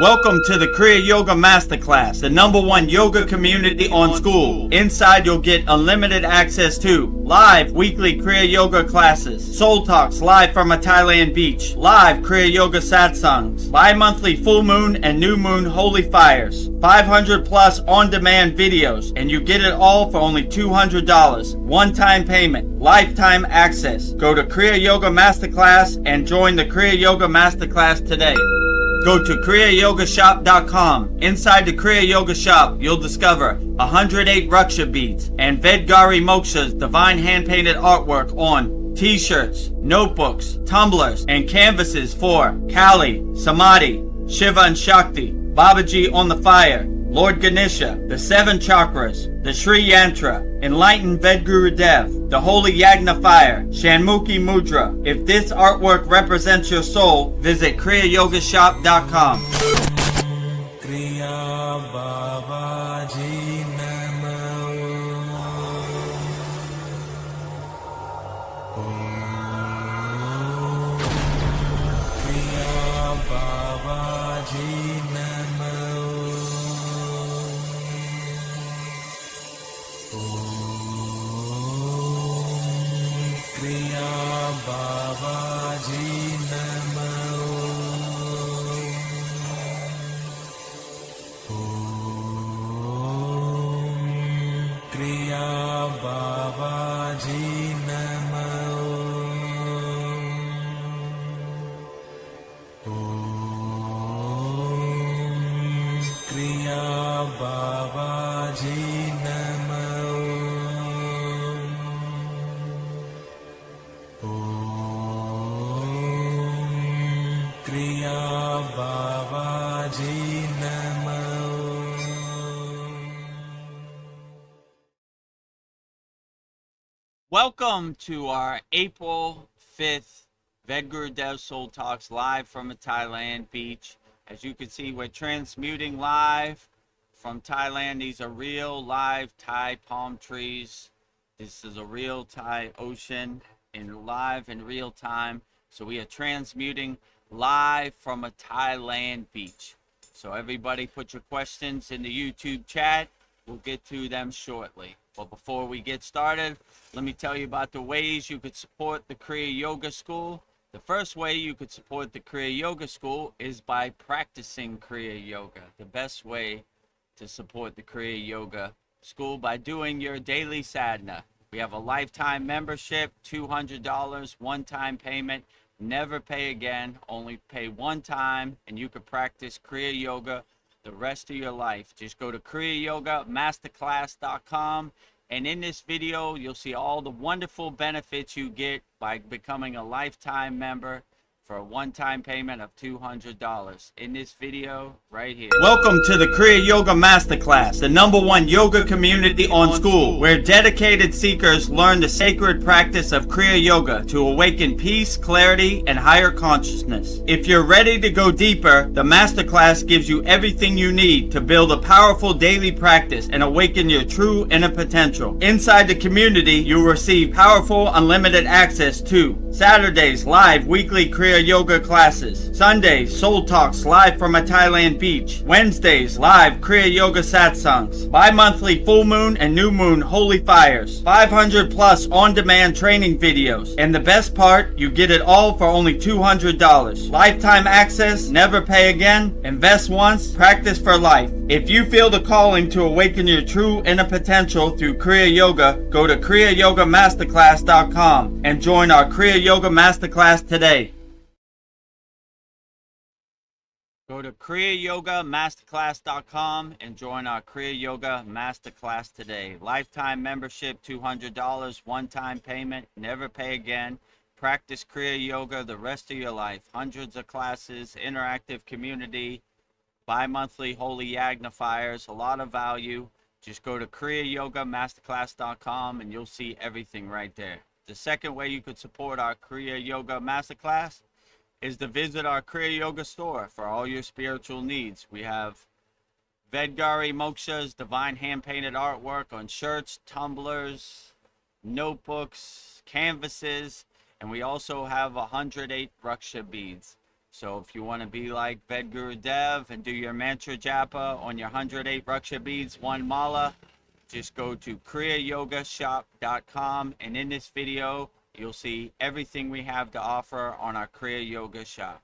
Welcome to the Kriya Yoga Masterclass, the #1 yoga community on SKOOL. Inside you'll get unlimited access to live weekly Kriya Yoga classes, soul talks live from a Thailand beach, live Kriya Yoga satsangs, bi-monthly full moon and new moon holy fires, 500 plus on-demand videos, and you get it all for only $200. One-time payment, lifetime access. Go to Kriya Yoga Masterclass and join the Kriya Yoga Masterclass today. Go to kriyayogamasterclass.com. Inside the Kriya Yoga shop, you'll discover 108 Raksha beads and Moksha's divine hand-painted artwork on t-shirts, notebooks, tumblers, and canvases for Kali, Samadhi, Shiva and Shakti, Babaji on the fire, Lord Ganesha, the 7 chakras, the Sri Yantra, enlightened VEDAGURUDEV, the holy Yagna fire, Shanmukhi Mudra. If this artwork represents your soul, visit kriyayogashop.com. Welcome to our April 5th VEDAGURUDEV'S Soul Talks live from a Thailand beach. As you can see, we're transmuting live from Thailand. These are real live Thai palm trees. This is a real Thai ocean in live in real time. So we are transmuting live from a Thailand beach. So everybody put your questions in the YouTube chat. We'll get to them shortly. But before we get started, let me tell you about the ways you could support the Kriya Yoga School. The first way you could support the Kriya Yoga School is by practicing Kriya Yoga. The best way to support the Kriya Yoga School by doing your daily sadhana. We have a lifetime membership, $200, one-time payment, never pay again, only pay one time, and you could practice Kriya Yoga the rest of your life. Just go to kriyayogamasterclass.com, and in this video you'll see all the wonderful benefits you get by becoming a lifetime member for a one-time payment of $200 in this video right here. Welcome to the Kriya Yoga Masterclass, the #1 yoga community on SKOOL, where dedicated seekers learn the sacred practice of Kriya Yoga to awaken peace, clarity, and higher consciousness. If you're ready to go deeper, the Masterclass gives you everything you need to build a powerful daily practice and awaken your true inner potential. Inside the community, you'll receive powerful unlimited access to Saturdays live weekly Kriya Yoga classes, Sundays soul talks live from a Thailand beach, Wednesdays live Kriya Yoga satsangs, bi-monthly full moon and new moon holy fires, 500 plus on-demand training videos, and the best part, you get it all for only $200. Lifetime access, never pay again, invest once, practice for life. If you feel the calling to awaken your true inner potential through Kriya Yoga, go to kriyayogamasterclass.com and join our Kriya Yoga Masterclass today. Go to kriyayogamasterclass.com and join our Kriya Yoga Masterclass today. Lifetime membership, $200, one-time payment, never pay again. Practice Kriya Yoga the rest of your life. Hundreds of classes, interactive community, bi-monthly holy Yagna fires, a lot of value. Just go to kriyayogamasterclass.com and you'll see everything right there. The second way you could support our Kriya Yoga Masterclass is to visit our Kriya Yoga store for all your spiritual needs. We have Moksha's divine hand-painted artwork on shirts, tumblers, notebooks, canvases, and we also have 108 Raksha beads. So if you want to be like VEDGURUDEV and do your mantra japa on your 108 Raksha beads, one mala, just go to kriyayogashop.com, and in this video you'll see everything we have to offer on our Kriya Yoga shop.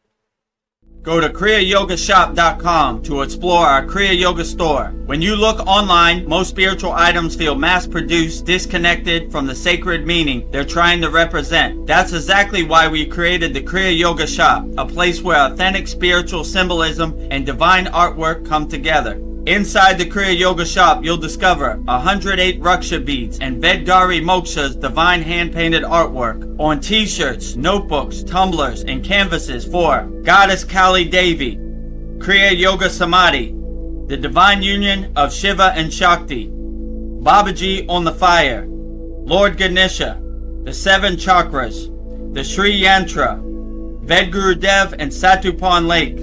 Go to kriyayogashop.com to explore our Kriya Yoga store. When you look online, most spiritual items feel mass-produced, disconnected from the sacred meaning they're trying to represent. That's exactly why we created the Kriya Yoga shop, a place where authentic spiritual symbolism and divine artwork come together. Inside the Kriya Yoga shop, you'll discover 108 Raksha beads and Vedgari Moksha's divine hand-painted artwork on t-shirts, notebooks, tumblers, and canvases for Goddess Kali Devi, Kriya Yoga Samadhi, the divine union of Shiva and Shakti, Babaji on the fire, Lord Ganesha, the 7 chakras, the Sri Yantra, VEDGURUDEV and Satupan Lake,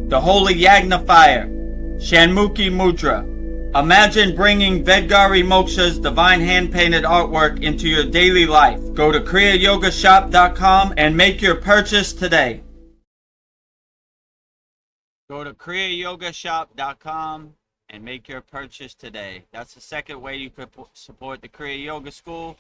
the Holy Yagna fire, Shanmukhi Mudra. Imagine bringing Vedgari Moksha's divine hand-painted artwork into your daily life. Go to kriyayogashop.com and make your purchase today. Go to kriyayogashop.com and make your purchase today. That's the second way you could support the Kriya Yoga School.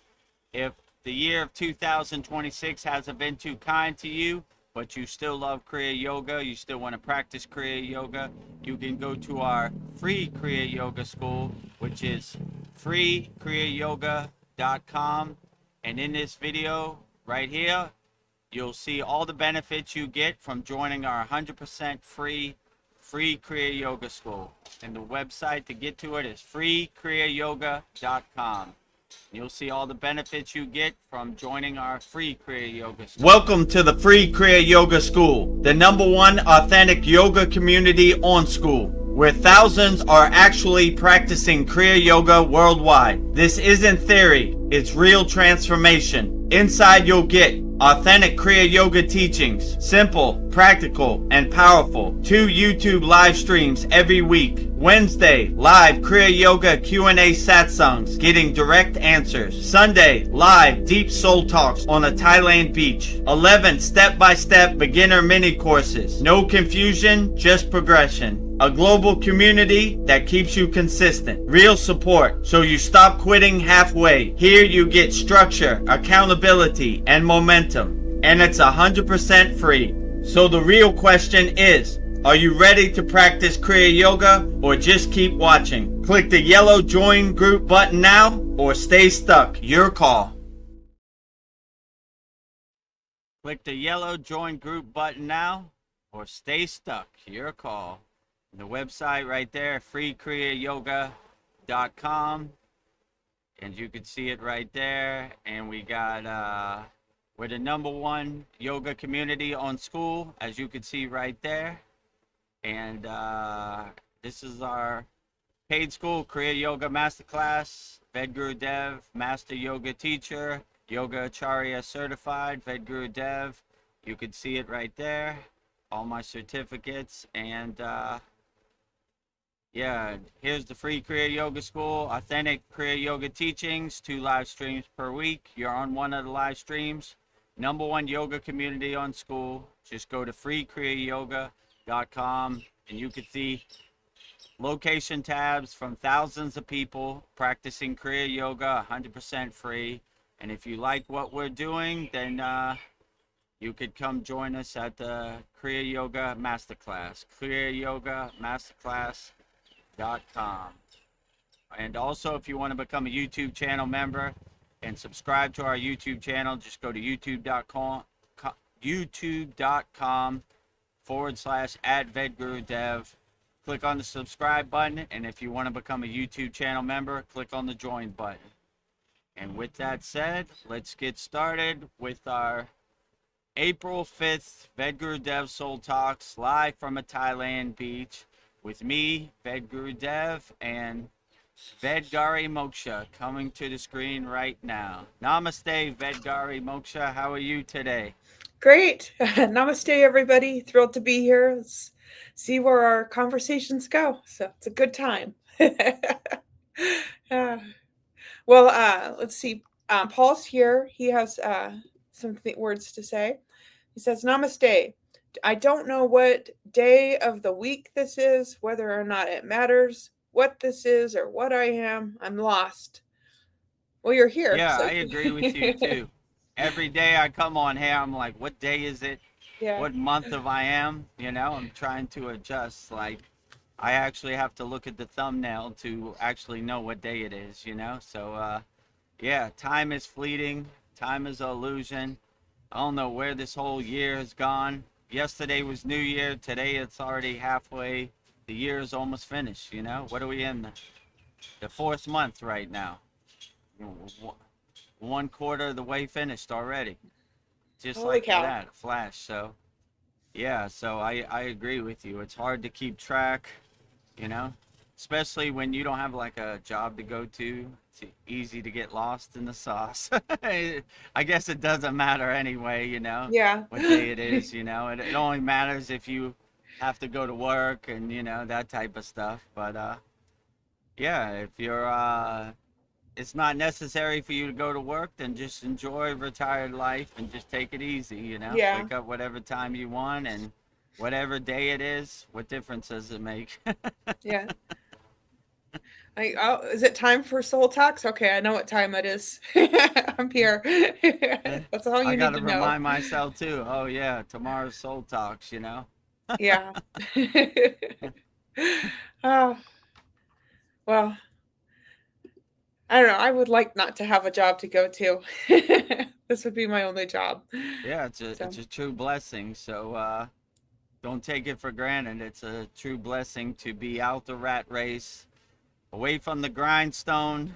If the year of 2026 hasn't been too kind to you, but you still love Kriya Yoga, you still want to practice Kriya Yoga, you can go to our free Kriya Yoga School, which is freekriyayoga.com. And in this video right here, you'll see all the benefits you get from joining our 100% free Kriya Yoga School. And the website to get to it is freekriyayoga.com. You'll see all the benefits you get from joining our free Kriya Yoga School. Welcome to the free Kriya Yoga School, the #1 authentic yoga community on Skool, where thousands are actually practicing Kriya Yoga worldwide. This isn't theory, it's real transformation. Inside you'll get authentic Kriya Yoga teachings, simple, practical, and powerful. 2 YouTube live streams every week. Wednesday, live Kriya Yoga Q&A satsangs, getting direct answers. Sunday, live deep soul talks on a Thailand beach. 11 step-by-step beginner mini courses. No confusion, just progression. A global community that keeps you consistent. Real support, so you stop quitting halfway. Here you get structure, accountability, and momentum. And it's 100% free. So the real question is, are you ready to practice Kriya Yoga or just keep watching? Click the yellow join group button now or stay stuck. Your call. Click the yellow join group button now or stay stuck. Your call. The website right there, freekriyayoga.com, and you can see it right there. And we got we're the #1 yoga community on Skool, as you can see right there. And this is our paid school, Kriya Yoga Masterclass, VEDGURUDEV, Master Yoga Teacher, Yoga Acharya Certified, VEDGURUDEV. You can see it right there, all my certificates. And yeah, here's the free Kriya Yoga School, authentic Kriya Yoga teachings, 2 live streams per week. You're on one of the live streams. #1 yoga community on Skool. Just go to freekriyayoga.com and you can see location tabs from thousands of people practicing Kriya Yoga, 100% free. And if you like what we're doing, then you could come join us at the Kriya Yoga Masterclass, kriyayogamasterclass.com. And also, if you want to become a YouTube channel member and subscribe to our YouTube channel, just go to youtube.com/@VEDGURUDEV. Click on the subscribe button, and if you want to become a YouTube channel member, click on the join button. And with that said, let's get started with our April 5th VEDGURUDEV Soul Talks live from a Thailand beach with me, VEDGURUDEV, and Vedgari Moksha coming to the screen right now. Namaste, Vedgari Moksha. How are you today? Great. Namaste, everybody. Thrilled to be here. Let's see where our conversations go. So it's a good time. Let's see. Paul's here. He has some words to say. He says, Namaste. I don't know what day of the week this is, whether or not it matters what this is or what I am. I'm lost. Well, you're here, Yeah, so I agree with you too. Every day I come on here, I'm like, what day is it? yeah, What month of I am? You know, I'm trying to adjust. Like, I actually have to look at the thumbnail to actually know what day it is, you know? So, yeah, time is fleeting, time is an illusion. I don't know where this whole year has gone. Yesterday was New Year, today it's already halfway. The year is almost finished, you know? What are we in? The fourth month right now. One quarter of the way finished already. Just holy like cow. that, a flash. So, yeah, so I agree with you. It's hard to keep track, you know, especially when you don't have like a job to go to. It's easy to get lost in the sauce. I guess it doesn't matter anyway, you know, Yeah, what day it is, you know. It only matters if you have to go to work and, you know, that type of stuff. But yeah, if you're it's not necessary for you to go to work, then just enjoy retired life and just take it easy, you know? yeah, Wake up whatever time you want and whatever day it is, what difference does it make? yeah. Oh, is it time for soul talks? Okay, I know what time it is. I'm here. That's all I you got need to to know. remind myself too. Oh, yeah, tomorrow's Soul Talks, you know? Yeah. Oh, well, I don't know. I would like not to have a job to go to. This would be my only job. Yeah, So, it's a true blessing. So don't take it for granted. It's a true blessing to be out the rat race, away from the grindstone,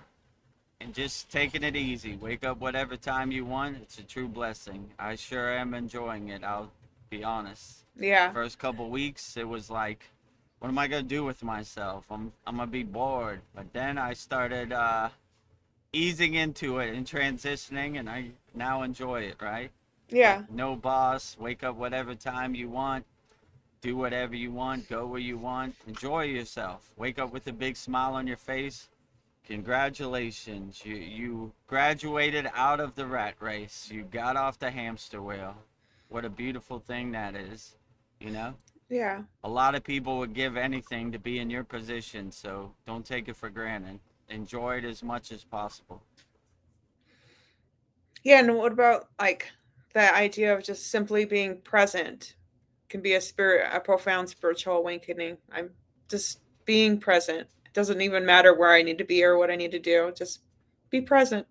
and just taking it easy. Wake up whatever time you want. It's a true blessing. I sure am enjoying it. I'll be honest. yeah. First couple weeks, it was like, what am I gonna do with myself? I'm gonna be bored. But then I started easing into it and transitioning, and I now enjoy it. Right? Yeah. No boss. Wake up whatever time you want. Do whatever you want. Go where you want. Enjoy yourself. Wake up with a big smile on your face. Congratulations. You graduated out of the rat race. You got off the hamster wheel. What a beautiful thing that is, you know? Yeah. A lot of people would give anything to be in your position, so don't take it for granted. Enjoy it as much as possible. Yeah, and what about like the idea of just simply being present can be a profound spiritual awakening. I'm just being present. It doesn't even matter where I need to be or what I need to do. Just be present.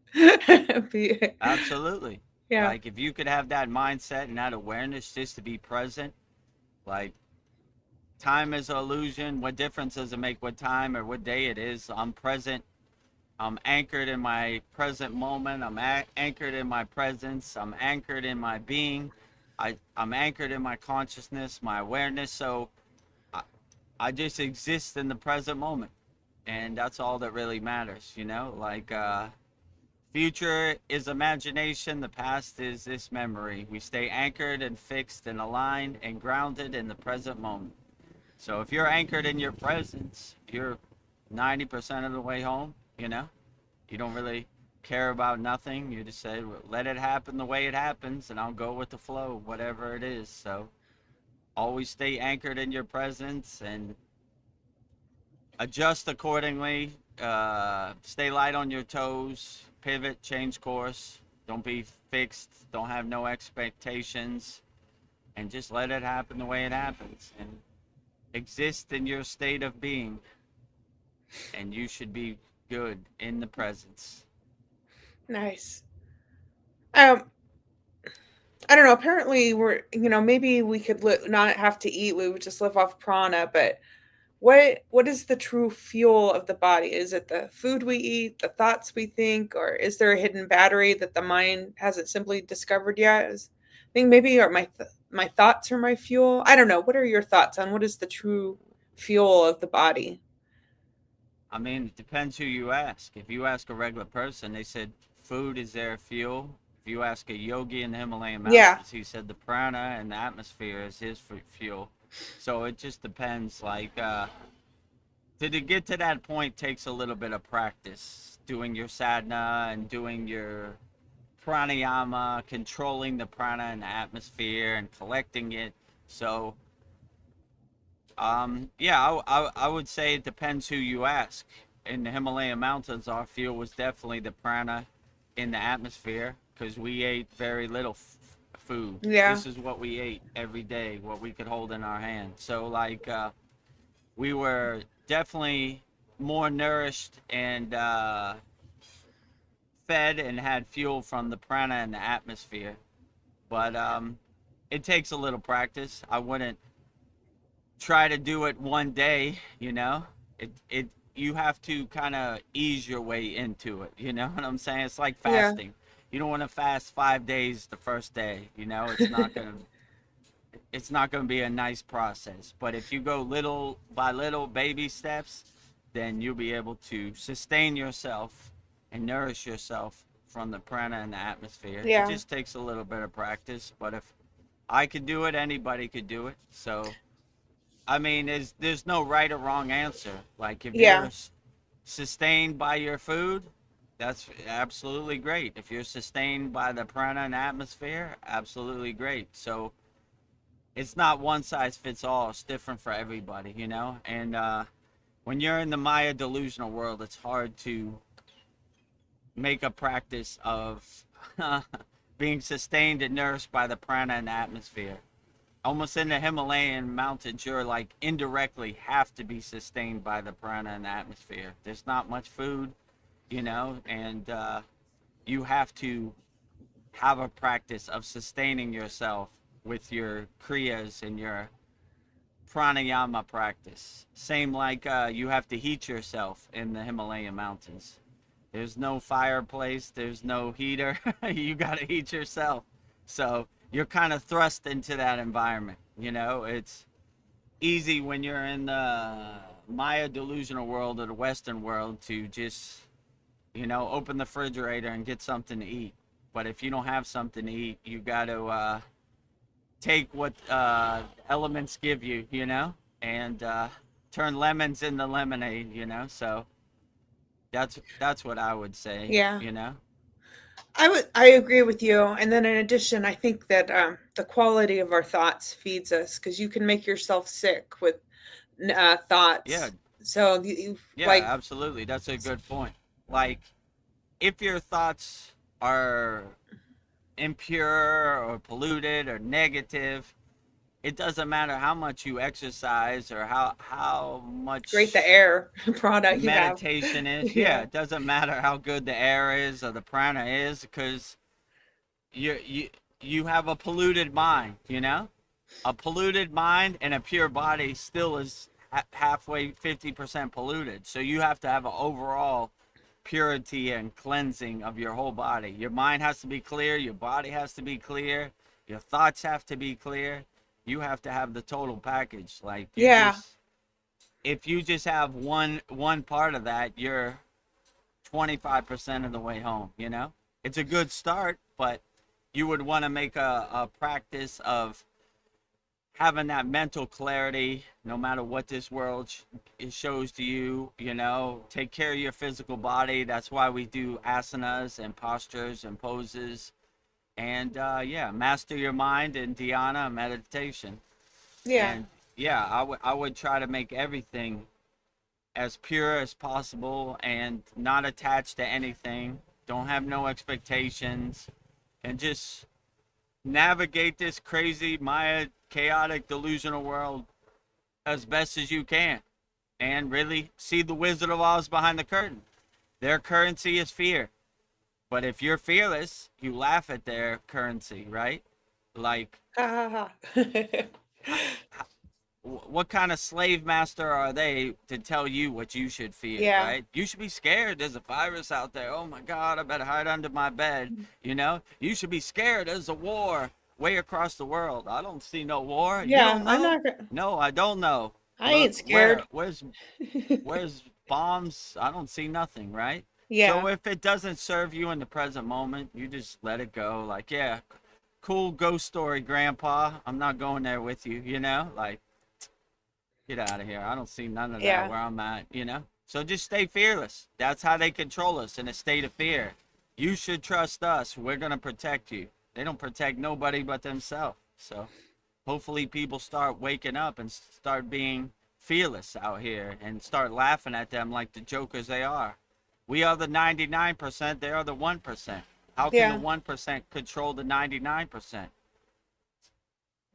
be, Absolutely. yeah. Like if you could have that mindset and that awareness just to be present, like time is an illusion. What difference does it make what time or what day it is? I'm present. I'm anchored in my present moment. I'm anchored in my presence. I'm anchored in my being. I'm anchored in my consciousness, my awareness. So I, I just exist in the present moment. And that's all that really matters, you know? Like, future is imagination, the past is this memory. We stay anchored and fixed and aligned and grounded in the present moment. So if you're anchored in your presence, you're 90% of the way home, you know? You don't really care about nothing. You just say, let it happen the way it happens, and I'll go with the flow, whatever it is. So always stay anchored in your presence and adjust accordingly. Stay light on your toes, pivot, change course. Don't be fixed. Don't have no expectations, and just let it happen the way it happens. And exist in your state of being, and you should be good in the presence. Nice. Um, I don't know. Apparently, maybe we could not have to eat. We would just live off prana. But what is the true fuel of the body? Is it the food we eat, the thoughts we think, or is there a hidden battery that the mind hasn't simply discovered yet? I think maybe are my thoughts are my fuel. I don't know. What are your thoughts on what is the true fuel of the body? I mean, it depends who you ask. If you ask a regular person, they said food is their fuel. If you ask a yogi in the Himalayan Yeah, mountains, he said the prana and the atmosphere is his fuel. So it just depends. Like, to get to that point takes a little bit of practice. Doing your sadhana and doing your pranayama, controlling the prana and the atmosphere and collecting it So, yeah, I would say it depends who you ask. In the Himalayan mountains, our fuel was definitely the prana in the atmosphere because we ate very little food. Yeah. This is what we ate every day, what we could hold in our hand. So, like, we were definitely more nourished and fed and had fuel from the prana in the atmosphere. But it takes a little practice. I wouldn't try to do it one day, you know. It you have to kind of ease your way into it, you know what I'm saying? It's like Yeah. fasting. You don't want to fast 5 days the first day, you know. It's not going to be a nice process. But if you go little by little baby steps, then you'll be able to sustain yourself and nourish yourself from the prana and the atmosphere. It Yeah. just takes a little bit of practice, but if I could do it, anybody could do it. So, I mean, there's no right or wrong answer. Like if you're Yeah. sustained by your food, that's absolutely great. If you're sustained by the prana and atmosphere, absolutely great. So it's not one size fits all. It's different for everybody, you know. And when you're in the Maya delusional world, it's hard to make a practice of being sustained and nourished by the prana and atmosphere. Almost in the Himalayan mountains, you're like indirectly have to be sustained by the prana and the atmosphere. There's not much food, you know, and you have to have a practice of sustaining yourself with your kriyas and your pranayama practice. Same like you have to heat yourself in the Himalayan mountains. There's no fireplace, there's no heater. You got to heat yourself. So you're kind of thrust into that environment. You know, it's easy when you're in the Maya delusional world or the Western world to just, you know, open the refrigerator and get something to eat. But if you don't have something to eat, you got to take what elements give you, you know, and turn lemons into lemonade, you know. So that's what I would say, Yeah. you know. I agree with you. And then in addition, I think that the quality of our thoughts feeds us because you can make yourself sick with Yeah, thoughts. So yeah, like absolutely. That's a good point. Like if your thoughts are impure or polluted or negative, it doesn't matter how much you exercise or how great the much air product you have. meditation is. Yeah, Yeah. it doesn't matter how good the air is or the prana is because you you have a polluted mind, you know. A polluted mind and a pure body still is halfway 50% polluted. So you have to have an overall purity and cleansing of your whole body. Your mind has to be clear, your body has to be clear, your thoughts have to be clear. You have to have the total package. Like you Yeah. just if you just have one part of that, you're 25% of the way home, you know? It's a good start, but you would want to make a practice of having that mental clarity no matter what this world it shows to you, you know. Take care of your physical body. That's why we do asanas and postures and poses. And yeah, master your mind in dhyana and meditation. Yeah. And yeah, I would try to make everything as pure as possible and not attached to anything. Don't have no expectations and just navigate this crazy Maya chaotic delusional world as best as you can and really see the Wizard of Oz behind the curtain. Their currency is fear. But if you're fearless, you laugh at their currency, right? Like, Ha ha ha. what kind of slave master are they to tell you what you should fear, Yeah. right? You should be scared. There's a virus out there. Oh my God, I better hide under my bed. You know, you should be scared. There's a war way across the world. I don't see no war. You Yeah. don't I'm know? not gonna No, I don't know. I ain't scared. Where's bombs? I don't see nothing, right? So Yeah. if it doesn't serve you in the present moment, you just let it go. Like, yeah, cool ghost story, Grandpa. I'm not going there with you, you know? Like, get out of here. I don't see none of that Yeah. where I'm at, you know? So just stay fearless. That's how they control us in a state of fear. You should trust us. We're going to protect you. They don't protect nobody but themselves. So hopefully people start waking up and start being fearless out here and start laughing at them like the jokers they are. We are the 99%, they are the 1%. How can the Yeah. 1% control the 99%?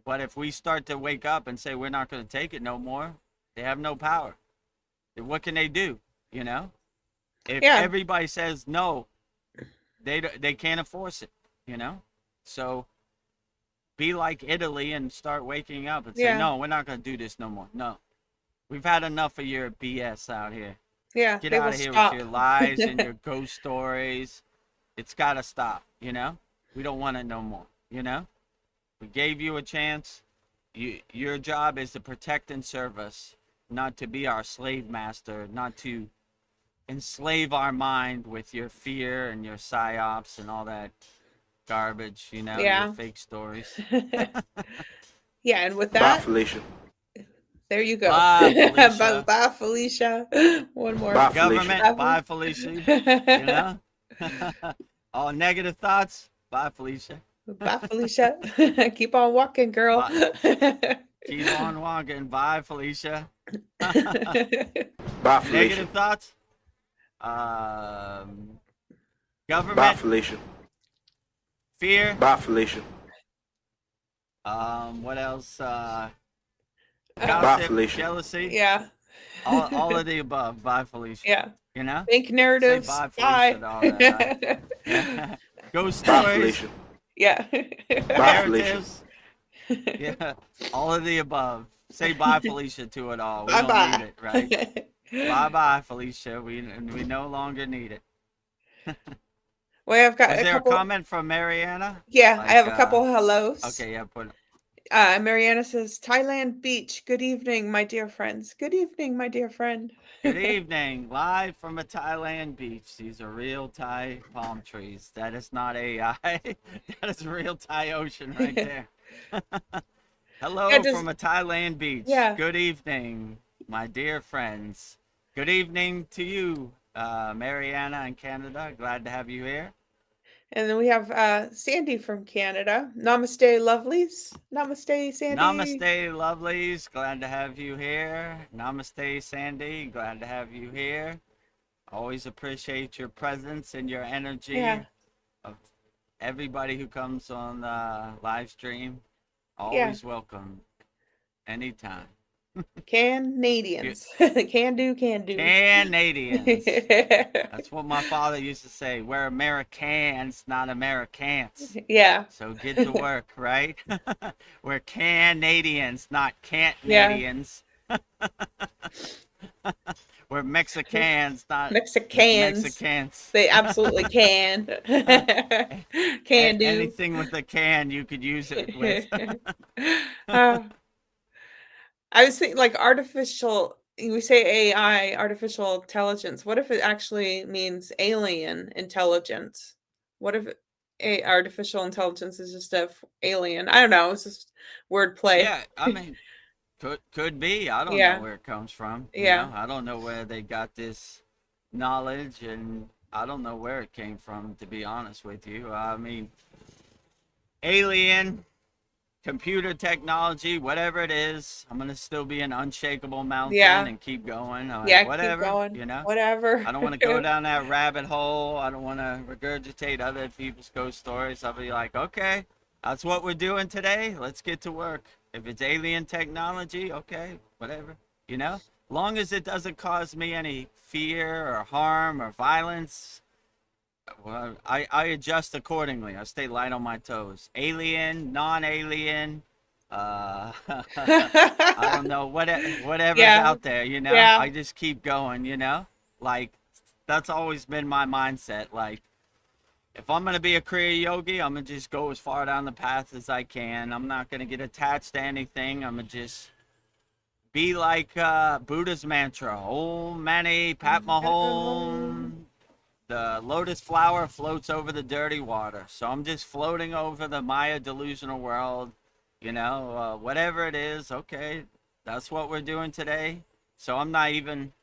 But if we start to wake up and say we're not going to take it no more, they have no power. What can they do? You know, if Yeah. everybody says no, they can't enforce it. You know, so be like Italy and start waking up and say, Yeah. no, we're not going to do this no more. No, we've had enough of your BS out here. Yeah. Get They out will of here with your stop. lies and your ghost stories. It's got to stop. You know, we don't want it no more. You know, we gave you a chance. Your job is to protect and serve us, not to be our slave master, not to enslave our mind with your fear and your psyops and all that garbage, you know, your Yeah. fake stories. Yeah, and with Bye, that, Felicia. there you go. Bye, Bye, Felicia. bye, Felicia. One more. Bye, Felicia. Government, Bye, bye, Felicia. You Felicia. know? All negative thoughts, bye, Felicia. Bye, Felicia. Keep on walking, girl. Bye. Keep on walking, bye, Felicia. Bye, Felicia. Negative thoughts? Bye, Government, Felicia. fear. Bye, Felicia. What else? Bye, Gossip, Felicia. jealousy. Yeah. All of the above. Bye, Felicia. Yeah. You know? Fake Say narratives. bye, Felicia, Bye. to all that. Yeah. Ghost Bye, stories, Felicia. Yeah. Bye, Felicia. narratives. Yeah. All of the above. Say bye, Felicia, to it all. We Bye don't need bye. it, right? Bye bye, Felicia. We no longer need it. Well, I've got Was a there a couple. comment from Mariana? Yeah, I Like, have a couple hellos. okay, yeah, put Mariana says, Thailand beach. Good evening, my dear friends. Good evening, my dear friend. good evening, live from a Thailand beach. These are real Thai palm trees. That is not AI. That is real Thai ocean right there. Yeah, Hello from a Thailand beach. yeah. Good evening, my dear friends. Good evening to you, Mariana in Canada. Glad to have you here. And then we have Sandy from Canada. Namaste, lovelies. Namaste, Sandy. Namaste, lovelies. Glad to have you here. Namaste, Sandy. Glad to have you here. Always appreciate your presence and your energy Yeah, of everybody who comes on the live stream. yeah. Always welcome. Anytime. Canadians. Can do, can do. Canadians. That's what my father used to say. We're Americans, not Americans. Yeah. So get to work, right? We're Canadians, not Yeah. Canadians. We're Mexicans, not Mexicans. Mexicans. They absolutely can. Can do. Anything with a can, you could use it with. Uh, I was thinking like artificial, we say AI, artificial intelligence. What if it actually means alien intelligence? What if artificial intelligence is just alien? I don't know. It's just wordplay. Yeah, I mean, could be. I don't know Yeah. where it comes from. You Yeah. know, I don't know where they got this knowledge, and I don't know where it came from. To be honest with you, I mean, alien, computer technology, whatever it is, I'm gonna still be an unshakable mountain Yeah. and keep going. Like, Yeah. Keep whatever, going. you know. Whatever. I don't want to go down that rabbit hole. I don't want to regurgitate other people's ghost stories. I'll be like, okay, that's what we're doing today. Let's get to work. If it's alien technology, okay, whatever. You know, long as it doesn't cause me any fear or harm or violence, well, I adjust accordingly. I stay light on my toes. Alien, non-alien, I don't know, whatever's Yeah. out there, you know? Yeah. I just keep going, you know? Like, that's always been my mindset. Like, if I'm going to be a Kriya yogi, I'm going to just go as far down the path as I can. I'm not going to get attached to anything. I'm going to just be like Buddha's mantra, Om Mani Padme Hum. The lotus flower floats over the dirty water. So I'm just floating over the Maya delusional world, you know, whatever it is. Okay, that's what we're doing today. So I'm not even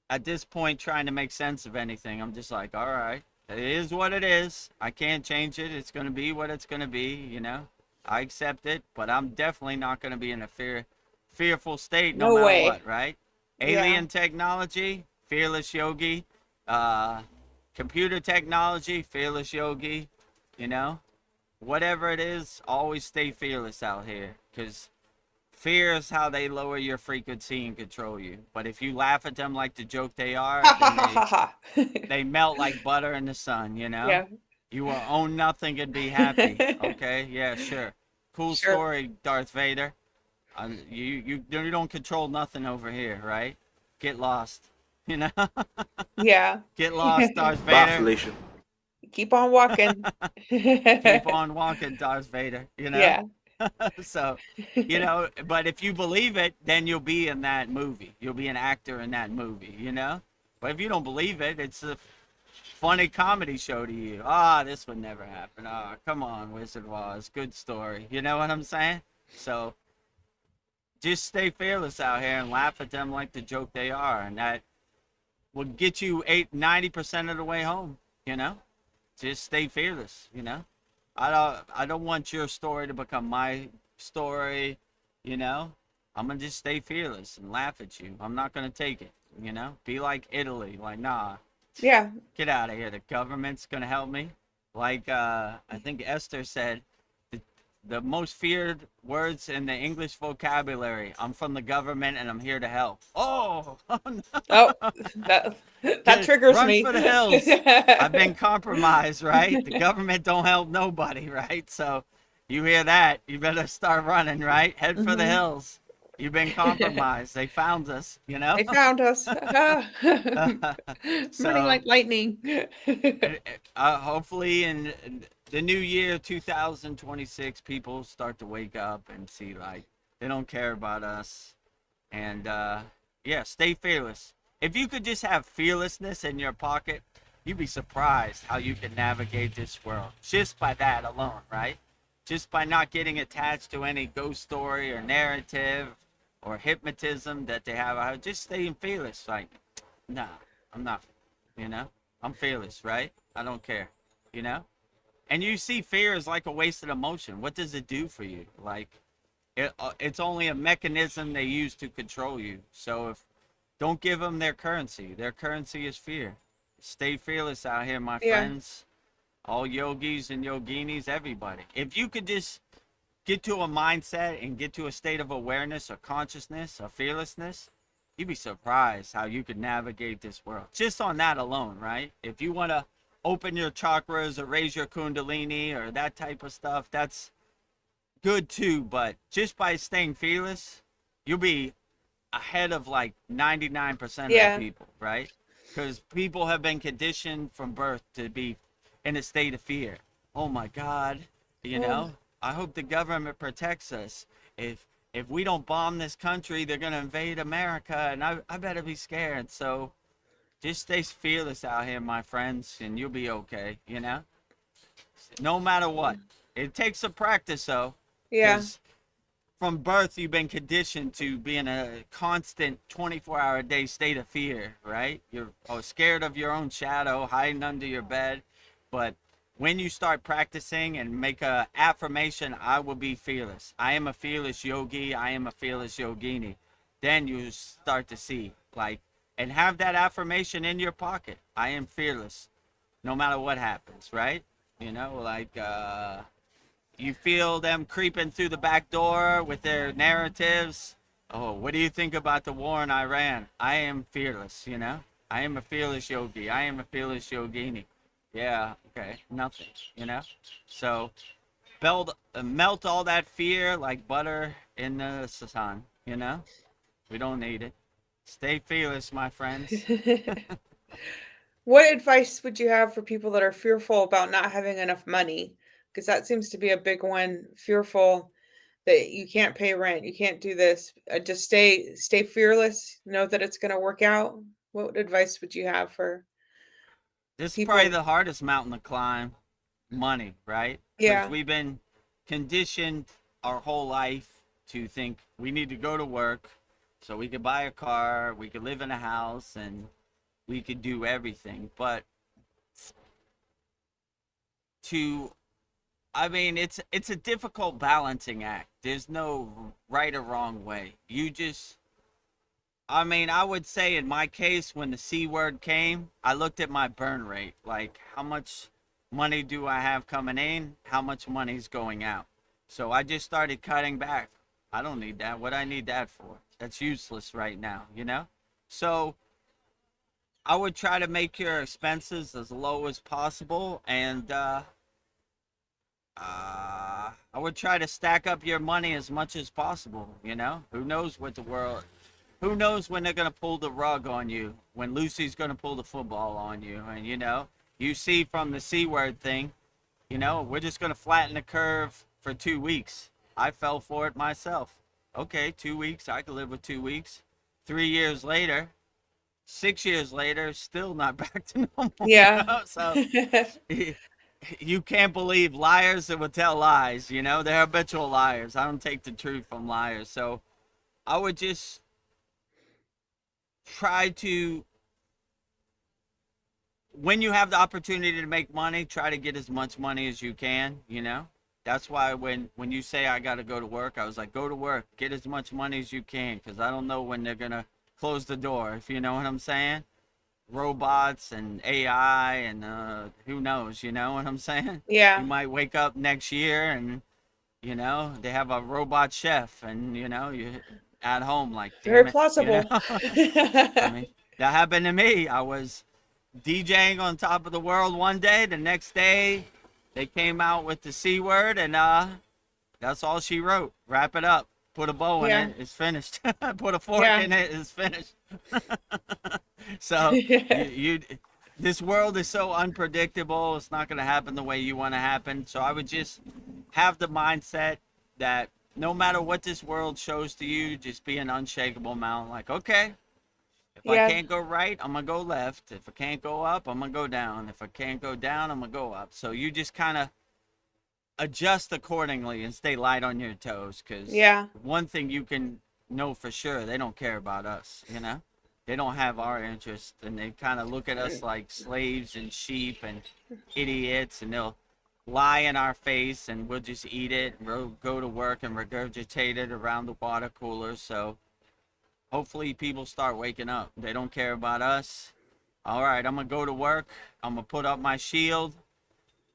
at this point trying to make sense of anything. I'm just like, all right, it is what it is. I can't change it. It's going to be what it's going to be, you know. I accept it, but I'm definitely not going to be in a fearful state no No matter way. what, right? Yeah. Alien technology, fearless yogi. Uh, Computer technology, fearless yogi. You know, whatever it is, always stay fearless out here, because fear is how they lower your frequency and control you. But if you laugh at them like the joke they are, Ha ha then ha ha ha. they melt like butter in the sun, you know? Yeah. You will own nothing and be happy. Okay? Yeah, sure. Cool Sure. story, Darth Vader. You don't control nothing over here, right? Get lost. You know? Yeah. Get lost, Darth Bye, Vader. Felicia. Keep on walking. Keep on walking, Darth Vader, you know? Yeah. So, you know, but if you believe it, then you'll be in that movie. You'll be an actor in that movie, you know? But if you don't believe it, it's a funny comedy show to you. Ah, this would never happen. Ah, come on, Wizard of Oz. Good story. You know what I'm saying? So just stay fearless out here and laugh at them like the joke they are. And that will get you 90% of the way home, you know? Just stay fearless, you know? I don't want your story to become my story, you know? I'm gonna just stay fearless and laugh at you. I'm not gonna take it, you know? Be like Italy, like nah, Yeah. get out of here. The government's gonna help me. Like I think Esther said, the, the most feared words in the English vocabulary. I'm from the government and I'm here to help. Oh, oh no. Oh, that triggers Run me. for the hills. I've been compromised, right? The government don't help nobody, right? So you hear that, you better start running, right? Head for the Mhm. hills. You've been compromised. They found us, you know? They found us. Running So like lightning. hopefully in the new year 2026, people start to wake up and see like they don't care about us. And yeah, stay fearless. If you could just have fearlessness in your pocket, you'd be surprised how you can navigate this world just by that alone, right? Just by not getting attached to any ghost story or narrative or hypnotism that they have. I just staying fearless. Like, nah, I'm not, you know, I'm fearless, right? I don't care, you know? And you see fear as like a wasted emotion. What does it do for you? Like, it's only a mechanism they use to control you. So if don't give them their currency. Their currency is fear. Stay fearless out here, my Yeah. friends. All yogis and yoginis, everybody. If you could just get to a mindset and get to a state of awareness or consciousness or fearlessness, you'd be surprised how you could navigate this world. Just on that alone, right? If you want to open your chakras or raise your kundalini or that type of stuff, that's good too. But just by staying fearless, you'll be ahead of like 99% of the Yeah. people, right? Because people have been conditioned from birth to be in a state of fear. Oh my God, you Oh, know, I hope the government protects us. If we don't bomb this country, they're gonna invade America, and I better be scared. So just stay fearless out here, my friends, and you'll be okay. You know, no matter what. It takes some practice though, yeah. because from birth you've been conditioned to be in a constant 24-hour a day state of fear, right? You're scared of your own shadow hiding under your bed. But when you start practicing and make a affirmation, I will be fearless, I am a fearless yogi, I am a fearless yogini, then you start to see like, and have that affirmation in your pocket. I am fearless no matter what happens, right? You know, like you feel them creeping through the back door with their narratives. Oh, what do you think about the war in Iran? I am fearless, you know? I am a fearless yogi. I am a fearless yogini. Yeah, okay, nothing, you know? So, melt all that fear like butter in the sun, you know? We don't need it. Stay fearless, my friends. What advice would you have for people that are fearful about not having enough money? Because that seems to be a big one. Fearful that you can't pay rent, you can't do this. Just stay fearless. Know that it's going to work out. What advice would you have for This is probably people? the hardest mountain to climb, money, right? Because Yeah. we've been conditioned our whole life to think we need to go to work so we could buy a car, we could live in a house, and we could do everything. But to I mean, it's a difficult balancing act. There's no right or wrong way. You just, I mean, I would say in my case, when the C word came, I looked at my burn rate. Like, how much money do I have coming in? How much money's going out? So I just started cutting back. I don't need that. What I need that for? That's useless right now, you know? So I would try to make your expenses as low as possible, and I would try to stack up your money as much as possible. You know, who knows what the world, who knows when they're gonna pull the rug on you, when Lucy's gonna pull the football on you, and you know, you see from the C word thing, you know, we're just gonna flatten the curve for 2 weeks. I fell for it myself. Okay, 2 weeks, I could live with 2 weeks. 3 years later, 6 years later, still not back to normal. You Yeah. know, so you can't believe liars that will tell lies. You know, they're habitual liars. I don't take the truth from liars. So I would just try to, when you have the opportunity to make money, try to get as much money as you can. You know, that's why when you say I got to go to work, I was like, go to work, get as much money as you can, because I don't know when they're gonna close the door. If you know what I'm saying. Robots and AI and who knows, you know what I'm saying? You Yeah. might wake up next year and you know they have a robot chef and you know you at home like Very damn it, you know. plausible. I mean that happened to me. I was DJing on top of the world one day, the next day they came out with the C word and that's all she wrote. Wrap it up. Put a bow in Yeah. it. It's finished. Put a fork Yeah. in it. It's finished. So you this world is so unpredictable. It's not going to happen the way you want to happen. So I would just have the mindset that no matter what this world shows to you, just be an unshakable mountain. Like, okay, if I Yeah. can't go right, I'm going to go left. If I can't go up, I'm going to go down. If I can't go down, I'm going to go up. So you just kind of adjust accordingly and stay light on your toes, because Yeah. one thing you can know for sure, they don't care about us, you know. They don't have our interest, and they kind of look at us like slaves and sheep and idiots, and they'll lie in our face and we'll just eat it and we'll go to work and regurgitate it around the water cooler. So hopefully people start waking up. They don't care about us. All right, I'm gonna go to work, I'm gonna put up my shield,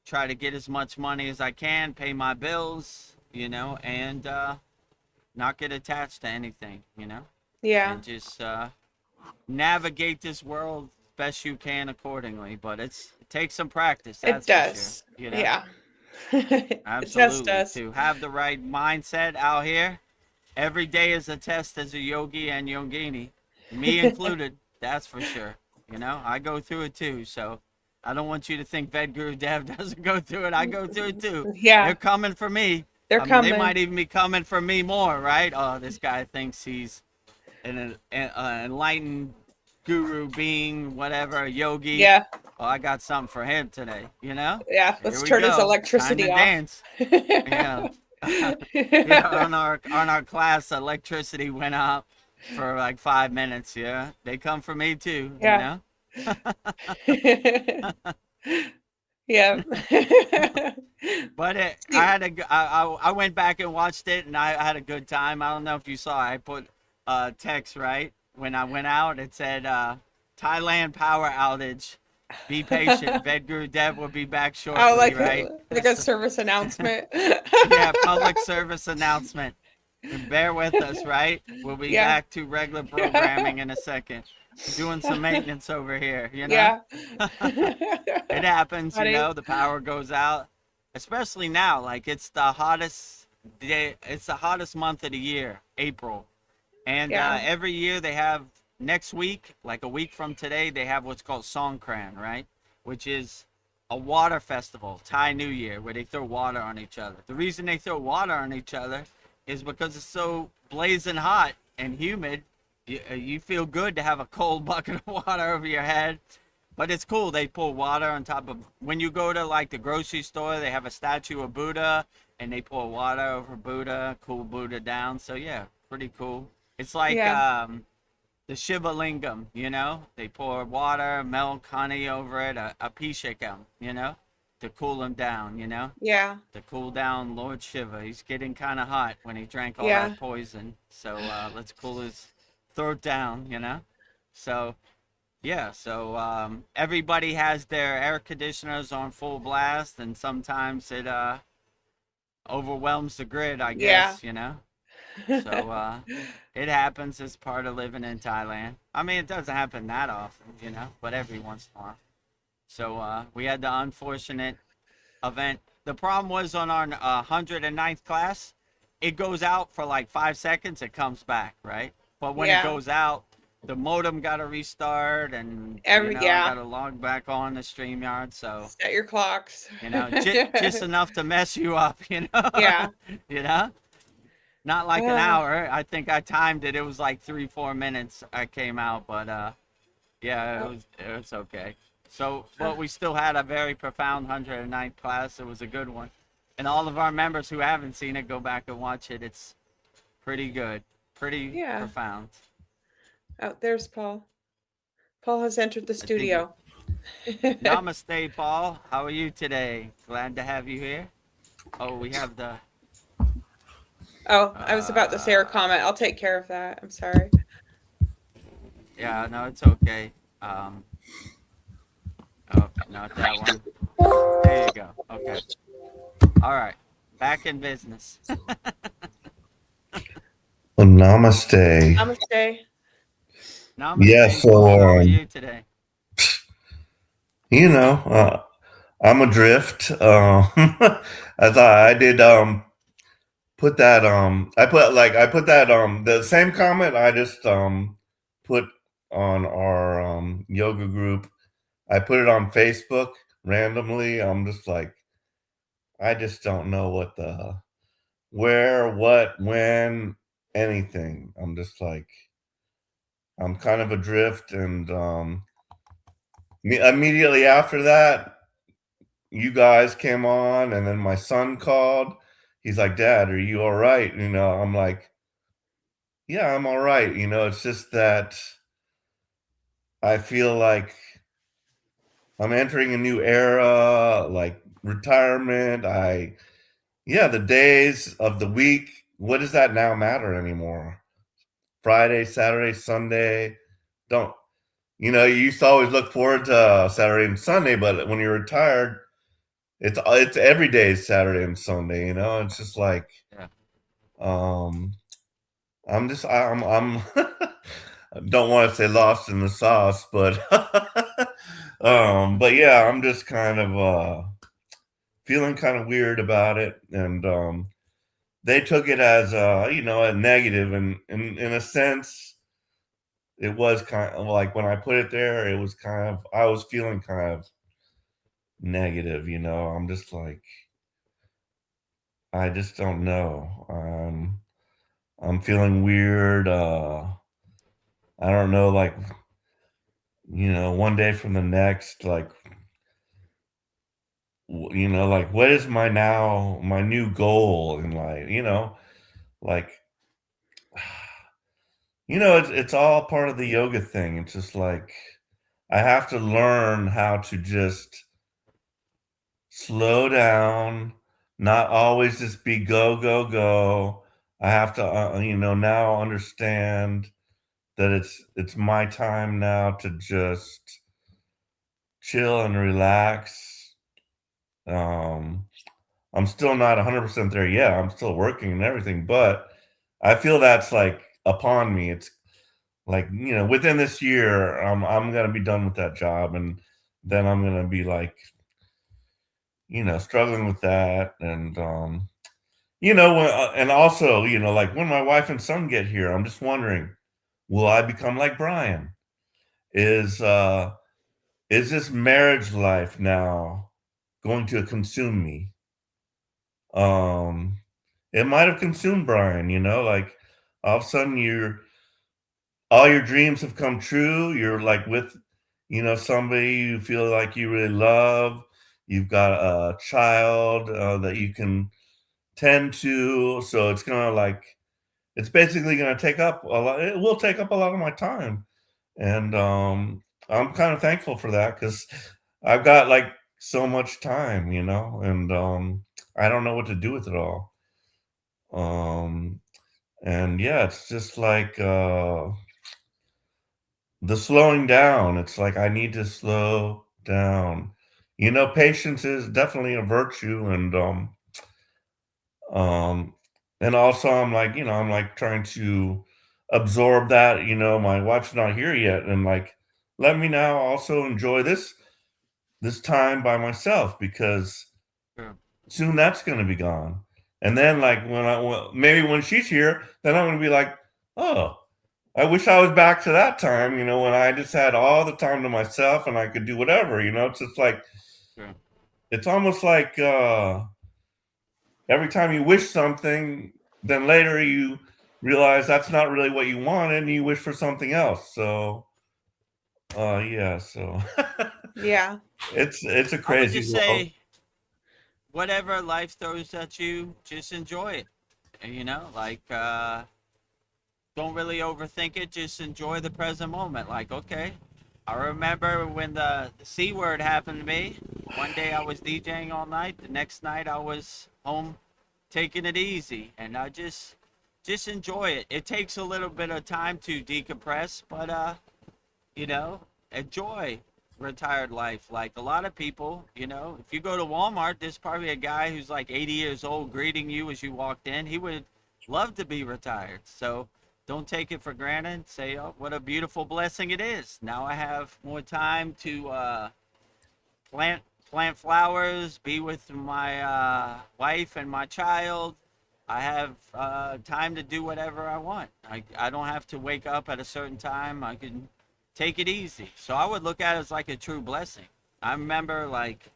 try to get as much money as I can, pay my bills, you know, and not get attached to anything, you know, Yeah. and just navigate this world best you can accordingly. But it takes some practice, It that's for sure, does. you know. Yeah. It just Absolutely. does. To have the right mindset out here, every day is a test as a yogi and yogini, me included. That's for sure. You know, I go through it too. So I don't want you to think Vedguru Dev doesn't go through it. I go through it too. They're Yeah. coming for me. They're They coming. might even be coming for me more, right? Oh, this guy thinks he's an enlightened guru being, whatever, a yogi. Yeah. Oh, I got something for him today. You know, Yeah. here Let's we turn his go. Time to electricity off. dance. Yeah. Yeah, on our class, electricity went up for like 5 minutes. Yeah, they come for me too. You Yeah. know. Yeah. But I See, had I went back and watched it, and I had a good time. I don't know if you saw. I put text right when I went out. It said Thailand power outage. Be patient. Vedguru Dev will be back oh, shortly. Right. like a service announcement. Yeah, public service announcement. And bear with us, right? We'll be Yeah. back to regular programming in a second. Doing some maintenance over here, you know? Yeah. It happens, you Funny. know, the power goes out. Especially now, like it's the hottest day, it's the hottest month of the year, April. And Yeah. every year they have next week, like a week from today, they have what's called Songkran, right? Which is a water festival, Thai New Year, where they throw water on each other. The reason they throw water on each other is because it's so blazing hot and humid. You feel good to have a cold bucket of water over your head. But it's cool. They pour water on top of, when you go to like the grocery store, they have a statue of Buddha and they pour water over Buddha, cool Buddha down. So yeah, pretty cool. It's like Yeah. the Shiva Lingam, you know? They pour water, milk, honey over it, a Pishakam, you know? to cool him down, Yeah. to cool down Lord Shiva. He's getting kind of hot when he drank all Yeah. that poison. So let's cool his throat down, So yeah, so everybody has their air conditioners on full blast, and sometimes it overwhelms the grid, I Yeah. guess, So it happens. It's part of living in Thailand. I mean, it doesn't happen that often, but every once in a while. So we had the unfortunate event. The problem was on our 109th class, it goes out for like 5 seconds, it comes back, right? But when it Yeah. goes out, the modem got to restart, and I got Yeah. to log back on the StreamYard. So Set your clocks. just enough to mess you up, Yeah. you know, not like an Uh, hour. I think I timed it. It was like 3-4 minutes. I came out, but yeah, oh, it was okay. So, uh, but we still had a very profound 109th class. It was a good one. And all of our members who haven't seen it, go back and watch it. It's pretty good, pretty yeah. profound. Oh, there's Paul. Paul has entered the I think. studio. Namaste, Paul. How are you today? Glad to have you here. Oh, we have the. Oh, I was about to say her Uh, comment. I'll take care of that. I'm sorry. yeah, no, it's okay. Um, oh, not that one. There you go. Okay. All right. Back in business. Well, namaste. Namaste. Yeah, Namaste, so Paul. How are you today? you know, I'm adrift. As I did put that I put that the same comment I just put on our yoga group. I put it on Facebook randomly. I'm just like, I just don't know what the where, what, when, anything. I'm just like, I'm kind of adrift, and immediately after that, you guys came on, and then my son called. He's like, "Dad, are you all right?" I'm like, "Yeah, I'm all right." It's just that I feel like I'm entering a new era, like retirement. Yeah, the days of the week, what does that now matter anymore? Friday, Saturday, Sunday, don't, you used to always look forward to Saturday and Sunday, but when you're retired, it's every day is Saturday and Sunday. It's just like, Yeah. um, I'm don't want to say lost in the sauce, but but yeah, I'm just kind of feeling kind of weird about it, and they took it as a negative, and in a sense, it was kind of like when I put it there, it was kind of I was feeling kind of negative. I'm just like, I just don't know. I'm feeling weird. I don't know, like, one day from the next, like, like, what is my new goal in life? Like, it's all part of the yoga thing. It's just like, I have to learn how to just slow down, not always just be go, go, go. I have to, now understand that it's my time now to just chill and relax. Um, I'm still not 100% there yet. I'm still working and everything, but I feel that's like upon me. It's like, within this year, I'm gonna be done with that job, and then I'm gonna be like, struggling with that, and and also, like when my wife and son get here, I'm just wondering, will I become like Brian? Is is this marriage life now going to consume me? Um, it might have consumed Brian, like all of a sudden all your dreams have come true. You're like with, somebody you feel like you really love. You've got a child that you can tend to. So it's basically going to take up a lot. It will take up a lot of my time. And I'm kind of thankful for that, because I've got like so much time, you know, and I don't know what to do with it all. Um, and yeah, it's just like the slowing down. It's like I need to slow down. You know, patience is definitely a virtue, um, and also I'm like, you know, I'm like trying to absorb that. You know, my wife's not here yet, and like, let me now also enjoy this time by myself because Sure. soon that's going to be gone. And then, like, maybe when she's here, then I'm going to be like, oh, I wish I was back to that time, you know, when I just had all the time to myself and I could do whatever, you know. It's just like, Sure. it's almost like every time you wish something, then later you realize that's not really what you wanted and you wish for something else. So, yeah, so Yeah. it's a I would crazy just world. say, whatever life throws at you, just enjoy it. You know, like don't really overthink it. Just enjoy the present moment. Like, okay, I remember when the C word happened to me. One day I was DJing all night. The next night I was home taking it easy, and I just enjoy it. It takes a little bit of time to decompress, but you know, enjoy retired life. Like a lot of people, you know, if you go to Walmart, there's probably a guy who's like 80 years old greeting you as you walked in. He would love to be retired. So don't take it for granted. Say, oh, what a beautiful blessing it is. Now I have more time to plant plant flowers, be with my wife and my child. I have time to do whatever I want. I don't have to wake up at a certain time. I can take it easy. So I would look at it as like a true blessing. I remember like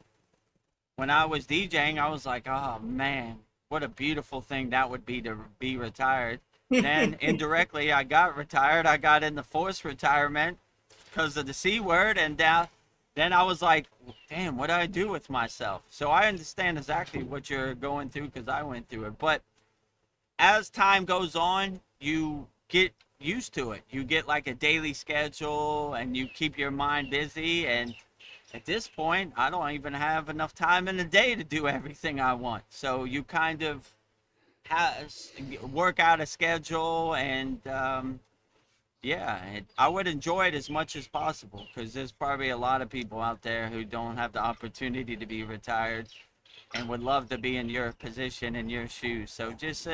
when I was DJing, I was like, oh man, what a beautiful thing that would be to be retired. Then indirectly, I got retired. I got into forced retirement because of the C word, and then I was like, damn, what do I do with myself? So I understand exactly what you're going through because I went through it. But as time goes on, you get used to it. You get like a daily schedule and you keep your mind busy. And at this point, I don't even have enough time in the day to do everything I want. So you kind of work out a schedule and yeah, I would enjoy it as much as possible because there's probably a lot of people out there who don't have the opportunity to be retired and would love to be in your position in your shoes. So just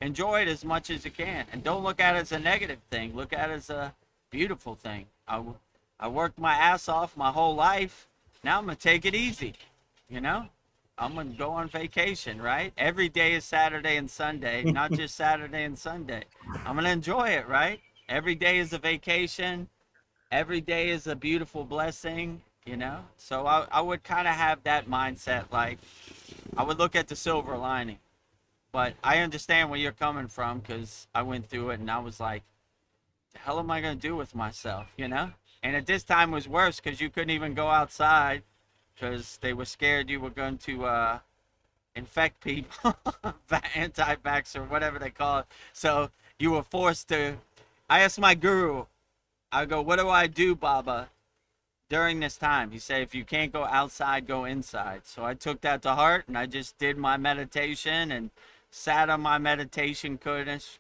enjoy it as much as you can, and don't look at it as a negative thing. Look at it as a beautiful thing. I worked my ass off my whole life. Now I'm gonna take it easy. You know, I'm gonna go on vacation. Right? Every day is Saturday and Sunday, not just Saturday and Sunday. I'm gonna enjoy it. Right? Every day is a vacation. Every day is a beautiful blessing. You know, so I would kind of have that mindset, like I would look at the silver lining. But I understand where you're coming from because I went through it and I was like, the hell am I going to do with myself, you know? And at this time was worse because you couldn't even go outside because they were scared you were going to infect people, anti-vax or whatever they call it. So you were forced to. I asked my guru, I go, what do I do, Baba, during this time? He said, if you can't go outside, go inside. So I took that to heart and I just did my meditation and sat on my meditation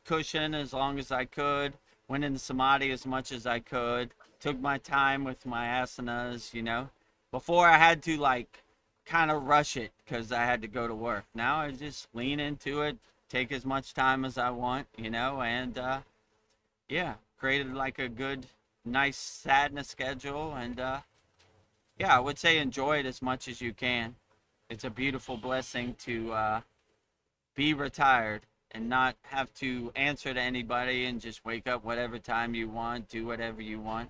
cushion as long as I could, went into samadhi as much as I could, took my time with my asanas, you know, before I had to like kind of rush it because I had to go to work. Now I just lean into it, take as much time as I want, you know, and yeah, created like a good, nice sadness schedule. And yeah, I would say enjoy it as much as you can. It's a beautiful blessing to be retired and not have to answer to anybody and just wake up whatever time you want, do whatever you want.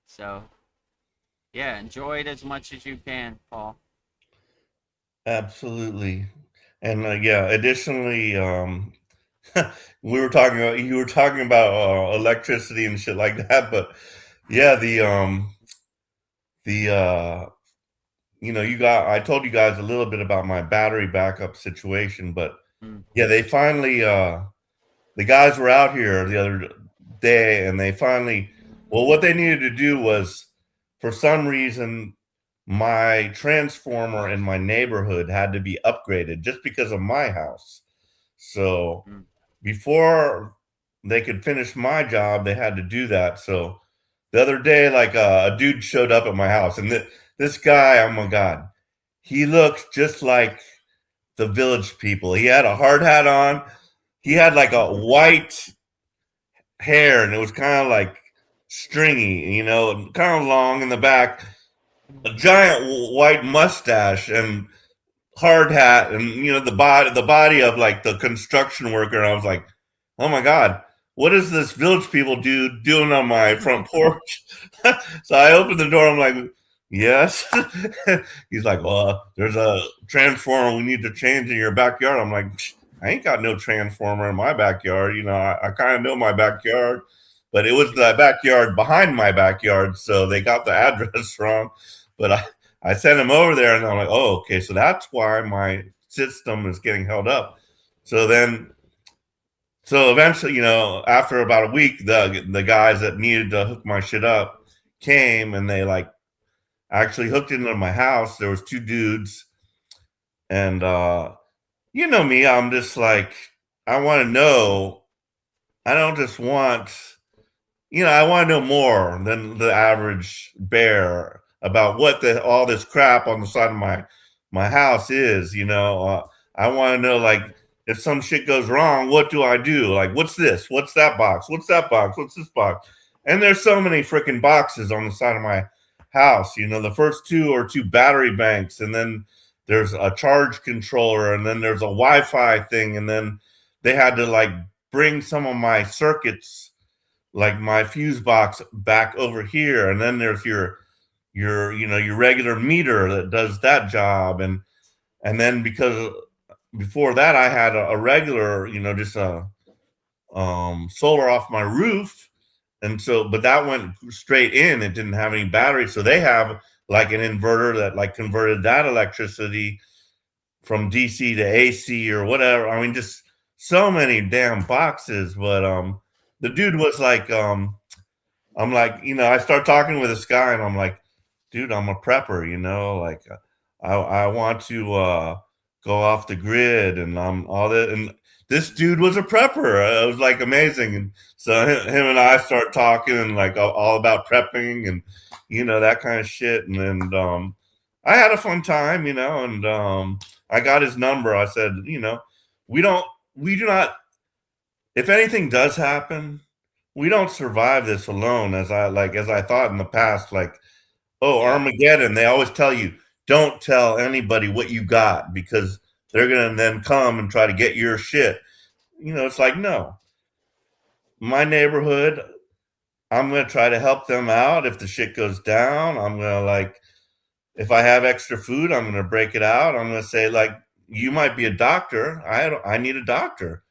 So yeah, enjoy it as much as you can, Paul. Absolutely. And yeah, additionally, we were talking about you were talking about electricity and shit like that, but yeah, the you know, I told you guys a little bit about my battery backup situation, but Mm. yeah, they finally the guys were out here the other day and they finally, well, what they needed to do was, for some reason, my transformer in my neighborhood had to be upgraded just because of my house. So before they could finish my job, they had to do that. So the other day, like a dude showed up at my house, and this guy, oh my god, he looked just like the Village People. He had a hard hat on. He had like a white hair, and it was kind of like stringy, kind of long in the back. A giant white mustache and hard hat, and the body of like the construction worker. And I was like, oh my god, what is this Village People dude doing on my front porch? So I opened the door. I'm like, yes. He's like, well, there's a transformer we need to change in your backyard. I'm like, I ain't got no transformer in my backyard. I kind of know my backyard, but it was the backyard behind my backyard, so they got the address wrong. But I sent him over there, and I'm like, oh, okay, so that's why my system is getting held up. So eventually, after about a week, the guys that needed to hook my shit up came, and they like actually hooked it into my house. There was two dudes, and you know me, I'm just like, I want to know. I don't just want, I want to know more than the average bear about what all this crap on the side of my house is. I want to know, like, if some shit goes wrong, what do I do? Like, what's this? What's that box? What's that box? What's this box? And there's so many freaking boxes on the side of my house. The first two are two battery banks, and then there's a charge controller, and then there's a Wi-Fi thing, and then they had to like bring some of my circuits, like my fuse box, back over here, and then there's your regular meter that does that job, and then because before that I had a regular, just a solar off my roof, and so but that went straight in. It didn't have any battery, so they have like an inverter that like converted that electricity from DC to AC or whatever. I mean, just so many damn boxes. But the dude was like, I'm like, I start talking with this guy, and I'm like, dude, I'm a prepper, like I want to go off the grid, and I'm all that. And this dude was a prepper. It was like amazing. And so him and I start talking, and like all about prepping and that kind of shit. And then I had a fun time, and I got his number. I said, we do not, if anything does happen, we don't survive this alone, as I thought in the past. Like, oh, Armageddon, they always tell you, don't tell anybody what you got, because they're gonna then come and try to get your shit. It's like, no. My neighborhood, I'm gonna try to help them out. If the shit goes down, I'm gonna, like, if I have extra food, I'm gonna break it out. I'm gonna say, like, you might be a doctor. I need a doctor.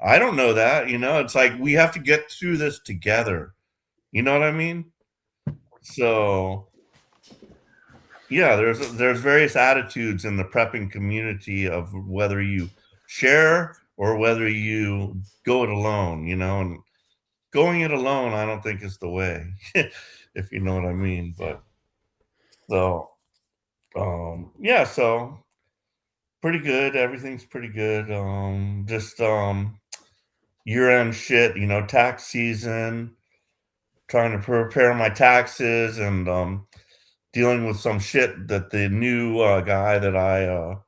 I don't know that. It's like we have to get through this together. You know what I mean? So yeah, there's various attitudes in the prepping community of whether you share or whether you go it alone, and going it alone, I don't think is the way, if you know what I mean. But so yeah, so pretty good. Everything's pretty good. Just year-end shit, tax season, trying to prepare my taxes, and dealing with some shit that the new guy that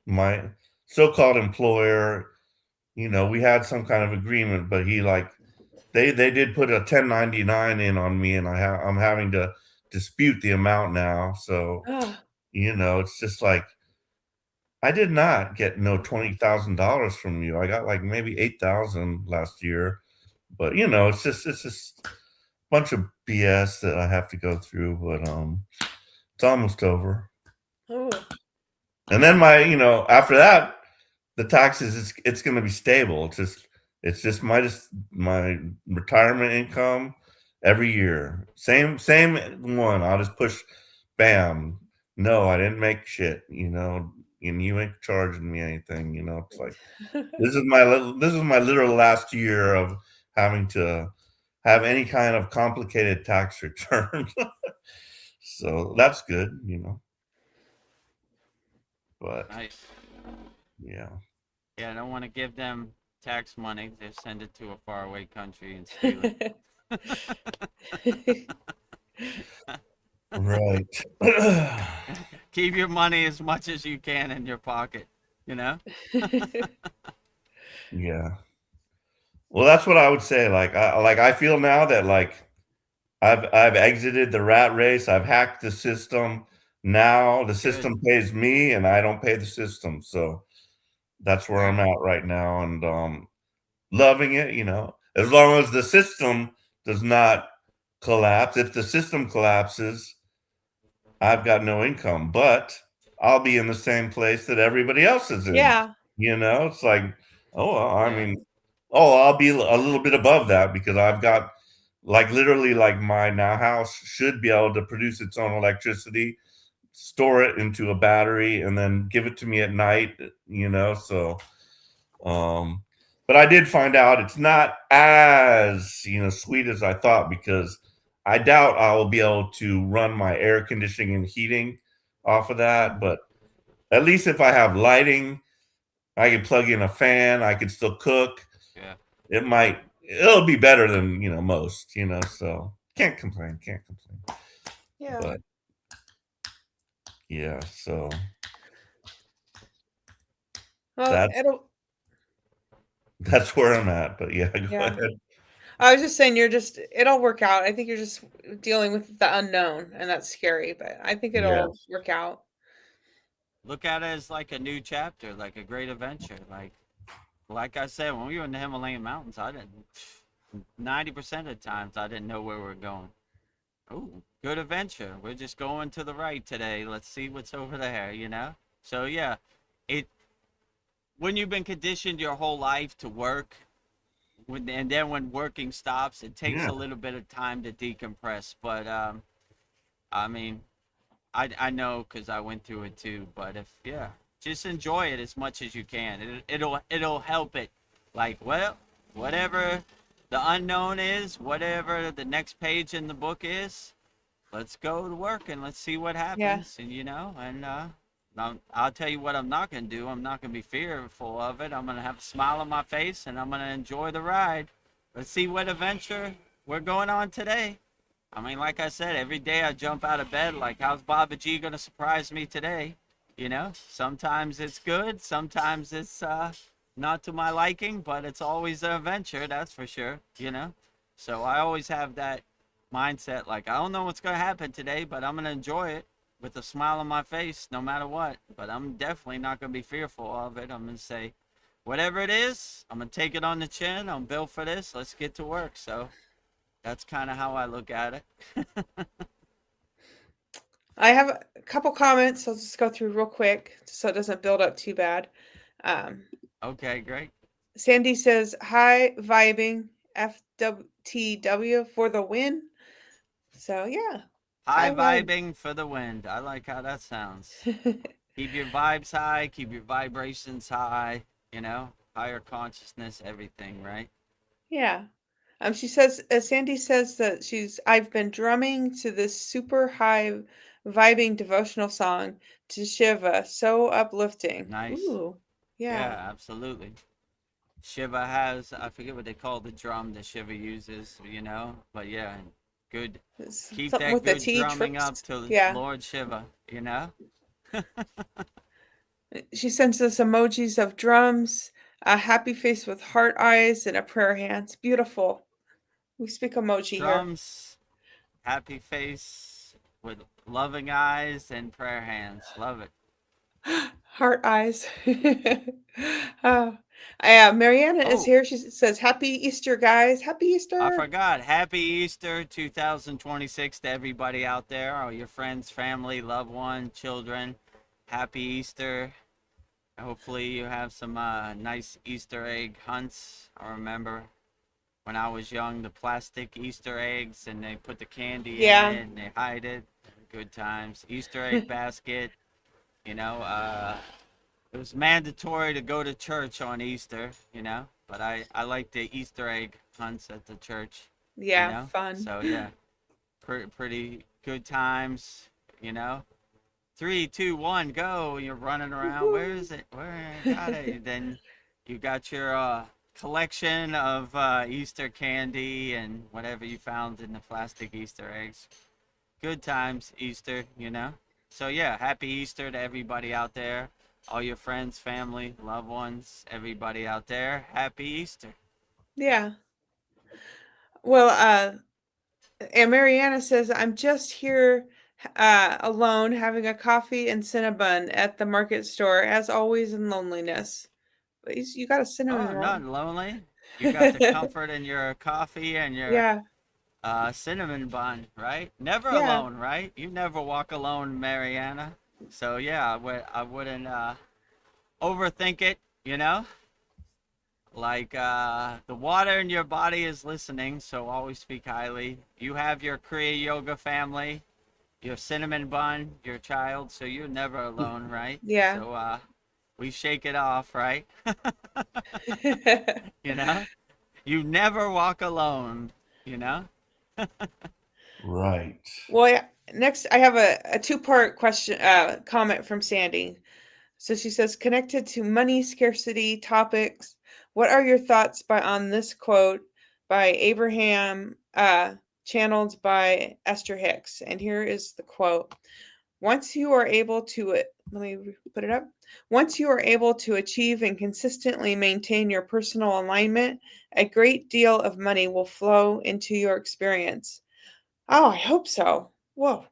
my so-called employer, we had some kind of agreement, but he like they did put a 1099 in on me, and I'm having to dispute the amount now. So it's just like, I did not get no $20,000 from you. I got like maybe 8,000 last year, but it's just a bunch of BS that I have to go through. But it's almost over. Oh. And then after that, the taxes, it's going to be stable. It's just my retirement income every year. Same one. I'll just push, bam. No, I didn't make shit, and you ain't charging me anything. It's like, this is my literal last year of having to have any kind of complicated tax return. So that's good, But Nice. yeah. Yeah, I don't want to give them tax money. They send it to a faraway country and steal it. Right. Keep your money as much as you can in your pocket, you know? Yeah. Well, that's what I would say. I feel now that I've exited the rat race. I've hacked the system. Now the Good. system pays me and I don't pay the system. So that's where I'm Right. at right now and loving it. As long as the system does not collapse. If the system collapses, I've got no income, but I'll be in the same place that everybody else is in. Yeah. It's like, oh, well, I Yeah. mean, oh, I'll be a little bit above that because I've got literally my now house should be able to produce its own electricity, store it into a battery, and then give it to me at night. So, um, but I did find out it's not as sweet as I thought because I doubt I will be able to run my air conditioning and heating off of that. Hmm. But at least if I have lighting, I can plug in a fan. I can still cook. Yeah. It'll be better than most. So can't complain. Can't complain. Yeah. But yeah, so Well, that's that's where I'm at. But yeah, go yeah. ahead. I was just saying it'll work out. I think you're just dealing with the unknown and that's scary, but I think it'll Yes. work out. Look at it as like a new chapter, like a great adventure. Like I said, when we were in the Himalayan mountains, I didn't 90% of the times I didn't know where we were going. Oh, good adventure. We're just going to the right today. Let's see what's over there. So yeah, it when you've been conditioned your whole life to work, and then when working stops, it takes Yeah. a little bit of time to decompress. But I mean, I know because I went through it too. But just enjoy it as much as you can. It'll help it. Like, well, whatever the unknown is, whatever the next page in the book is, let's go to work and let's see what Yeah. happens. I'll tell you what I'm not gonna do. I'm not gonna be fearful of it. I'm gonna have a smile on my face and I'm gonna enjoy the ride. Let's see what adventure we're going on today. I mean, like I said, every day I jump out of bed like, how's Baba G gonna surprise me today? Sometimes it's good, sometimes it's not to my liking, but it's always an adventure, that's for sure. So I always have that mindset, like, I don't know what's gonna happen today, but I'm gonna enjoy it with a smile on my face no matter what. But I'm definitely not gonna be fearful of it. I'm gonna say, whatever it is, I'm gonna take it on the chin. I'm built for this. Let's get to work. So that's kind of how I look at it. I have a couple comments. I'll just go through real quick so it doesn't build up too bad. Um, Okay, great. Sandy says, "Hi, vibing FWTW for the win." So yeah, High high vibe. vibing for the wind. I like how that sounds. Keep your vibes high, keep your vibrations high, higher consciousness, everything, right? Yeah. She says, Sandy says that I've been drumming to this super high vibing devotional song to Shiva. So uplifting. Nice. Ooh, Yeah, yeah. absolutely. Shiva has, I forget what they call the drum that Shiva uses. But yeah, good. It's Keep something that with the good T drumming up trips. to Yeah. Lord Shiva. She sends us emojis of drums, a happy face with heart eyes, and a prayer hands. Beautiful. We speak emoji here. Drums, happy face with loving eyes and prayer hands. Love it. Heart eyes. Oh, yeah, Mariana is Oh, here. She says, Happy Easter, guys. Happy I Easter. forgot. Happy Easter 2026 to everybody out there, all your friends, family, loved one, children. Happy Easter. Hopefully, you have some nice Easter egg hunts. I remember when I was young, the plastic Easter eggs, and they put the candy in Yeah. it and they hide it. Good times. Easter egg basket. You know, it was mandatory to go to church on Easter. But I like the Easter egg hunts at the church. Yeah, fun. So yeah, pretty good times, you know. 3, 2, 1, go. You're running around. Where Woohoo. is it? Where I got it? Then you got your collection of Easter candy and whatever you found in the plastic Easter eggs. Good times, Easter, you know. So yeah, happy Easter to everybody out there, all your friends, family, loved ones, everybody out there. Happy Easter. Yeah. Well, and Mariana says, I'm just here alone having a coffee and cinnamon at the market store, as always in loneliness. But you got a cinnamon Oh, roll. not lonely. You got the comfort in your coffee and your Yeah. cinnamon bun, right? Never Yeah. alone, right? You never walk alone, Mariana. So yeah, I wouldn't overthink it, you know? Like the water in your body is listening, so always speak highly. You have your Kriya yoga family, your cinnamon bun, your child, so you're never alone, right? Yeah. So we shake it off, right? You know? You never walk alone, you know? Right. Well, yeah. Next, I have a two-part question, comment from Sandy. So she says, connected to money scarcity topics, what are your thoughts on this quote by Abraham, channeled by Esther Hicks? And here is the quote. Once you are able to, let me put it up. Once you are able to achieve and consistently maintain your personal alignment, a great deal of money will flow into your experience. Oh, I hope so. Whoa.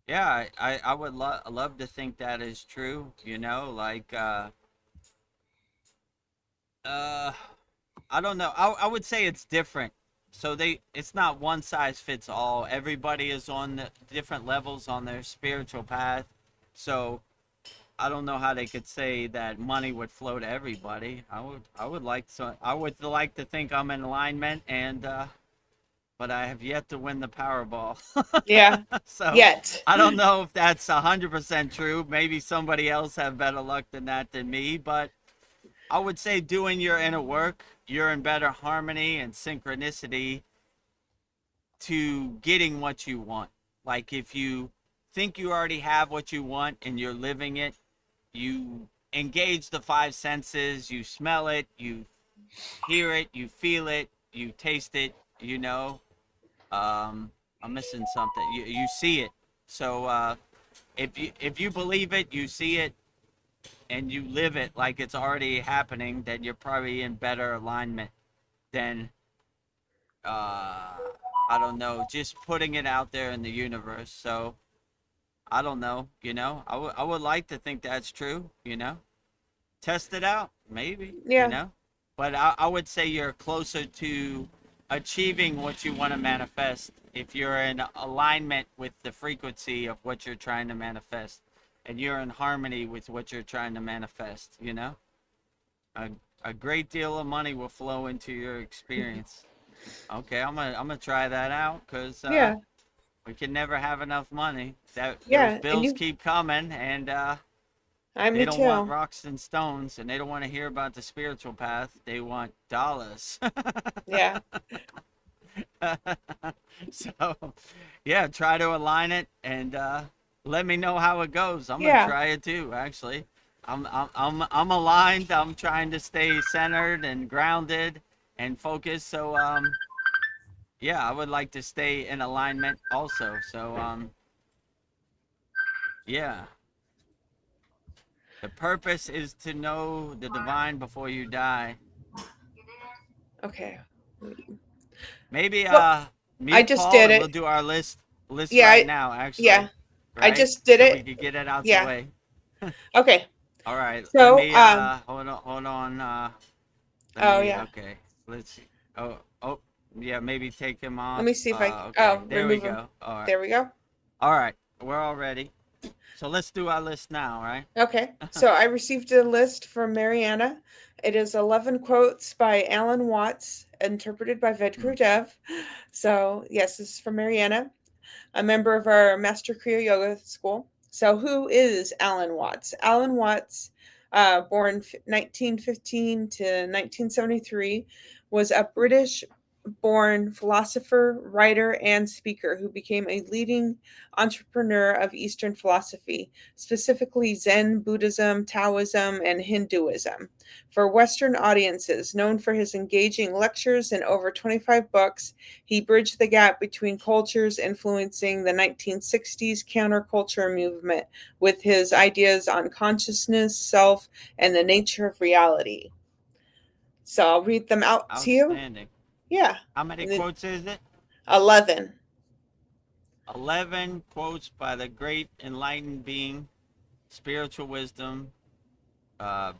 Yeah, I would love to think that is true, you know, like uh I don't know. I would say it's different. So it's not one size fits all. Everybody is on the different levels on their spiritual path. So I don't know how they could say that money would flow to everybody. I would like to think I'm in alignment and but I have yet to win the Powerball. Yeah. So Yet. I don't know if that's 100% true. Maybe somebody else have better luck than that than me, but I would say doing your inner work, you're in better harmony and synchronicity to getting what you want. Like if you think you already have what you want and you're living it, you engage the five senses, you smell it, you hear it, you feel it, you taste it, you know. I'm missing something. You see it. So if you believe it, you see it, and you live it like it's already happening, then you're probably in better alignment than uh, I don't know, just putting it out there in the universe. So I don't know, you know. I would like to think that's true, you know. Test it out, maybe, you Yeah. know. But I would say you're closer to achieving what you want to manifest if you're in alignment with the frequency of what you're trying to manifest and you're in harmony with what you're trying to manifest, you know. A, a great deal of money will flow into your experience. Okay, I'm gonna try that out because Yeah. we can never have enough money. That those Yeah. And bills you, keep coming, and me they don't want too. rocks and stones, and they don't want to hear about the spiritual path. They want dollars. Yeah. So, yeah, try to align it and let me know how it goes. I'm gonna Yeah. try it too. Actually, I'm aligned. I'm trying to stay centered and grounded and focused. So yeah, I would like to stay in alignment also. So yeah, the purpose is to know the divine before you die. Okay. Maybe Well, I mute just Paul did and we'll it. do our list Yeah. right now. Yeah. Actually, I right, just did so we it. could get it out the Yeah. way. Okay. All right, let So, me hold on. Let oh, me yeah. okay. Let's see. Oh yeah, maybe take him Let off. me see if Okay, there we remove them. go. All right, There we go. all right. We're all ready. So let's do our list now, right? Okay. So I received a list from Mariana. It is 11 quotes by Alan Watts, interpreted by Hmm. VEDAGURUDEV. So, yes, this is from Mariana, a member of our Master Kriya Yoga School. So, who is Alan Watts? Alan Watts, born 1915 to 1973, was a British born philosopher, writer, and speaker who became a leading entrepreneur of Eastern philosophy, specifically Zen, Buddhism, Taoism, and Hinduism. For Western audiences, known for his engaging lectures and over 25 books, he bridged the gap between cultures, influencing the 1960s counterculture movement with his ideas on consciousness, self, and the nature of reality. So I'll read them out to you. Outstanding. Yeah. How many And then quotes is it? 11. 11 quotes by the great enlightened being, spiritual wisdom,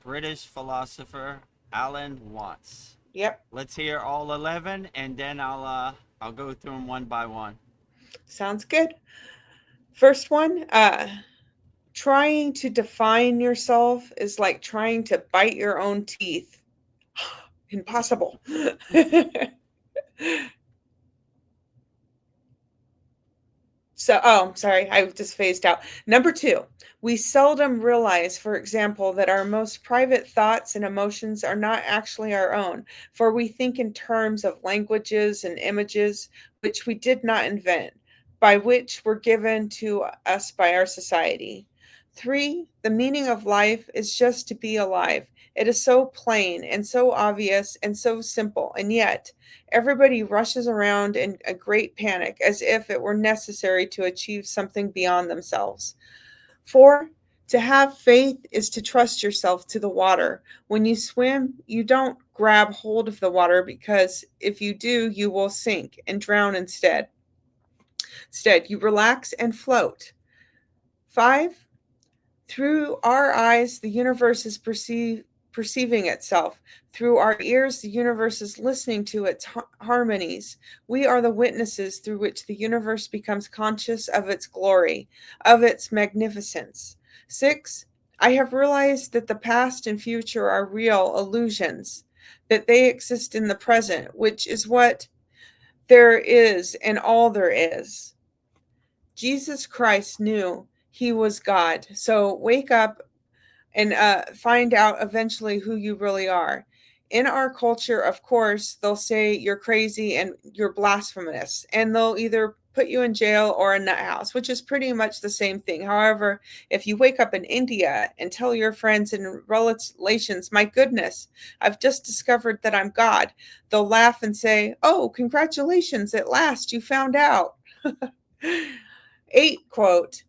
British philosopher Alan Watts. Yep. Let's hear all 11, and then I'll go through them one by one. Sounds good. First one, trying to define yourself is like trying to bite your own teeth. Impossible. So, oh, sorry, I just phased out. Number 2, we seldom realize, for example, that our most private thoughts and emotions are not actually our own, for we think in terms of languages and images which we did not invent, by which were given to us by our society. 3, the meaning of life is just to be alive. It is so plain and so obvious and so simple, and yet everybody rushes around in a great panic as if it were necessary to achieve something beyond themselves. 4, to have faith is to trust yourself to the water. When you swim, you don't grab hold of the water because if you do, you will sink and drown instead. Instead, you relax and float. 5, through our eyes, the universe is perceiving itself. Through our ears, the universe is listening to its harmonies. We are the witnesses through which the universe becomes conscious of its glory, of its magnificence. 6, I have realized that the past and future are real illusions, that they exist in the present, which is what there is and all there is. Jesus Christ knew he was God. So wake up and find out eventually who you really are. In our culture, of course, they'll say you're crazy and you're blasphemous, and they'll either put you in jail or a nut house, which is pretty much the same thing. However, if you wake up in India and tell your friends and relations, my goodness, I've just discovered that I'm God, they'll laugh and say, oh, congratulations, at last you found out. 8, quote,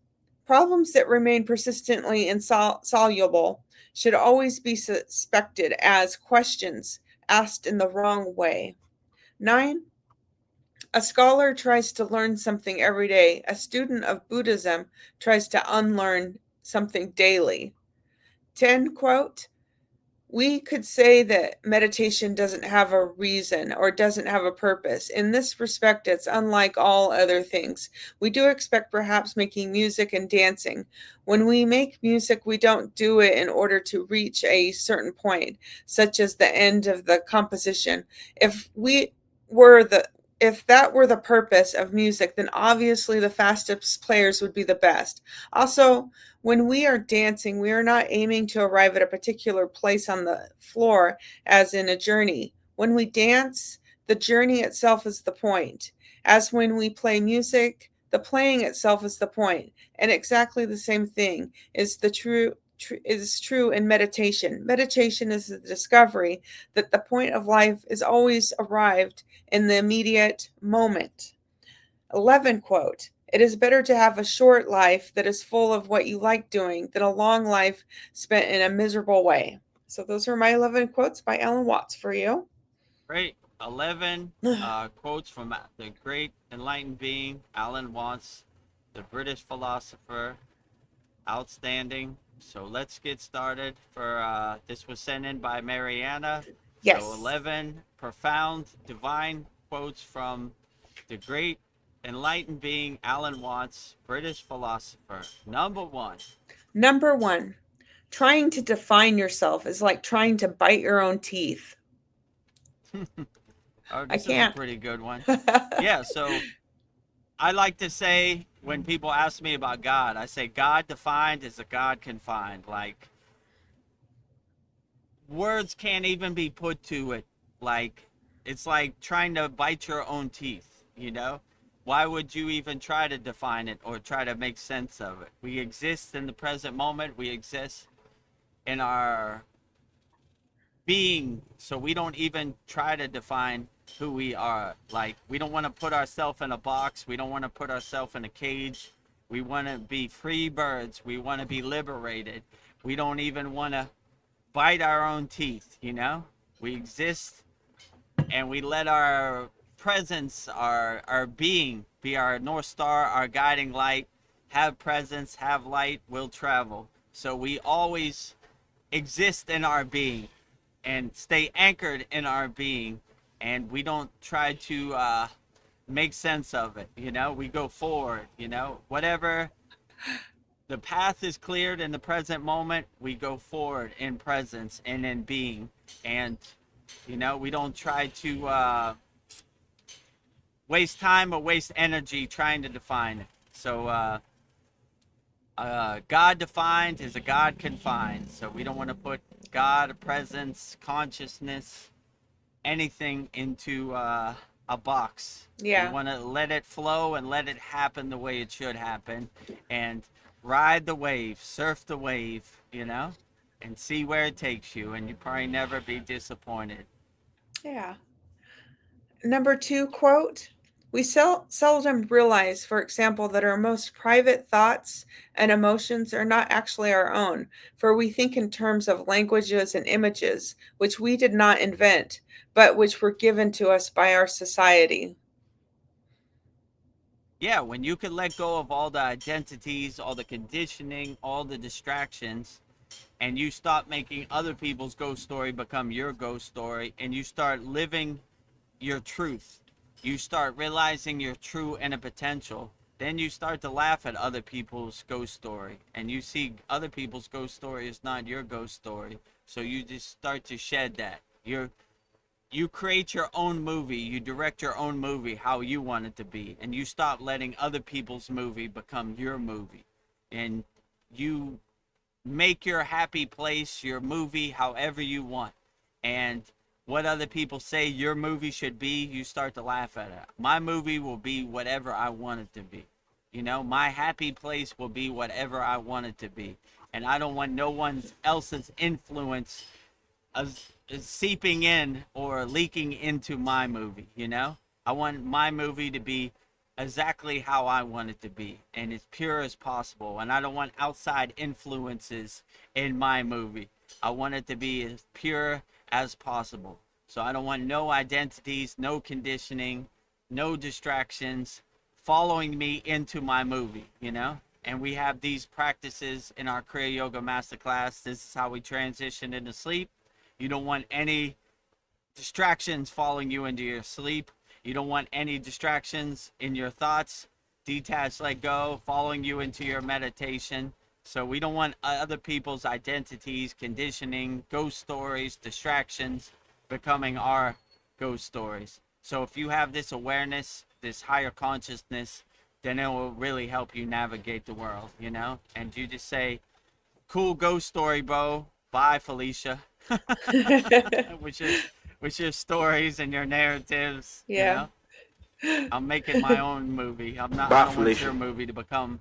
problems that remain persistently insoluble should always be suspected as questions asked in the wrong way. 9, a scholar tries to learn something every day. A student of Buddhism tries to unlearn something daily. 10, quote, we could say that meditation doesn't have a reason or doesn't have a purpose. In this respect, it's unlike all other things. We do expect perhaps making music and dancing. When we make music, we don't do it in order to reach a certain point, such as the end of the composition. If that were the purpose of music, then obviously the fastest players would be the best. Also, when we are dancing, we are not aiming to arrive at a particular place on the floor as in a journey. When we dance, the journey itself is the point. As when we play music, the playing itself is the point. And exactly the same thing is true in meditation. Meditation is the discovery that the point of life is always arrived in the immediate moment. 11, quote, it is better to have a short life that is full of what you like doing than a long life spent in a miserable way. So those are my 11 quotes by Alan Watts for you. Great. 11 quotes from the great enlightened being, Alan Watts, the British philosopher. Outstanding. So let's get started. This was sent in by Mariana. Yes. So 11 profound divine quotes from the great enlightened being, Alan Watts, British philosopher. Number 1. Number 1, trying to define yourself is like trying to bite your own teeth. Oh, I this is a can't. pretty good one. Yeah, so I like to say when people ask me about God, I say God defined is a God can find. Like, words can't even be put to it. Like, it's like trying to bite your own teeth, you know? Why would you even try to define it or try to make sense of it? We exist in the present moment. We exist in our being, so we don't even try to define who we are. Like, we don't want to put ourselves in a box. We don't want to put ourselves in a cage. We want to be free birds. We want to be liberated. We don't even want to bite our own teeth, you know? We exist and we let our presence, our being be our North Star, our guiding light. Have presence, have light, will travel. So we always exist in our being and stay anchored in our being, and we don't try to make sense of it, you know? We go forward, you know? Whatever the path is cleared in the present moment, we go forward in presence and in being. And, you know, we don't try to waste time or waste energy trying to define it. So, God defined is a God confined. So we don't want to put God, presence, consciousness, anything into a box. Yeah. We want to let it flow and let it happen the way it should happen, and ride the wave, surf the wave, you know, and see where it takes you, and you probably never be disappointed. Yeah. Number 2 quote, we seldom realize, for example, that our most private thoughts and emotions are not actually our own, for we think in terms of languages and images, which we did not invent, but which were given to us by our society. Yeah, when you can let go of all the identities, all the conditioning, all the distractions, and you stop making other people's ghost story become your ghost story, and you start living your truth, you start realizing your true inner potential, then you start to laugh at other people's ghost story, and you see other people's ghost story is not your ghost story. So you just start to shed that. You create your own movie, you direct your own movie how you want it to be, and you stop letting other people's movie become your movie. And you make your happy place your movie however you want. And what other people say your movie should be, you start to laugh at it. My movie will be whatever I want it to be. You know, my happy place will be whatever I want it to be. And I don't want no one else's influence as seeping in or leaking into my movie, you know? I want my movie to be exactly how I want it to be and as pure as possible. And I don't want outside influences in my movie. I want it to be as pure as possible. So I don't want no identities, no conditioning, no distractions following me into my movie, you know? And we have these practices in our Kriya Yoga Masterclass. This is how we transition into sleep. You don't want any distractions following you into your sleep. You don't want any distractions in your thoughts, detach, let go, following you into your meditation. So we don't want other people's identities, conditioning, ghost stories, distractions becoming our ghost stories. So if you have this awareness, this higher consciousness, then it will really help you navigate the world, you know? And you just say, cool ghost story, Bo. Bye, Felicia. with your with your stories and your narratives, you Yeah. know. I'm making my own movie. I Bye, don't want your Felicia. movie to become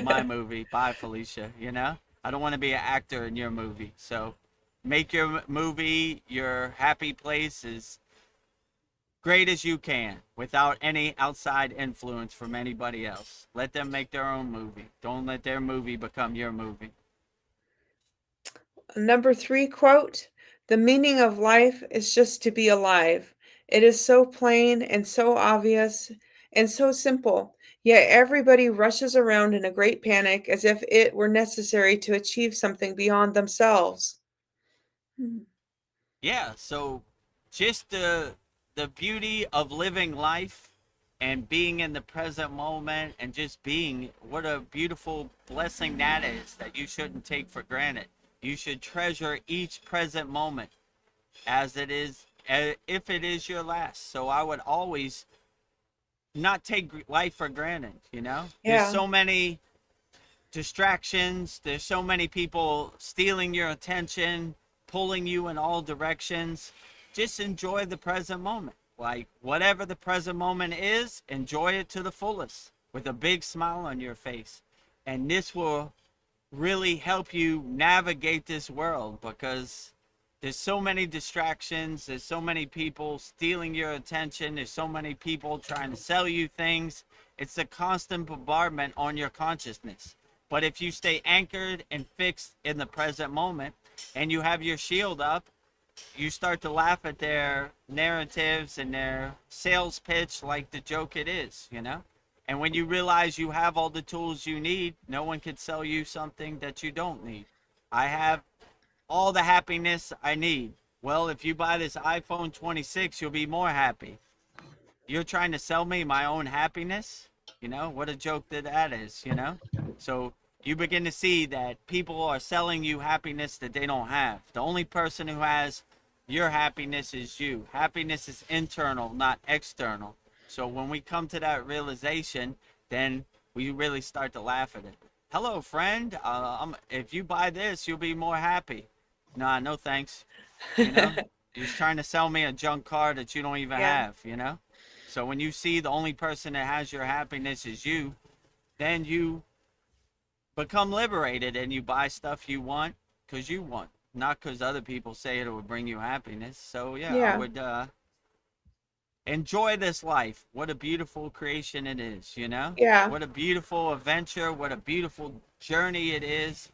my movie. Bye, Felicia, you know. I don't want to be an actor in your movie. So make your movie your happy place as great as you can without any outside influence from anybody else. Let them make their own movie. Don't let their movie become your movie. Number 3 quote, the meaning of life is just to be alive. It is so plain and so obvious and so simple, yet everybody rushes around in a great panic as if it were necessary to achieve something beyond themselves. Hmm. Yeah, so just the beauty of living life and being in the present moment and just being, what a beautiful blessing that is, that you shouldn't take for granted. You should treasure each present moment as it is, if it is your last. So I would always not take life for granted, you know? There's Yeah. so many distractions, there's so many people stealing your attention, pulling you in all directions. just enjoy the present moment. Like whatever the present moment is, enjoy it to the fullest with a big smile on your face. And this will really help you navigate this world, because there's so many distractions, there's so many people stealing your attention, there's so many people trying to sell you things. It's a constant bombardment on your consciousness. But if you stay anchored and fixed in the present moment and you have your shield up, you start to laugh at their narratives and their sales pitch like the joke it is, you know? And when you realize you have all the tools you need, no one can sell you something that you don't need. I have all the happiness I need. Well, if you buy this iPhone 26, you'll be more happy. You're trying to sell me my own happiness? You know, what a joke that is, you know? So you begin to see that people are selling you happiness that they don't have. The only person who has your happiness is you. Happiness is internal, not external. So when we come to that realization, then we really start to laugh at it. Hello, friend. If you buy this, you'll be more happy. Nah, no thanks. You know, you're just trying to sell me a junk car that you don't even Yeah. have, you know? So when you see the only person that has your happiness is you, then you become liberated and you buy stuff you want because you want, not because other people say it will bring you happiness. So yeah, I Yeah. would enjoy this life. What a beautiful creation it is, you know? Yeah. What a beautiful adventure, what a beautiful journey it is.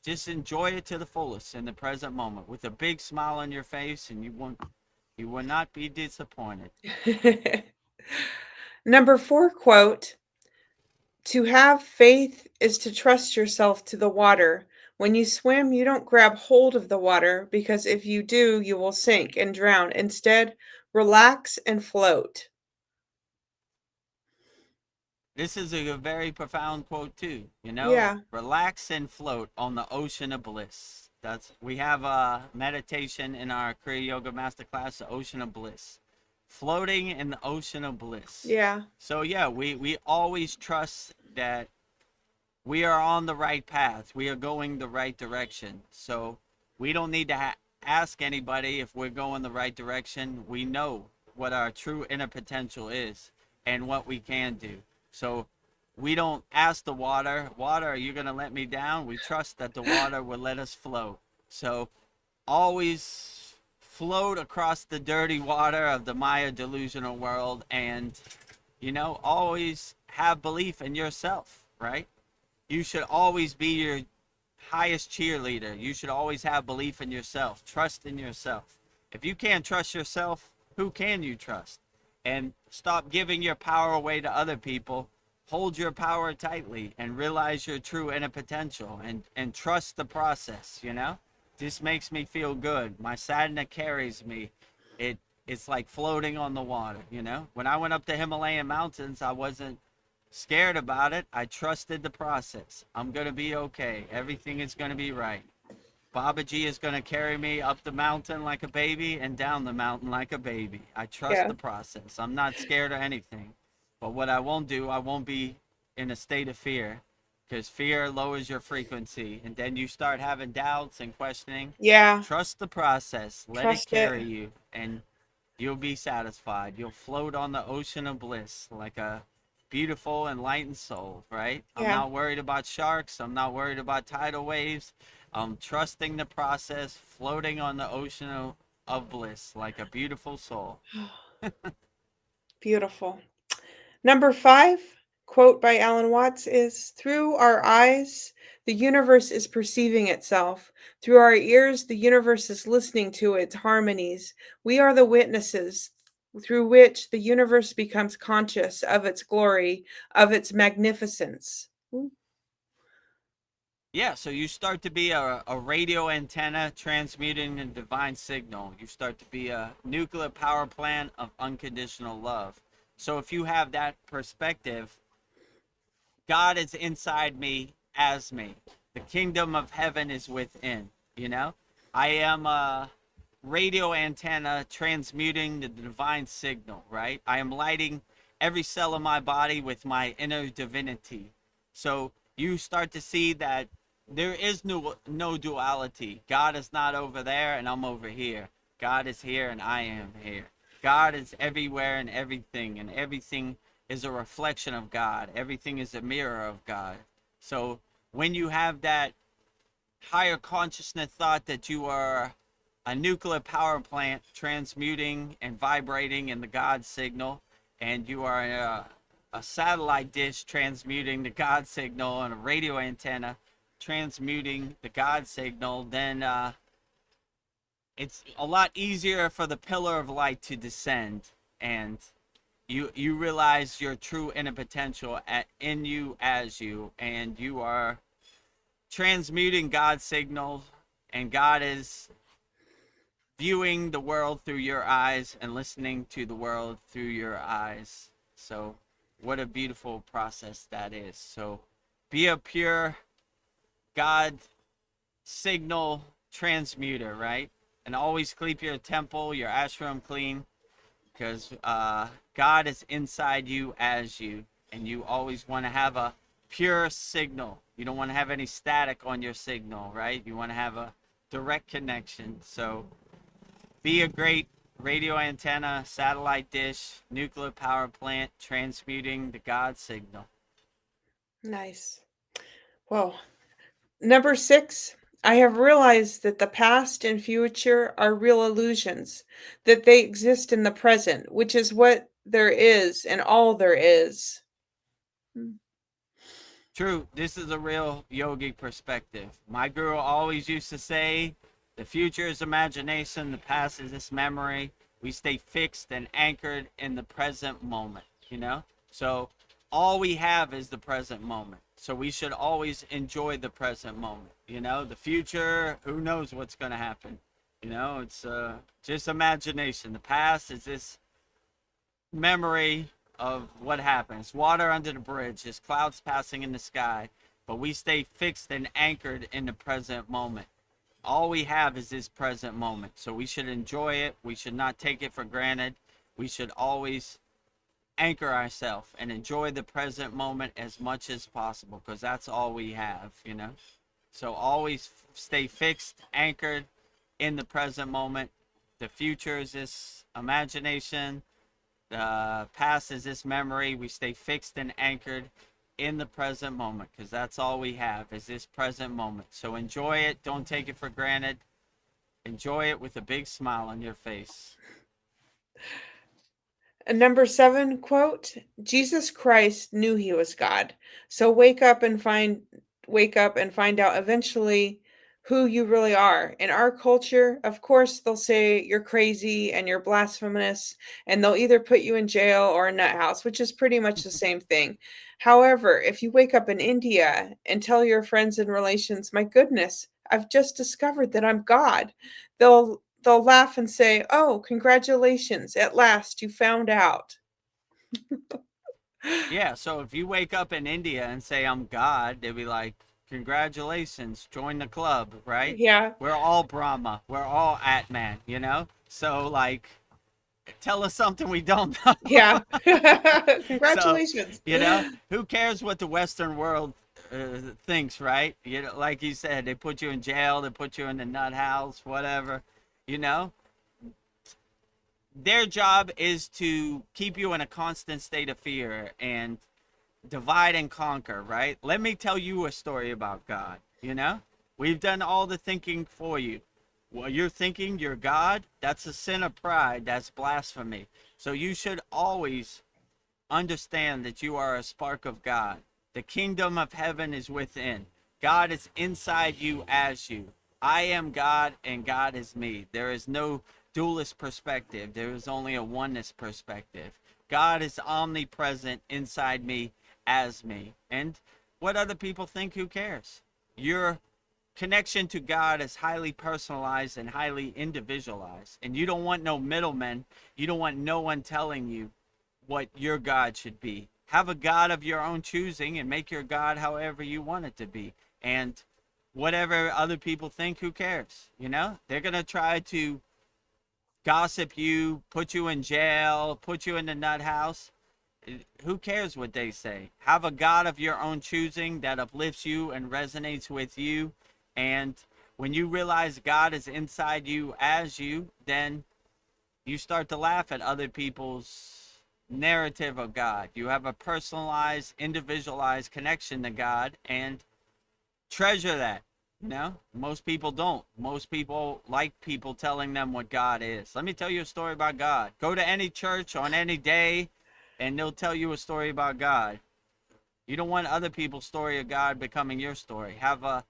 Just enjoy it to the fullest in the present moment with a big smile on your face, and you will not be disappointed. Number 4 quote: "To have faith is to trust yourself to the water. When you swim, you don't grab hold of the water, because if you do, you will sink and drown. Instead, relax and float." This is a very profound quote too, you know? Yeah. Relax and float on the ocean of bliss. We have a meditation in our Kriya Yoga Masterclass, the ocean of bliss. Floating in the ocean of bliss. Yeah. So yeah, we always trust that we are on the right path. We are going the right direction. So we don't need to ask anybody if we're going the right direction. We know what our true inner potential is and what we can do. So we don't ask the water, are you going to let me down? We trust that the water will let us float. So always float across the dirty water of the Maya delusional world, and, you know, always have belief in yourself, right? You should always be your highest cheerleader. You should always have belief in yourself, trust in yourself. If you can't trust yourself, who can you trust? And stop giving your power away to other people. Hold your power tightly and realize your true inner potential, and trust the process, you know? This makes me feel good. My sadhana carries me. It's like floating on the water, you know? When I went up the Himalayan mountains, I wasn't scared about it. I trusted the process. I'm going to be okay. Everything is going to be right. Babaji is going to carry me up the mountain like a baby and down the mountain like a baby. I trust Yeah. the process. I'm not scared of anything. But what I won't do, I won't be in a state of fear, because fear lowers your frequency. And then you start having doubts and questioning. Yeah. Trust the process. Let it Trust it. carry you, and you'll be satisfied. You'll float on the ocean of bliss like a beautiful, enlightened soul, right? I'm Yeah. not worried about sharks. I'm not worried about tidal waves. I'm trusting the process, floating on the ocean of bliss like a beautiful soul. Beautiful. Number 5 quote by Alan Watts is: "Through our eyes, the universe is perceiving itself. Through our ears, the universe is listening to its harmonies. We are the witnesses through which the universe becomes conscious of its glory, of its magnificence." Ooh. Yeah, so you start to be a radio antenna transmuting a divine signal. You start to be a nuclear power plant of unconditional love. So if you have that perspective, God is inside me as me. The kingdom of heaven is within, you know? I am a radio antenna transmuting the divine signal, right? I am lighting every cell of my body with my inner divinity. So you start to see that there is no duality. God is not over there and I'm over here. God is here and I am here. God is everywhere and everything is a reflection of God. Everything is a mirror of God. So when you have that higher consciousness thought that you are a nuclear power plant transmuting and vibrating in the God signal, and you are a satellite dish transmuting the God signal, and a radio antenna transmuting the God signal, then it's a lot easier for the pillar of light to descend, and you realize your true inner potential in you as you, and you are transmuting God's signals, and God is viewing the world through your eyes and listening to the world through your eyes. So what a beautiful process that is. So be a pure God signal transmuter, right? And always keep your temple, your ashram clean, because God is inside you as you, and you always want to have a pure signal. You don't want to have any static on your signal, right? You want to have a direct connection. So be a great radio antenna, satellite dish, nuclear power plant, transmuting the God signal. Nice. Well, number 6, I have realized that the past and future are real illusions, that they exist in the present, which is what there is and all there is. Mm. True, this is a real yogic perspective. My guru always used to say, the future is imagination, the past is this memory. We stay fixed and anchored in the present moment, you know? So all we have is the present moment. So we should always enjoy the present moment, you know? The future, who knows what's going to happen? You know, it's just imagination. The past is this memory of what happens. Water under the bridge, there's clouds passing in the sky, but we stay fixed and anchored in the present moment. All we have is this present moment, so we should enjoy it. We should not take it for granted. We should always anchor ourselves and enjoy the present moment as much as possible, because that's all we have, you know. So always stay fixed, anchored in the present moment. The future is this imagination, the past is this memory. We stay fixed and anchored in the present moment, because that's all we have is this present moment. So enjoy it. Don't take it for granted. Enjoy it with a big smile on your face. And number 7 quote, Jesus Christ knew he was God. So wake up and find out eventually who you really are. In our culture, of course, they'll say you're crazy and you're blasphemous, and they'll either put you in jail or a nut house, which is pretty much the same thing. However, if you wake up in India and tell your friends and relations, my goodness, I've just discovered that I'm God, they'll laugh and say, "Oh, congratulations. At last you found out." Yeah, so if you wake up in India and say, I'm God, they'll be like, congratulations, join the club, right? Yeah. We're all Brahma. We're all Atman, you know? So, like, tell us something we don't know. Yeah. So, Congratulations. you know, who cares what the Western world thinks, right? You know, like you said, they put you in jail, they put you in the nut house, whatever, you know? Their job is to keep you in a constant state of fear and divide and conquer, right? Let me tell you a story about God, you know? We've done all the thinking for you. Well, you're thinking you're God, that's a sin of pride, that's blasphemy. So you should always understand that you are a spark of God. The kingdom of heaven is within. God is inside you as you. I am God and God is me. There is no dualist perspective. There is only a oneness perspective. God is omnipresent inside me as me. And what other people think, who cares? Your connection to God is highly personalized and highly individualized. And you don't want no middlemen. You don't want no one telling you what your God should be. Have a God of your own choosing and make your God however you want it to be. And whatever other people think, who cares? You know, they're going to try to gossip you, put you in jail, put you in the nut house. Who cares what they say? Have a God of your own choosing that uplifts you and resonates with you, and when you realize God is inside you as you, then you start to laugh at other people's narrative of God. You have a personalized, individualized connection to God, and treasure that. You know, most people don't. Most people like people telling them what God is. Let me tell you a story about God. Go to any church on any day, and they'll tell you a story about God. You don't want other people's story of God becoming your story. Have a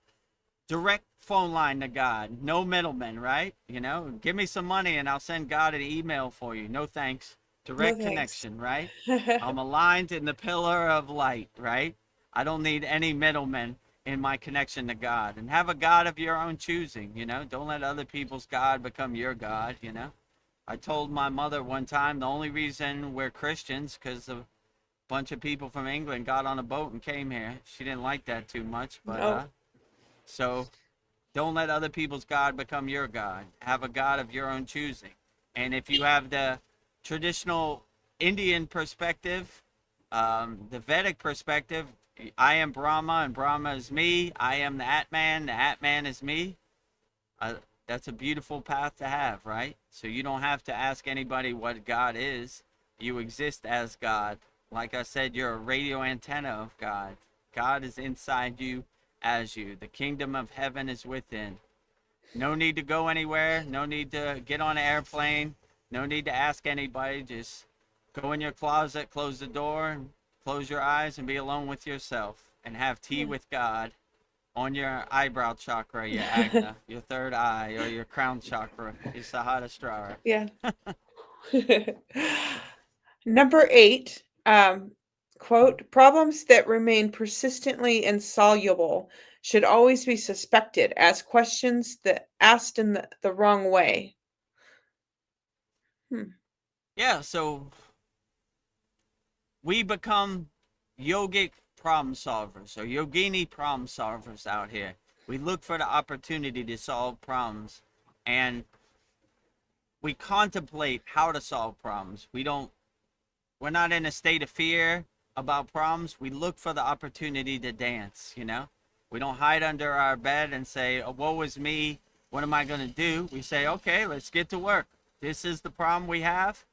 direct phone line to God. No middlemen, right? You know, give me some money and I'll send God an email for you. No thanks. No Direct thanks. connection, right? I'm aligned in the pillar of light, right? I don't need any middlemen in my connection to God. And have a God of your own choosing, you know? Don't let other people's God become your God, you know? I told my mother one time the only reason we're Christians because a bunch of people from England got on a boat and came here. She didn't like that too much, but Oh, so don't let other people's God become your God. Have a God of your own choosing. And if you have the traditional Indian perspective, the Vedic perspective, I am Brahma and Brahma is me. I am the Atman. The Atman is me. Uh, that's a beautiful path to have, right? So you don't have to ask anybody what God is. You exist as God. Like I said, you're a radio antenna of God. God is inside you as you. The kingdom of heaven is within. No need to go anywhere. No need to get on an airplane. No need to ask anybody. Just go in your closet, close the door, close your eyes, and be alone with yourself and have tea with God on your eyebrow chakra, your yeah. agna, your third eye, or your crown chakra, your sahasrara. Yeah. Number 8, quote, problems that remain persistently insoluble should always be suspected as questions that asked in the wrong way. Hmm. Yeah, so we become yogic problem solvers or yogini problem solvers out here. We look for the opportunity to solve problems and we contemplate how to solve problems. We're not in a state of fear about problems. We look for the opportunity to dance, you know? We don't hide under our bed and say, oh, woe is me. What am I going to do? We say, okay, let's get to work. This is the problem we have.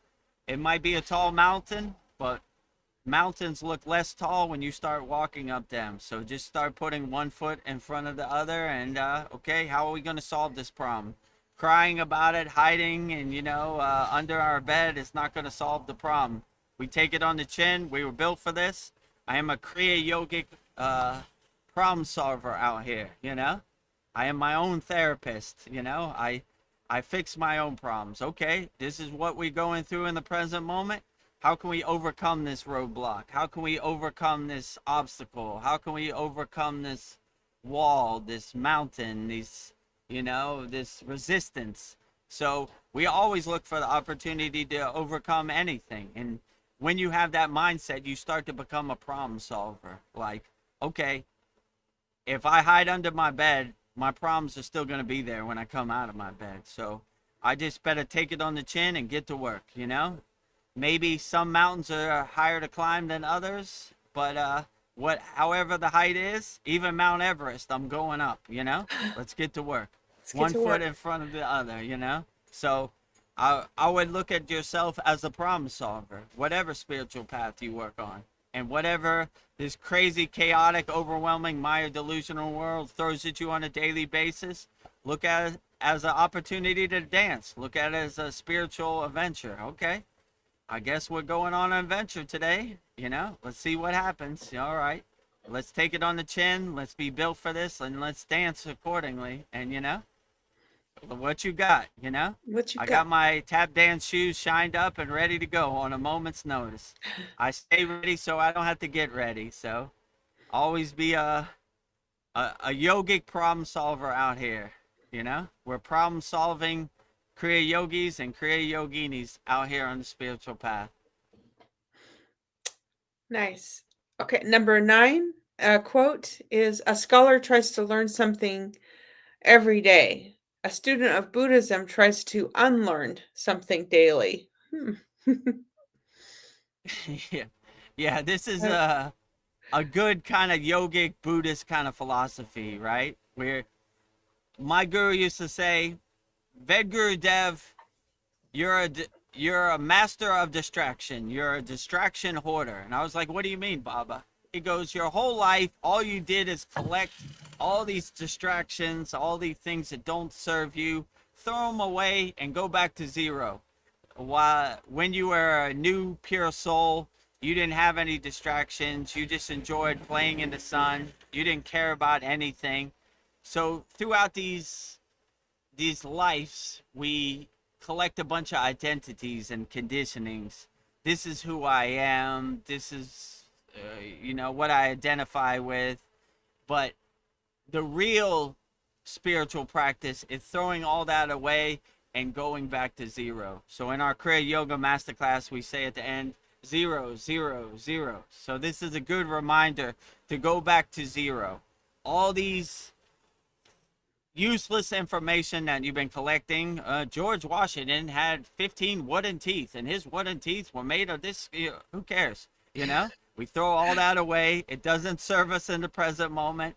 It might be a tall mountain, but mountains look less tall when you start walking up them. So just start putting one foot in front of the other and, okay, how are we going to solve this problem? Crying about it, hiding, and, under our bed is not going to solve the problem. We take it on the chin. We were built for this. I am a Kriya yogic problem solver out here, you know? I am my own therapist, you know? I fix my own problems. Okay, this is what we're going through in the present moment. How can we overcome this roadblock? How can we overcome this obstacle? How can we overcome this wall, this mountain, this resistance? So we always look for the opportunity to overcome anything. And when you have that mindset, you start to become a problem solver. Like, okay, if I hide under my bed, my problems are still going to be there when I come out of my bed. So I just better take it on the chin and get to work, you know? Maybe some mountains are higher to climb than others, but however the height is, even Mount Everest, I'm going up, you know? Let's get to work. Let's get One to foot work. in front of the other, you know? So I would look at yourself as a problem solver, whatever spiritual path you work on. And whatever this crazy, chaotic, overwhelming Maya delusional world throws at you on a daily basis, look at it as an opportunity to dance. Look at it as a spiritual adventure. Okay, I guess we're going on an adventure today. You know, let's see what happens. All right, let's take it on the chin. Let's be built for this, and let's dance accordingly. And what you got? What you I got got? my tap dance shoes shined up and ready to go on a moment's notice. I stay ready so I don't have to get ready. So always be a yogic problem solver out here. We're problem solving Kriya yogis and Kriya yoginis out here on the spiritual path. Nice. Okay, number 9, quote is a scholar tries to learn something every day. A student of Buddhism tries to unlearn something daily. Hmm. Yeah, yeah. This is Uh, a good kind of yogic Buddhist kind of philosophy, right? Where My guru used to say, VEDGURUDEV, you're a master of distraction. You're a distraction hoarder. And I was like, what do you mean, Baba? He goes, your whole life, all you did is collect all these distractions, all these things that don't serve you, throw them away and go back to zero. When you were a new pure soul, you didn't have any distractions. You just enjoyed playing in the sun. You didn't care about anything. So throughout these lives, we collect a bunch of identities and conditionings. This is who I am. This is, what I identify with. But the real spiritual practice is throwing all that away and going back to zero. So in our Kriya Yoga Masterclass, we say at the end, 0, 0, 0. So this is a good reminder to go back to zero. All these useless information that you've been collecting. George Washington had 15 wooden teeth, and his wooden teeth were made of this. Who cares? We throw all that away. It doesn't serve us in the present moment.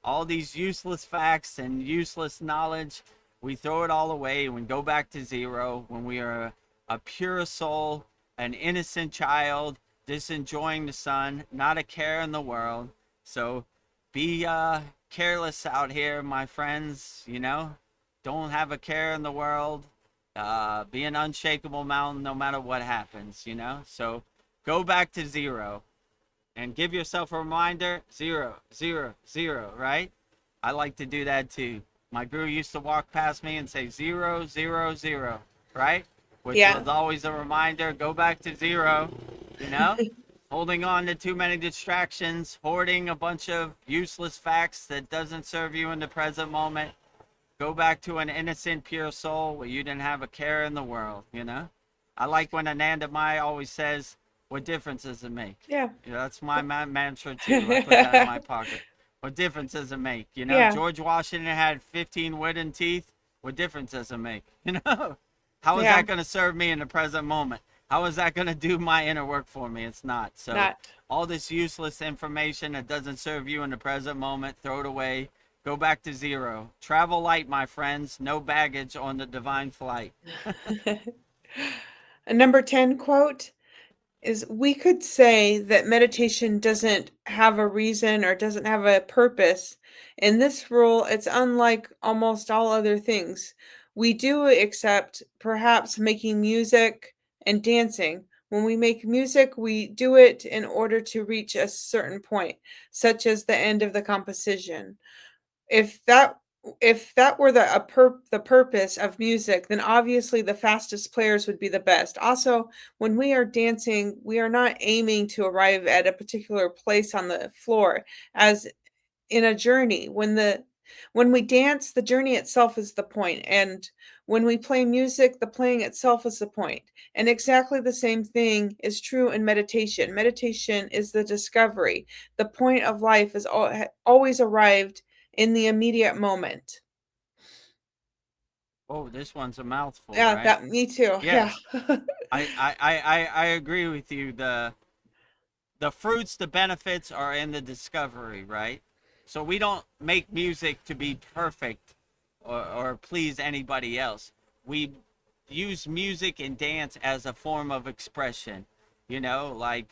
All these useless facts and useless knowledge, we throw it all away and we go back to zero when we are a pure soul, an innocent child, just enjoying the sun, not a care in the world. So be careless out here, my friends. Don't have a care in the world. Be an unshakable mountain no matter what happens. So go back to zero and give yourself a reminder. 0, 0, 0. Right? I like to do that too. My guru used to walk past me and say 0, 0, 0. Right? Which was always a reminder. Go back to zero. Holding on to too many distractions, hoarding a bunch of useless facts that doesn't serve you in the present moment. Go back to an innocent, pure soul where you didn't have a care in the world. I like when Ananda Mai always says, what difference does it make? Yeah. That's my mantra too. I put that in my pocket. What difference does it make? George Washington had 15 wooden teeth. What difference does it make? How is that going to serve me in the present moment? How is that going to do my inner work for me? It's not. So all this useless information that doesn't serve you in the present moment, throw it away. Go back to zero. Travel light, my friends. No baggage on the divine flight. A number 10 quote is, we could say that meditation doesn't have a reason or doesn't have a purpose. In this rule, it's unlike almost all other things. We do accept perhaps making music and dancing. When we make music, we do it in order to reach a certain point, such as the end of the composition. If that were the purpose of music, then obviously the fastest players would be the best. Also, when we are dancing, we are not aiming to arrive at a particular place on the floor, as in a journey. When we dance, the journey itself is the point, and when we play music, the playing itself is the point. And exactly the same thing is true in meditation. Meditation is the discovery. The point of life is always arrived in the immediate moment. Oh, this one's a mouthful, Yeah, right? me too. Yes. Yeah. I agree with you. The fruits, the benefits are in the discovery, right? So we don't make music to be perfect or please anybody else. We use music and dance as a form of expression. Like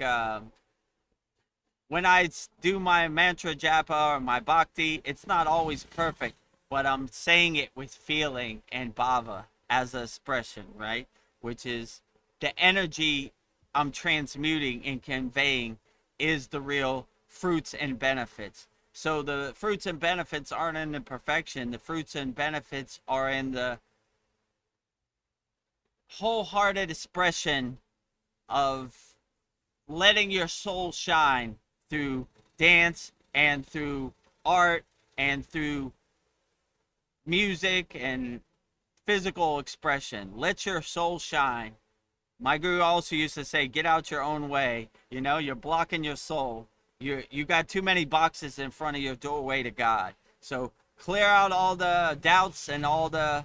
when I do my mantra japa or my bhakti, it's not always perfect, but I'm saying it with feeling and bhava as an expression, right? Which is the energy I'm transmuting and conveying is the real fruits and benefits. So the fruits and benefits aren't in the perfection. The fruits and benefits are in the wholehearted expression of letting your soul shine through dance and through art and through music and physical expression. Let your soul shine. My guru also used to say, get out your own way. You're blocking your soul. You got too many boxes in front of your doorway to God. So clear out all the doubts and all the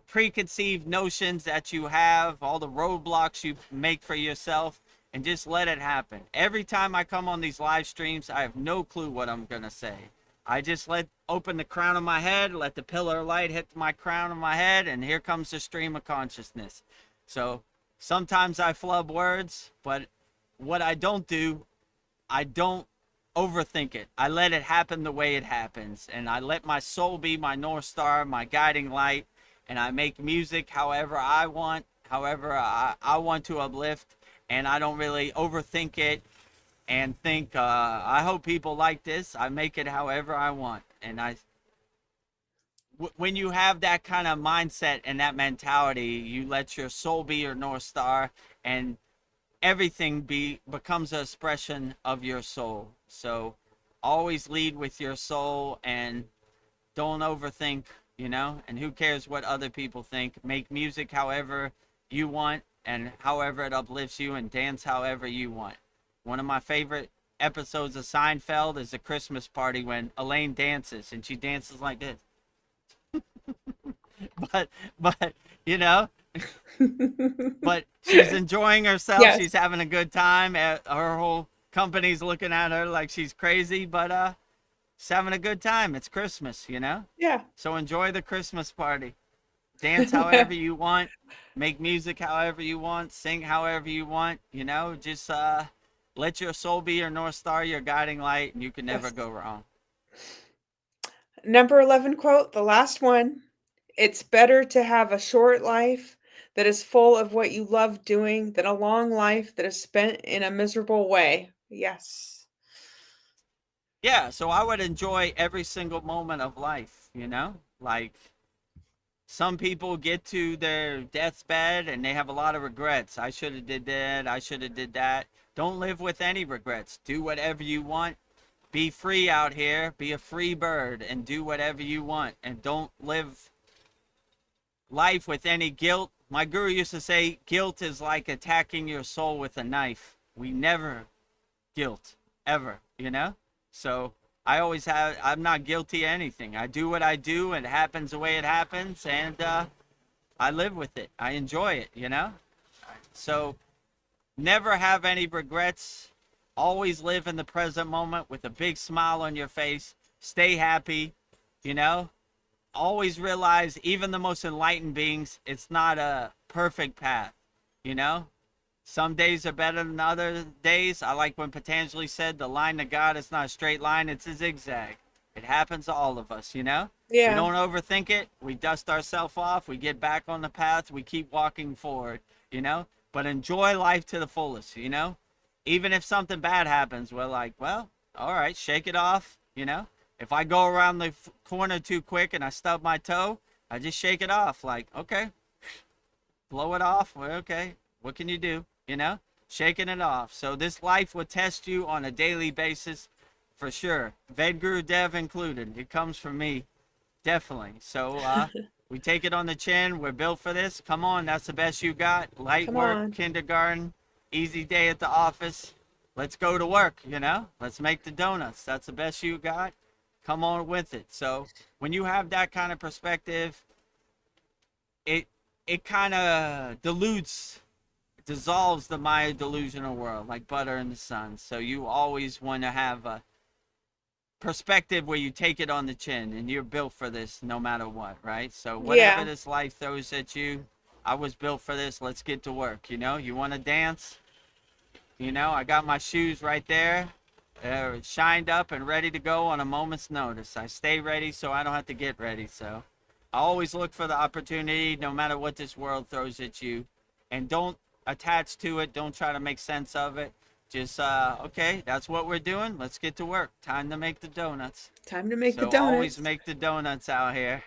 preconceived notions that you have, all the roadblocks you make for yourself, and just let it happen. Every time I come on these live streams, I have no clue what I'm going to say. I just open the crown of my head, let the pillar of light hit my crown of my head, and here comes the stream of consciousness. So sometimes I flub words, but what I don't do, I don't overthink it. I let it happen the way it happens, and I let my soul be my North Star, my guiding light, and I make music however I want, however I want to uplift, and I don't really overthink it and think, I hope people like this. I make it however I want. And when you have that kind of mindset and that mentality, you let your soul be your North Star, and everything becomes an expression of your soul. So always lead with your soul and don't overthink, and who cares what other people think. Make music however you want and however it uplifts you, and dance however you want. One of my favorite episodes of Seinfeld is the Christmas party when Elaine dances, and she dances like this. but but she's enjoying herself. Yes. She's having a good time. Her whole company's looking at her like she's crazy, but she's having a good time. It's Christmas, Yeah. So enjoy the Christmas party. Dance however you want. Make music however you want. Sing however you want. Just let your soul be your North Star, your guiding light, and you can never Yes. go wrong. Number 11 quote, the last one. It's better to have a short life that is full of what you love doing than a long life that is spent in a miserable way. Yes. Yeah, so I would enjoy every single moment of life, Like, some people get to their deathbed and they have a lot of regrets. I should have did that. I should have did that. Don't live with any regrets. Do whatever you want. Be free out here. Be a free bird and do whatever you want. And don't live life with any guilt. My guru used to say, guilt is like attacking your soul with a knife. We never guilt, ever, So I'm not guilty of anything. I do what I do, and it happens the way it happens, and I live with it. I enjoy it, So never have any regrets. Always live in the present moment with a big smile on your face. Stay happy, Always realize, even the most enlightened beings, it's not a perfect path, Some days are better than other days. I like when Patanjali said, the line to God is not a straight line, it's a zigzag. It happens to all of us, We Yeah. don't overthink it. We dust ourselves off. We get back on the path. We keep walking forward, But enjoy life to the fullest, Even if something bad happens, we're like, well, all right, shake it off, If I go around the corner too quick and I stub my toe, I just shake it off. Like, okay, blow it off. Well, okay, what can you do? Shaking it off. So this life will test you on a daily basis for sure. VEDGURUDEV included. It comes from me, definitely. So we take it on the chin. We're built for this. Come on, that's the best you got. Light Come work, on. kindergarten, easy day at the office. Let's go to work, Let's make the donuts. That's the best you got. Come on with it. So when you have that kind of perspective, it kind of dissolves the Maya delusional world like butter in the sun. So you always want to have a perspective where you take it on the chin, and you're built for this no matter what, right? So whatever this life throws at you, I was built for this. Let's get to work. You want to dance? I got my shoes right there. Shined up and ready to go on a moment's notice. I stay ready so I don't have to get ready. So I always look for the opportunity no matter what this world throws at you. And don't attach to it. Don't try to make sense of it. Just, okay, that's what we're doing. Let's get to work. Time to make the donuts. Time to make the So donuts. always make the donuts out here,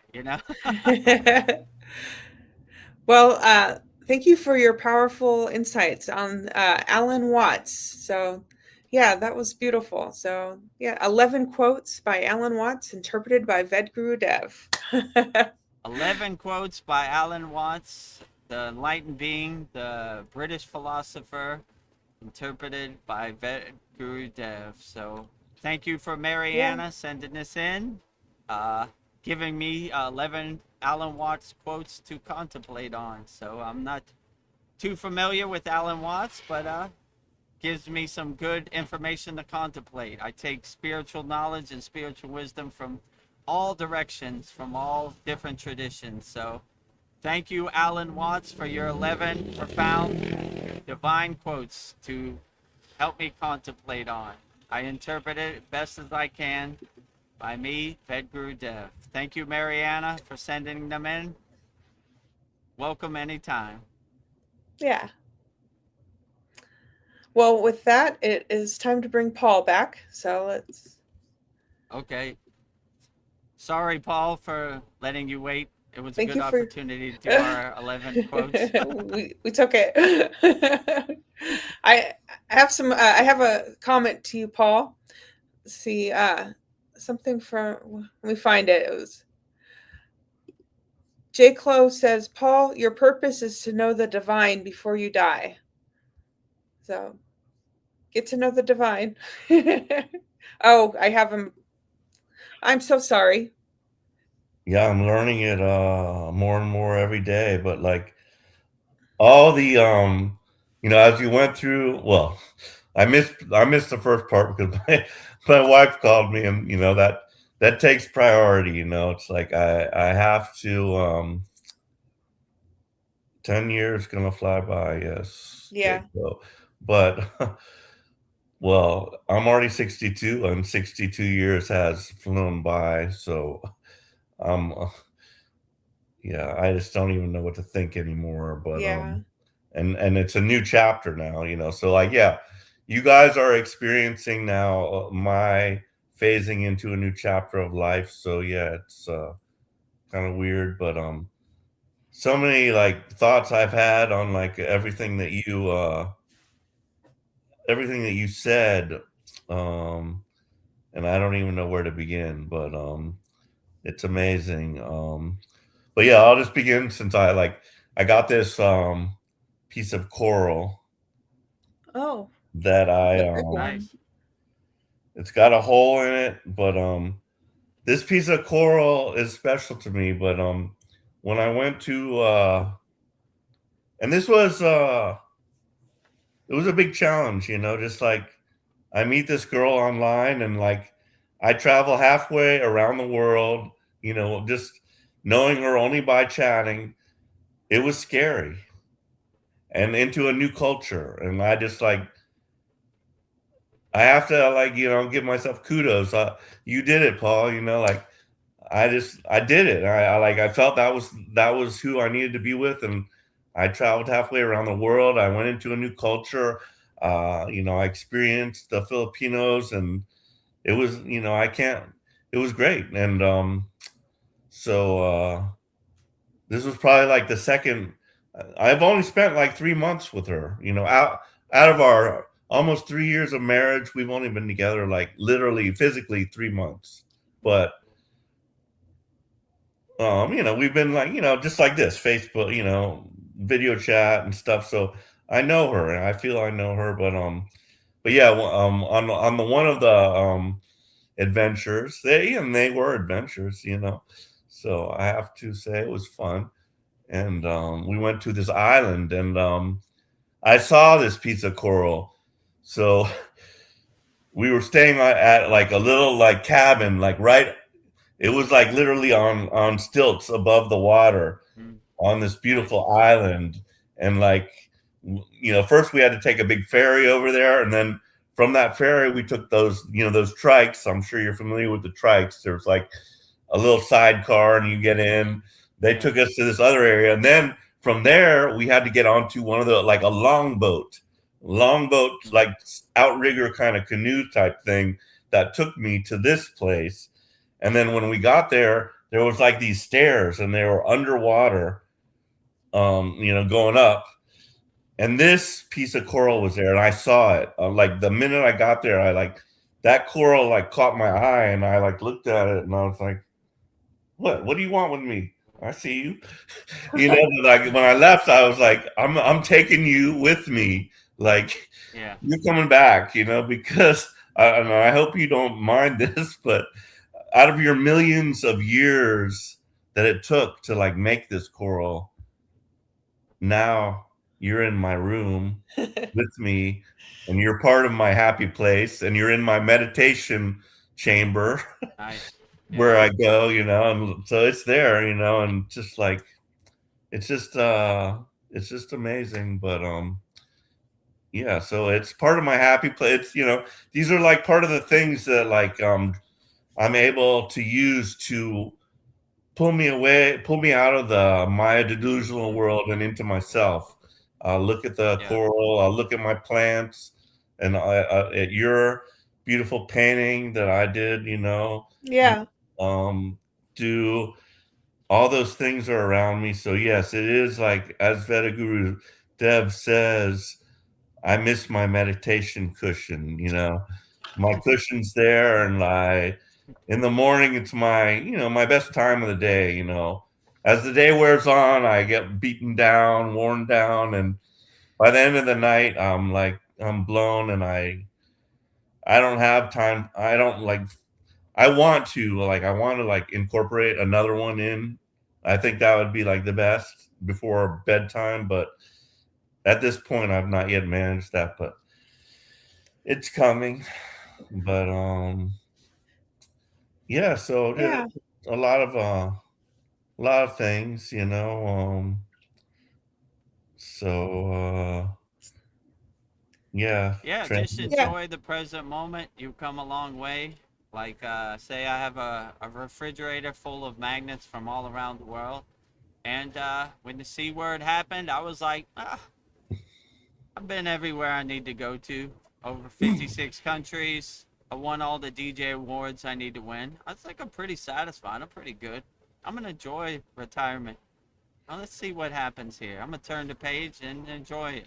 Well, thank you for your powerful insights on Alan Watts. So, yeah, that was beautiful. So, yeah, 11 quotes by Alan Watts, interpreted by VEDGURUDEV. 11 quotes by Alan Watts, the enlightened being, the British philosopher, interpreted by VEDGURUDEV. So thank you for Mariana sending this in, giving me 11 Alan Watts quotes to contemplate on. So I'm not too familiar with Alan Watts, but gives me some good information to contemplate. I take spiritual knowledge and spiritual wisdom from all directions, from all different traditions. So thank you, Alan Watts, for your 11 profound divine quotes to help me contemplate on. I interpret it best as I can by me, VEDGURUDEV. Thank you, Mariana, for sending them in. Welcome anytime. Yeah. Well, with that, it is time to bring Paul back. So let's. Okay. Sorry, Paul, for letting you wait. It was a Thank good you for. opportunity to do our 11 quotes. we took it. I have some. I have a comment to you, Paul. Let's see, something from. Let me find it. It was. J. Clo says, Paul, your purpose is to know the divine before you die. So, get to know the divine. Oh, I have him. I'm so sorry. Yeah, I'm learning it more and more every day. But like all the as you went through, well, I missed the first part because my wife called me, and that takes priority. It's like I have to 10 years gonna fly by, yes, Yeah. Jacob. But well, I'm already 62, and 62 years has flown by, so um yeah, I just don't even know what to think anymore. But Yeah. and it's a new chapter now, so like, yeah, you guys are experiencing now my phasing into a new chapter of life. So yeah, it's kind of weird, but so many like thoughts I've had on like everything that you said, um and I don't even know where to begin. But it's amazing. But yeah, I'll just begin since I got this piece of coral Oh, that the I big one. Nice. it's got a hole in it. But this piece of coral is special to me. But when I went to and this was it was a big challenge, just like I meet this girl online, and like I travel halfway around the world, just knowing her only by chatting. It was scary, and into a new culture. And I just like, I have to like, give myself kudos. You did it, Paul. Like I did it. I felt that was who I needed to be with. And I traveled halfway around the world. I went into a new culture. I experienced the Filipinos, and it was, I can't, it was great. And so this was probably like the second. I've only spent like 3 months with her. Out of our almost 3 years of marriage, we've only been together like literally, physically 3 months. But we've been like, just like this, Facebook, video chat and stuff. So I know her, and I feel I know her. But yeah, on the one of the adventures, they were adventures. So I have to say it was fun. And we went to this island, and I saw this piece of coral. So we were staying at like a little like cabin, like right. It was like literally on stilts above the water Mm, on this nice. beautiful island. And like, first we had to take a big ferry over there, and then from that ferry we took those trikes. I'm sure you're familiar with the trikes. There's like a little sidecar, and you get in. They Yeah. took us to this other area, and then from there we had to get onto one of the like a longboat Mm, like outrigger kind of canoe type thing that took me to this place. And then when we got there, there was like these stairs, and they were underwater, going up. And this piece of coral was there, and I saw it. Like the minute I got there, I like that coral like caught my eye, and I like looked at it, and I was like, What do you want with me? I see you." Like when I left, I was like, I'm taking you with me. Like yeah. you're coming back, because and I hope you don't mind this, but out of your millions of years that it took to like make this coral, now you're in my room with me, and you're part of my happy place, and you're in my meditation chamber Nice. where Yeah. I go, and so it's there, and just like it's just amazing. But yeah, so it's part of my happy place. These are like part of the things that like I'm able to use to pull me out of the my delusional world and into myself. I'll look at the Yeah. coral, I'll look at my plants, and at your beautiful painting that I did, Yeah. um, do all those things are around me. So yes, it is like as Vedaguru Dev says, I miss my meditation cushion, My cushion's there, and in the morning it's my best time of the day, As the day wears on, I get beaten down, worn down, and by the end of the night, I'm blown, and I don't have time. I don't like I want to like incorporate another one in. I think that would be like the best before bedtime, but at this point I've not yet managed that, but it's coming. But yeah, so Yeah. a lot of things, so yeah, Yeah, just transition. Yeah. enjoy the present moment. You've come a long way. Like, say I have a refrigerator full of magnets from all around the world. And when the C word happened, I was like, I've been everywhere I need to go to. Over 56 countries. I won all the DJ awards I need to win. I think I'm pretty satisfied. I'm pretty good. I'm going to enjoy retirement. Now, let's see what happens here. I'm going to turn the page and enjoy it.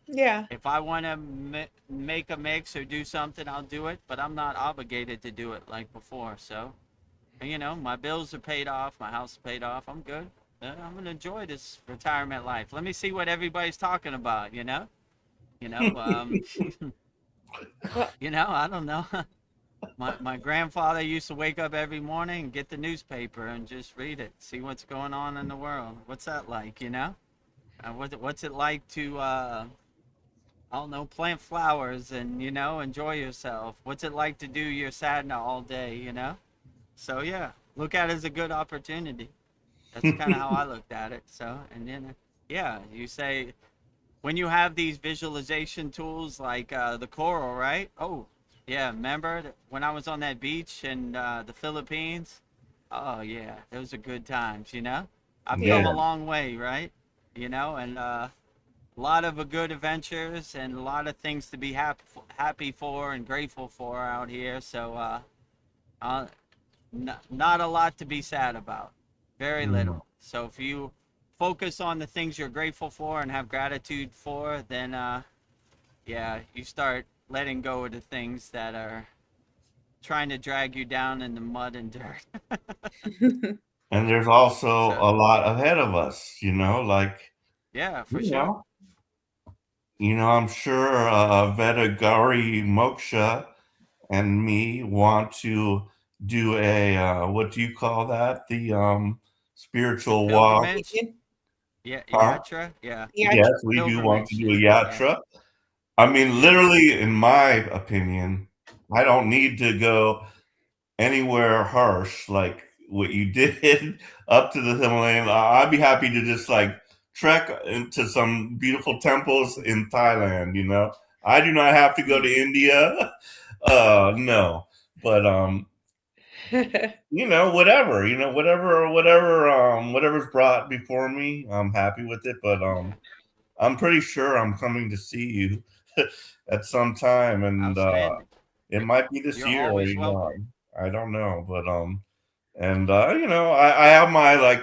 Yeah. If I want to make a mix or do something, I'll do it, but I'm not obligated to do it like before. So, my bills are paid off, my house is paid off. I'm good. I'm gonna enjoy this retirement life. Let me see what everybody's talking about. You know, um, Well, I don't know. My grandfather used to wake up every morning and get the newspaper and just read it, see what's going on in the world. What's that like? What's it like to I don't know, plant flowers and, enjoy yourself. What's it like to do your sadhana all day? So, yeah, look at it as a good opportunity. That's kind of how I looked at it. So, and then, yeah, you say, when you have these visualization tools like the coral, right? Oh, yeah, remember when I was on that beach in the Philippines? Oh, yeah, those are good times. I've come a yeah. Yeah. long way, right? And a lot of good adventures and a lot of things to be happy for and grateful for out here. So, uh, not a lot to be sad about. Very Mm. little. So if you focus on the things you're grateful for and have gratitude for, then yeah, you start letting go of the things that are trying to drag you down in the mud and dirt. And there's also So a lot ahead of us, like, yeah, for you sure. know, I'm sure Vedagari Moksha and me want to do a what do you call that? The spiritual walk, Pilgrimage. Yeah, huh? yatra. Yeah, Yeah. Yes, we do want to pilgrimage. do a Yeah, yatra. I mean, yeah, literally, in my opinion, I don't need to go anywhere harsh like what you did up to the Himalayan. I'd be happy to just like trek into some beautiful temples in Thailand. I do not have to go to India. No, but whatever, whatever's brought before me, I'm happy with it. But yeah. I'm pretty sure I'm coming to see you at some time, and Outstanding. it might be this You're year. always welcome. I don't know, but and I have my like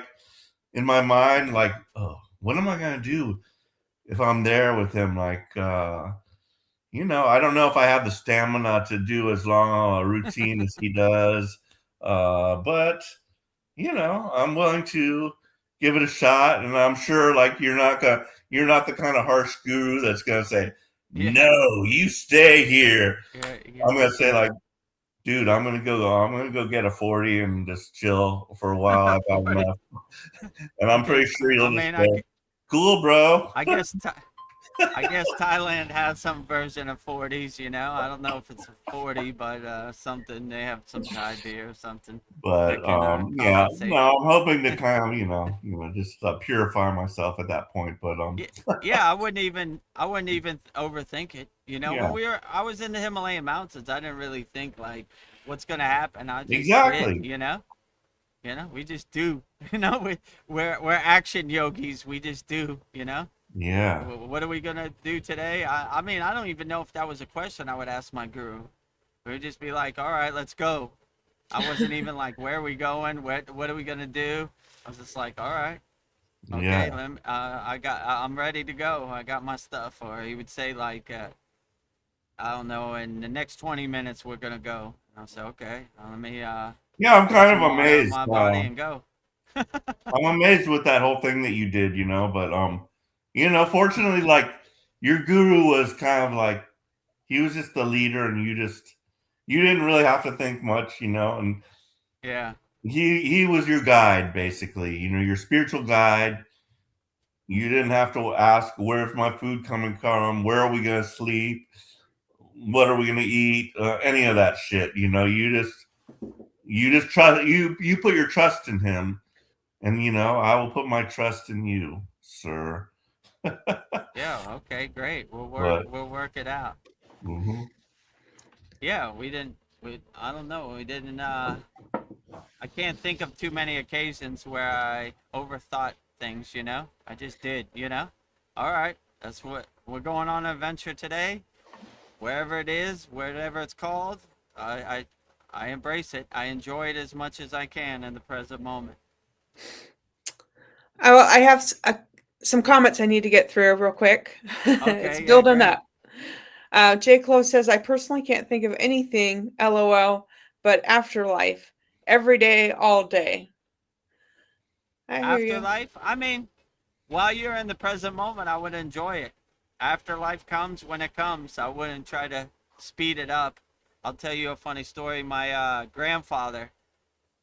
in my mind like, oh, what am I gonna do if I'm there with him? Like, I don't know if I have the stamina to do as long a routine as he does, but I'm willing to give it a shot, and I'm sure like you're not the kind of harsh guru that's gonna say, Yeah, no, you stay here. you're I'm gonna say yeah. like, dude, I'm gonna go get a 40 and just chill for a while. I've had 40. enough, and I'm Okay. pretty sure I you'll just mean, go. Cool, bro. I guess Thailand has some version of 40s. I don't know if it's a 40, but something they have some Thai beer or something But that can yeah, compensate. no, I'm hoping to kind of, just purify myself at that point. But Yeah, yeah, I wouldn't even overthink it. yeah, When I was in the Himalayan mountains, I didn't really think like what's gonna happen. I just did. exactly. We just do. We're action yogis. We just do. Yeah, What are we gonna do today? I mean, I don't even know if that was a question I would ask my guru. We would just be like, all right, let's go. I wasn't even like, where are we going? What are we gonna do? I was just like, all right. Okay, yeah, I'm ready to go. I got my stuff. Or he would say like, I don't know, in the next 20 minutes we're gonna go. And I'll say, okay, let me yeah. I'm get kind some of water on amazed. my body and go. I'm amazed with that whole thing that you did, But fortunately, like your guru was kind of like he was just the leader, and you didn't really have to think much, and Yeah, he was your guide basically, your spiritual guide. You didn't have to ask where's my food coming from, where are we gonna sleep, what are we gonna eat, any of that shit. You just trust you put your trust in him, and I will put my trust in you, sir. yeah. Okay, great. We'll work. But We'll work it out. mhm. Yeah, we didn't. I don't know. We didn't. I can't think of too many occasions where I overthought things. I just did. All right. That's what we're going on an adventure today. Wherever it is, whatever it's called, I embrace it. I enjoy it as much as I can in the present moment. I have some comments I need to get through real quick. It's Okay, yeah, building great. up. J. Close says, I personally can't think of anything, LOL, but afterlife. Every day, all day. I hear you. Afterlife, I mean, while you're in the present moment, I would enjoy it. Afterlife comes when it comes. I wouldn't try to speed it up. I'll tell you a funny story. My grandfather,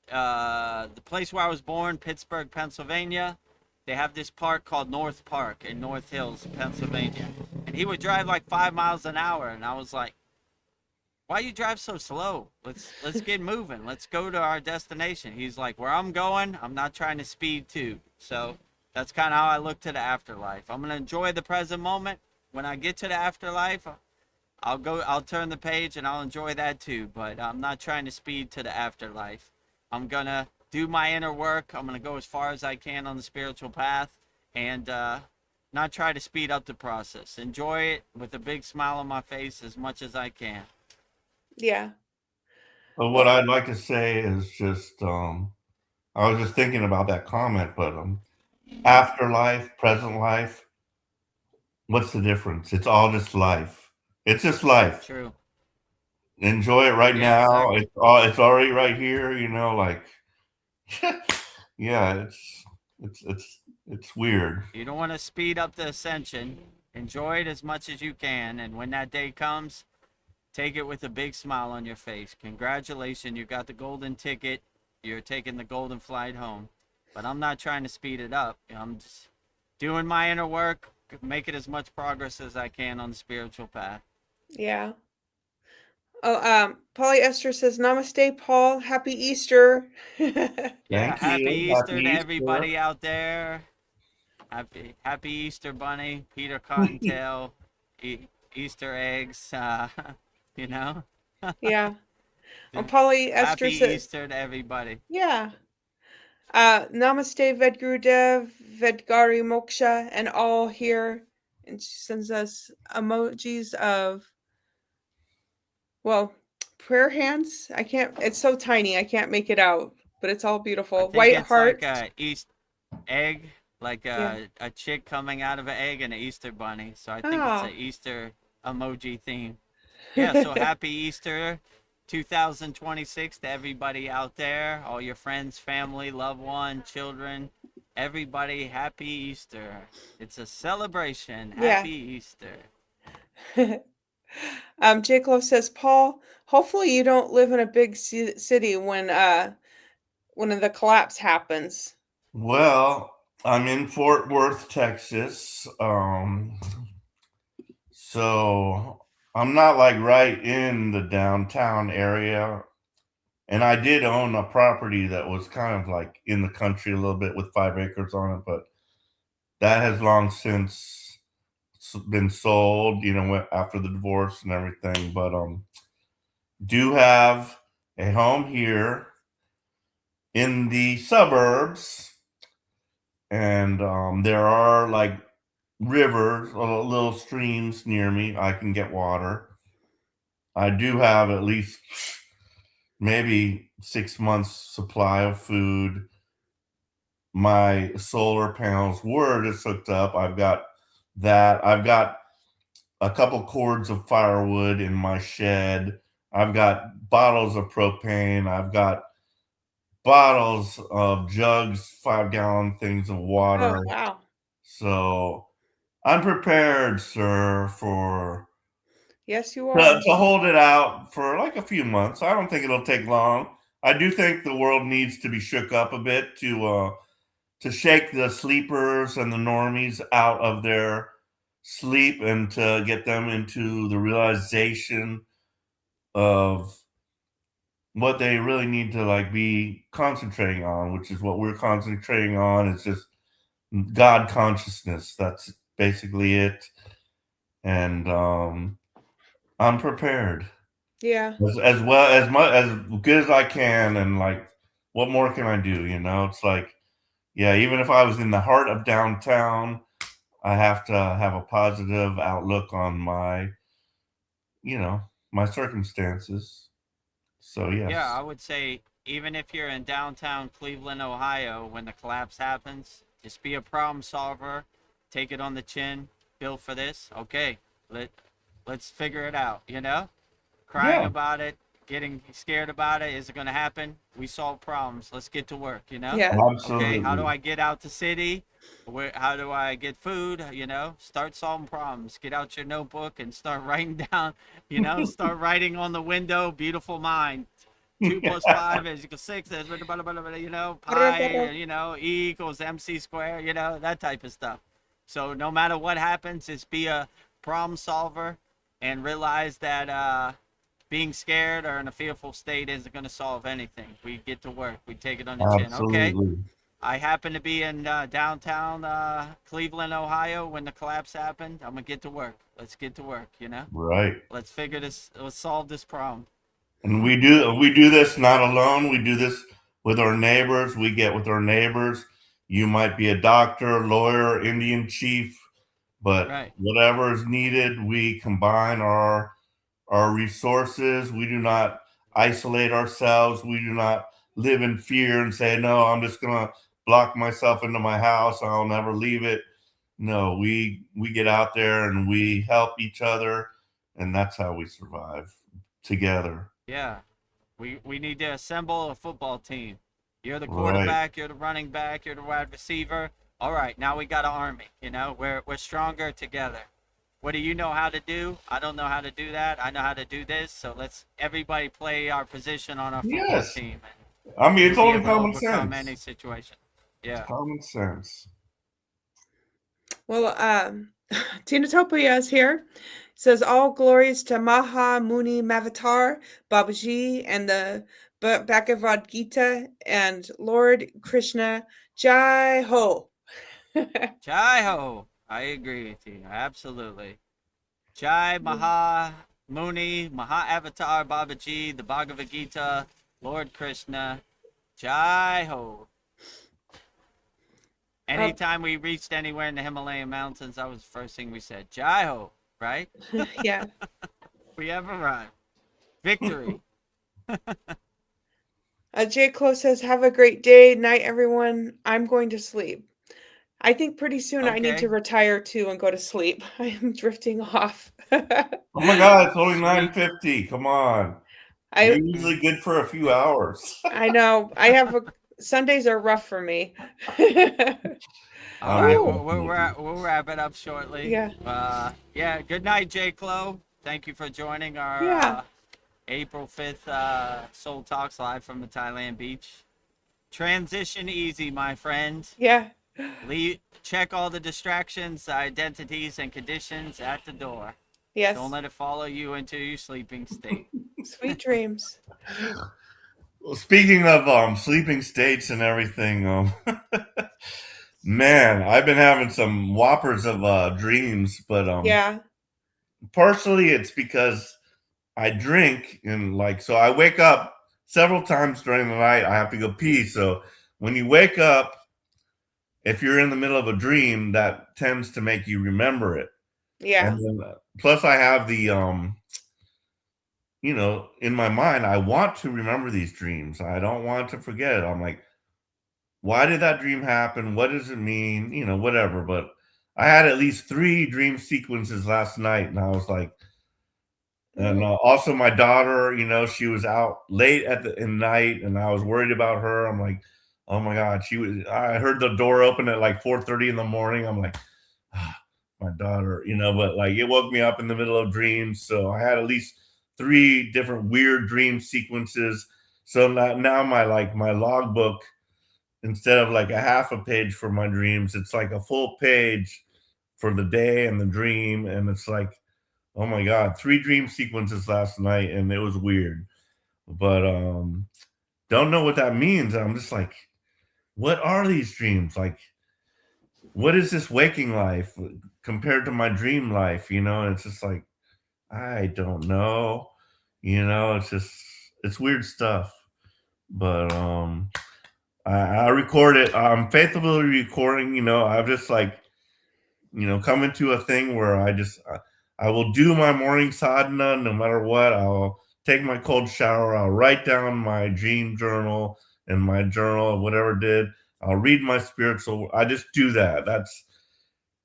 the place where I was born, Pittsburgh, Pennsylvania, they have this park called North Park in North Hills, Pennsylvania. And he would drive like 5 miles an hour. And I was like, why you drive so slow? Let's get moving. Let's go to our destination. He's like, where I'm going, I'm not trying to speed too. So that's kind of how I look to the afterlife. I'm gonna enjoy the present moment. When I get to the afterlife, I'll turn the page and I'll enjoy that too. But I'm not trying to speed to the afterlife. I'm gonna do my inner work. I'm gonna go as far as I can on the spiritual path, and not try to speed up the process. Enjoy it with a big smile on my face as much as I can. Yeah. But what Well, I'd like to say is just I was just thinking about that comment, but afterlife, present life, what's the difference? It's all just life. It's just life. True. Enjoy it right Yeah, now. exactly. It's already right here, like yeah, it's weird. You don't want to speed up the ascension. Enjoy it as much as you can, and when that day comes, take it with a big smile on your face. Congratulations, you got the golden ticket. You're taking the golden flight home. But I'm not trying to speed it up. I'm just doing my inner work, making as much progress as I can on the spiritual path. yeah. Oh, Polyester says, Namaste, Paul. Happy Easter. Yeah, Thank happy you. Happy Easter to Easter. everybody out there. Happy Easter Bunny, Peter Cottontail, Easter eggs, you know. Yeah. Oh, Happy Polyester says, Easter to everybody. yeah. Namaste, Vedgurudev, Vedgari Moksha, and all here. And she sends us emojis of, well, prayer hands. I can't, it's so tiny, I can't make it out, but it's all I beautiful. think White it's like heart. a East egg, like Yeah. a chick coming out of an egg and an Easter bunny. So I think it's Oh. a Easter emoji theme. Yeah, so happy Easter 2026 to everybody out there, all your friends, family, loved one, children, everybody, happy Easter. It's a celebration. Yeah. Happy Easter. Jake Lowe says, Paul, hopefully you don't live in a big city when the collapse happens. Well, I'm in Fort Worth, Texas. So I'm not like right in the downtown area. And I did own a property that was kind of like in the country a little bit with 5 acres on it, but that has long since been sold, after the divorce and everything. But do have a home here in the suburbs, and there are like rivers, little streams near me. I can get water. I do have at least maybe 6 months supply of food. My solar panels were just hooked up. I've got that. I've got a couple cords of firewood in my shed. I've got bottles of propane. I've got bottles of jugs, 5-gallon things of Oh, water. wow. So I'm prepared, sir, for Yes, you to, are. to hold it out for like a few months. I don't think it'll take long. I do think the world needs to be shook up a bit to shake the sleepers and the normies out of their sleep and to get them into the realization of what they really need to like be concentrating on, which is what we're concentrating on. It's just God consciousness. That's basically it. And I'm prepared Yeah. as well as much as good as I can. And like, what more can I do? It's like, yeah, even if I was in the heart of downtown, I have to have a positive outlook on you know, my circumstances. So Yeah, I yes, would say even if you're in downtown Cleveland, Ohio, when the collapse happens, just be a problem solver, take it on the chin, build for this. Okay, let let's figure it out. Crying yeah, about it, getting scared about it. Is it going to happen? We solve problems. Let's get to work. Yeah. Okay, how do absolutely. I get out the city? How do I get food? Start solving problems. Get out your notebook and start writing down. Start writing on the window. Beautiful mind. Two plus five is equals six. Pi. E equals MC square. That type of stuff. So no matter what happens, just be a problem solver and realize that being scared or in a fearful state isn't going to solve anything. We get to work. We take it on the chin. Okay, Absolutely. I happen to be in downtown Cleveland, Ohio when the collapse happened. I'm gonna get to work. Let's get to work. Right. Let's figure this. Let's solve this problem. And we do this not alone. We do this with our neighbors. We get with our neighbors. You might be a doctor, lawyer, Indian chief, but Right. whatever is needed, we combine our resources. We do not isolate ourselves. We do not live in fear and say, no, I'm just gonna block myself into my house. I'll never leave it. No, we get out there and we help each other, and that's how we survive together. Yeah. We need to assemble a football team. You're the Right. quarterback. You're the running back. You're the wide receiver. All right. Now we got an army. We're stronger together. What do you know how to do? I don't know how to do that. I know how to do this. So let's everybody play our position on our football Yes. team, I mean, and we'll it's be only able to common overcome sense. any situation. It's Yeah. common sense. Well, Tinatopia is here. Says all glories to Maha Muni Mavatar, Babaji, and the Bhagavad Gita and Lord Krishna. Jai Ho. Jai ho. I agree with you. Absolutely. Jai Maha Muni, Maha Avatar Babaji, the Bhagavad Gita, Lord Krishna. Jai ho. Um, Anytime we reached anywhere in the Himalayan mountains, that was the first thing we said. Jai ho, right? yeah. We have arrived. Victory. J. Close says, have a great day, night, everyone. I'm going to sleep. I think pretty soon I need to Okay. retire too and go to sleep. I am drifting off. Oh my God, it's only Sweet. 9:50. Come on. You're I usually good for a few hours. I know. Sundays are rough for me. All I right, most Ooh, definitely. we'll wrap it up shortly. yeah, Yeah. Good night, J. Clo. Thank you for joining our yeah, April 5th Soul Talks live from the Thailand beach. Transition easy, my friend. yeah. Check all the distractions, identities, and conditions at the door. Yes. Don't let it follow you into your sleeping state. Sweet dreams. Well, speaking of sleeping states and everything, man, I've been having some whoppers of dreams, but Yeah. partially it's because I drink and like so I wake up several times during the night. I have to go pee. So when you wake up, if you're in the middle of a dream, that tends to make you remember it. Yeah. And then plus I have the in my mind, I want to remember these dreams. I don't want to forget it. I'm like, why did that dream happen? What does it mean? Whatever. But I had at least 3 dream sequences last night, and I was like, and also my daughter, she was out late in night, and I was worried about her. I'm like, oh my god, I heard the door open at like 4:30 in the morning. I'm like, ah, my daughter, but like it woke me up in the middle of dreams. So I had at least 3 different weird dream sequences. So now my logbook, instead of like a half a page for my dreams, it's like a full page for the day and the dream. And it's like, oh my god, 3 dream sequences last night, and it was weird. But don't know what that means. I'm just like, what are these dreams? Like, what is this waking life compared to my dream life? It's just like, I don't know. It's weird stuff. But I record it. I'm faithfully recording. I've just like, come into a thing where I will do my morning sadhana no matter what. I'll take my cold shower. I'll write down my dream journal and my journal of whatever I did. I'll read my spiritual. I just do that.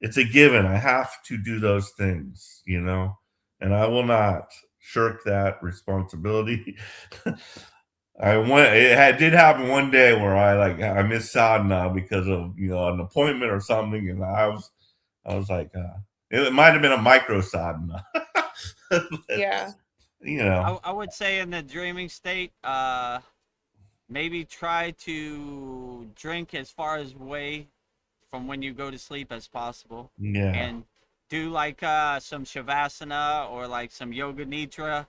It's a given. I have to do those things, and I will not shirk that responsibility. Did happen one day where I missed sadhana because of an appointment or something, and I was like, it might have been a micro sadhana. Yeah. I would say in the dreaming state, maybe try to drink as far as away from when you go to sleep as possible, Yeah, and do like some shavasana or like some yoga nidra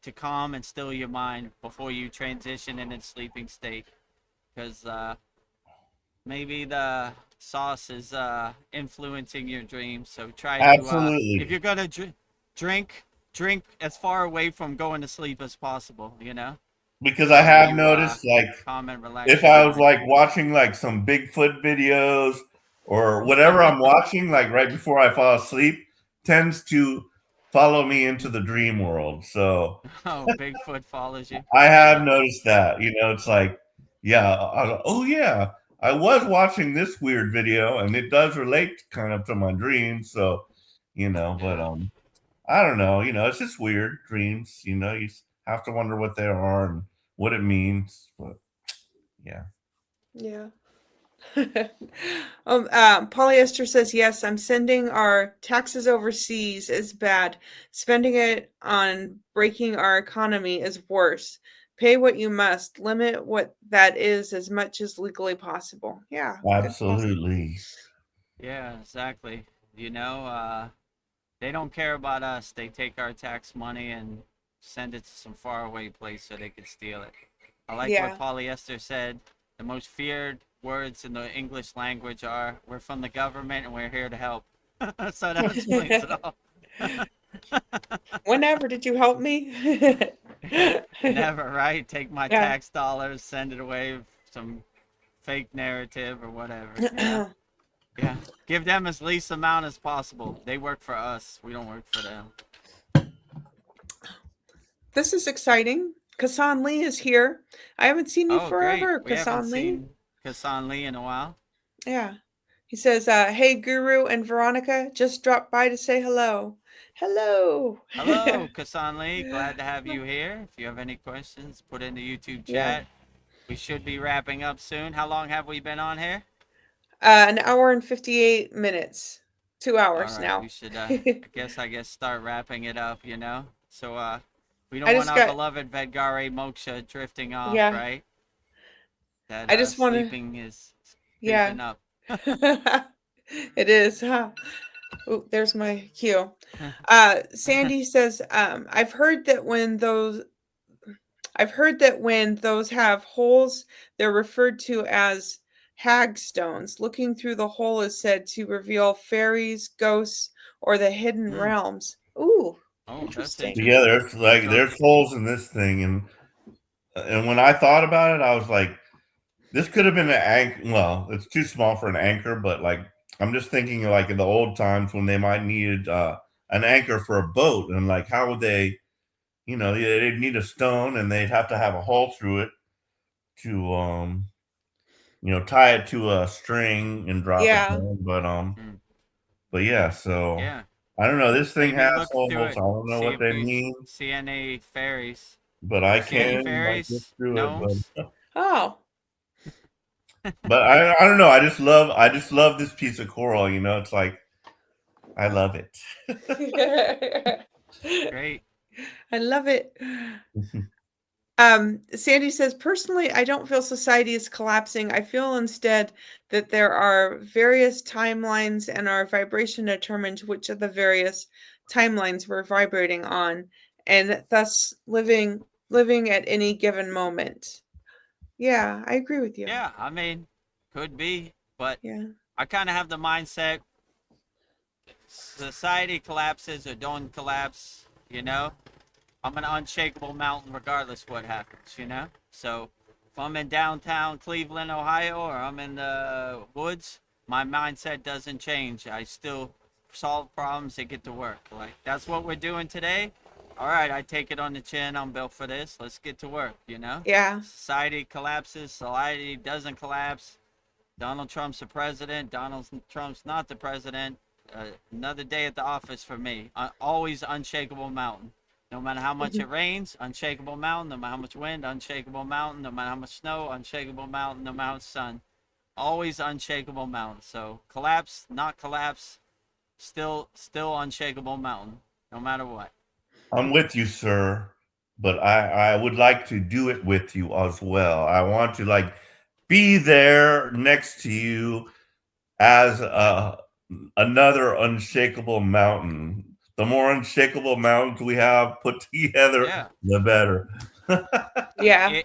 to calm and still your mind before you transition in a sleeping state, because maybe the sauce is influencing your dreams. So try to if absolutely. you're gonna drink as far away from going to sleep as possible, Because I so have you noticed, like, calm and relax if your I was mind. like watching like some Bigfoot videos or whatever I'm watching, like right before I fall asleep, tends to follow me into the dream world. So Oh, Bigfoot follows you. I have Yeah. noticed that. It's like, yeah, oh yeah, I was watching this weird video, and it does relate kind of to my dreams. So, but Yeah. I don't know. It's just weird dreams. You have to wonder what they are and what it means. But yeah, Yeah. Polyester says, yes, I'm sending our taxes overseas is bad. Spending it on breaking our economy is worse. Pay what you must. Limit what that is as much as legally possible. Yeah, good call. absolutely, Yeah, exactly. You know, they don't care about us. They take our tax money and send it to some faraway place so they could steal it. I like what Yeah. Polyester said. The most feared words in the English language are, "We're from the government and we're here to help." So that explains it all. Whenever did you help me? Yeah, never, right? Take my Yeah. tax dollars, send it away with some fake narrative or whatever. Yeah, yeah. Give them as least amount as possible. They work for us. We don't work for them. This is exciting. Kasan Lee is here. I haven't seen you Oh, great. forever, We haven't Kasan Lee. seen Kassan Lee in a while. Yeah. He says, hey, Guru and Veronica, just dropped by to say hello. Hello. Hello, Kassan Lee. Glad to have you here. If you have any questions, put in the YouTube Yeah. chat. We should be wrapping up soon. How long have we been on here? An hour and 58 minutes. 2 All hours right, we now. should I guess start wrapping it up. So we don't I want just our got, beloved Vedgare Moksha drifting off, yeah. right? That I just want to, sleeping is yeah. creeping up. It is, huh? Oh, there's my cue. Sandy says, I've heard that when those have holes, they're referred to as hagstones. Looking through the hole is said to reveal fairies, ghosts, or the hidden Hmm. realms. Ooh, Oh, that's interesting. Yeah, interesting. there's like So, there's holes in this thing, and when I thought about it, I was like, this could have been an anchor. Well, it's too small for an anchor, but like I'm just thinking like in the old times when they might needed an anchor for a boat, and like how would they, they'd need a stone and they'd have to have a hole through it to tie it to a string and drop it Yeah. down. mm, But yeah, so yeah. I don't know. This thing Maybe has look through holes. it. I don't know See what if they you mean, see any fairies. but I See any can like get fairies? through it. Gnomes? Oh. But I don't know. I just love this piece of coral. It's like I love it. Great. I love it. Sandy says, personally, I don't feel society is collapsing. I feel instead that there are various timelines and our vibration determines which of the various timelines we're vibrating on, and thus living at any given moment. Yeah, I agree with you. Yeah, I mean, could be, but Yeah. I kind of have the mindset society collapses or don't collapse, I'm an unshakable mountain regardless what happens. So if I'm in downtown Cleveland, Ohio, or I'm in the woods, my mindset doesn't change. I still solve problems and get to work. Like that's what we're doing today. All right, I take it on the chin. I'm built for this. Let's get to work. Yeah. Society collapses, society doesn't collapse. Donald Trump's the president. Donald Trump's not the president. Another day at the office for me. Always unshakable mountain. No matter how much it rains, unshakable mountain. No matter how much wind, unshakable mountain. No matter how much snow, unshakable mountain. No matter how much sun, always unshakable mountain. So collapse, not collapse, still unshakable mountain. No matter what. I'm with you, sir, but I would like to do it with you as well. I want to like be there next to you as another unshakable mountain. The more unshakable mountains we have put together, Yeah. the better. Yeah.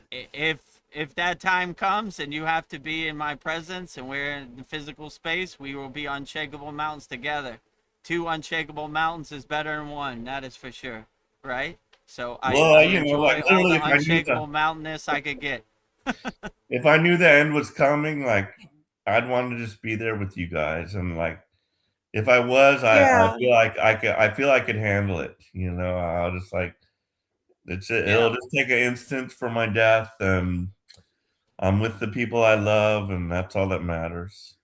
If that time comes and you have to be in my presence and we're in the physical space, we will be unshakable mountains together. Two unshakable mountains is better than one, that is for sure, right? So I Well, like enjoy all literally, the unshakable mountainness I could get. if I knew the end was coming, like I'd want to just be there with you guys, and like if I was, I Yeah. feel like I feel I could handle it. I'll just like it'll Yeah, just take an instant for my death, and I'm with the people I love, and that's all that matters.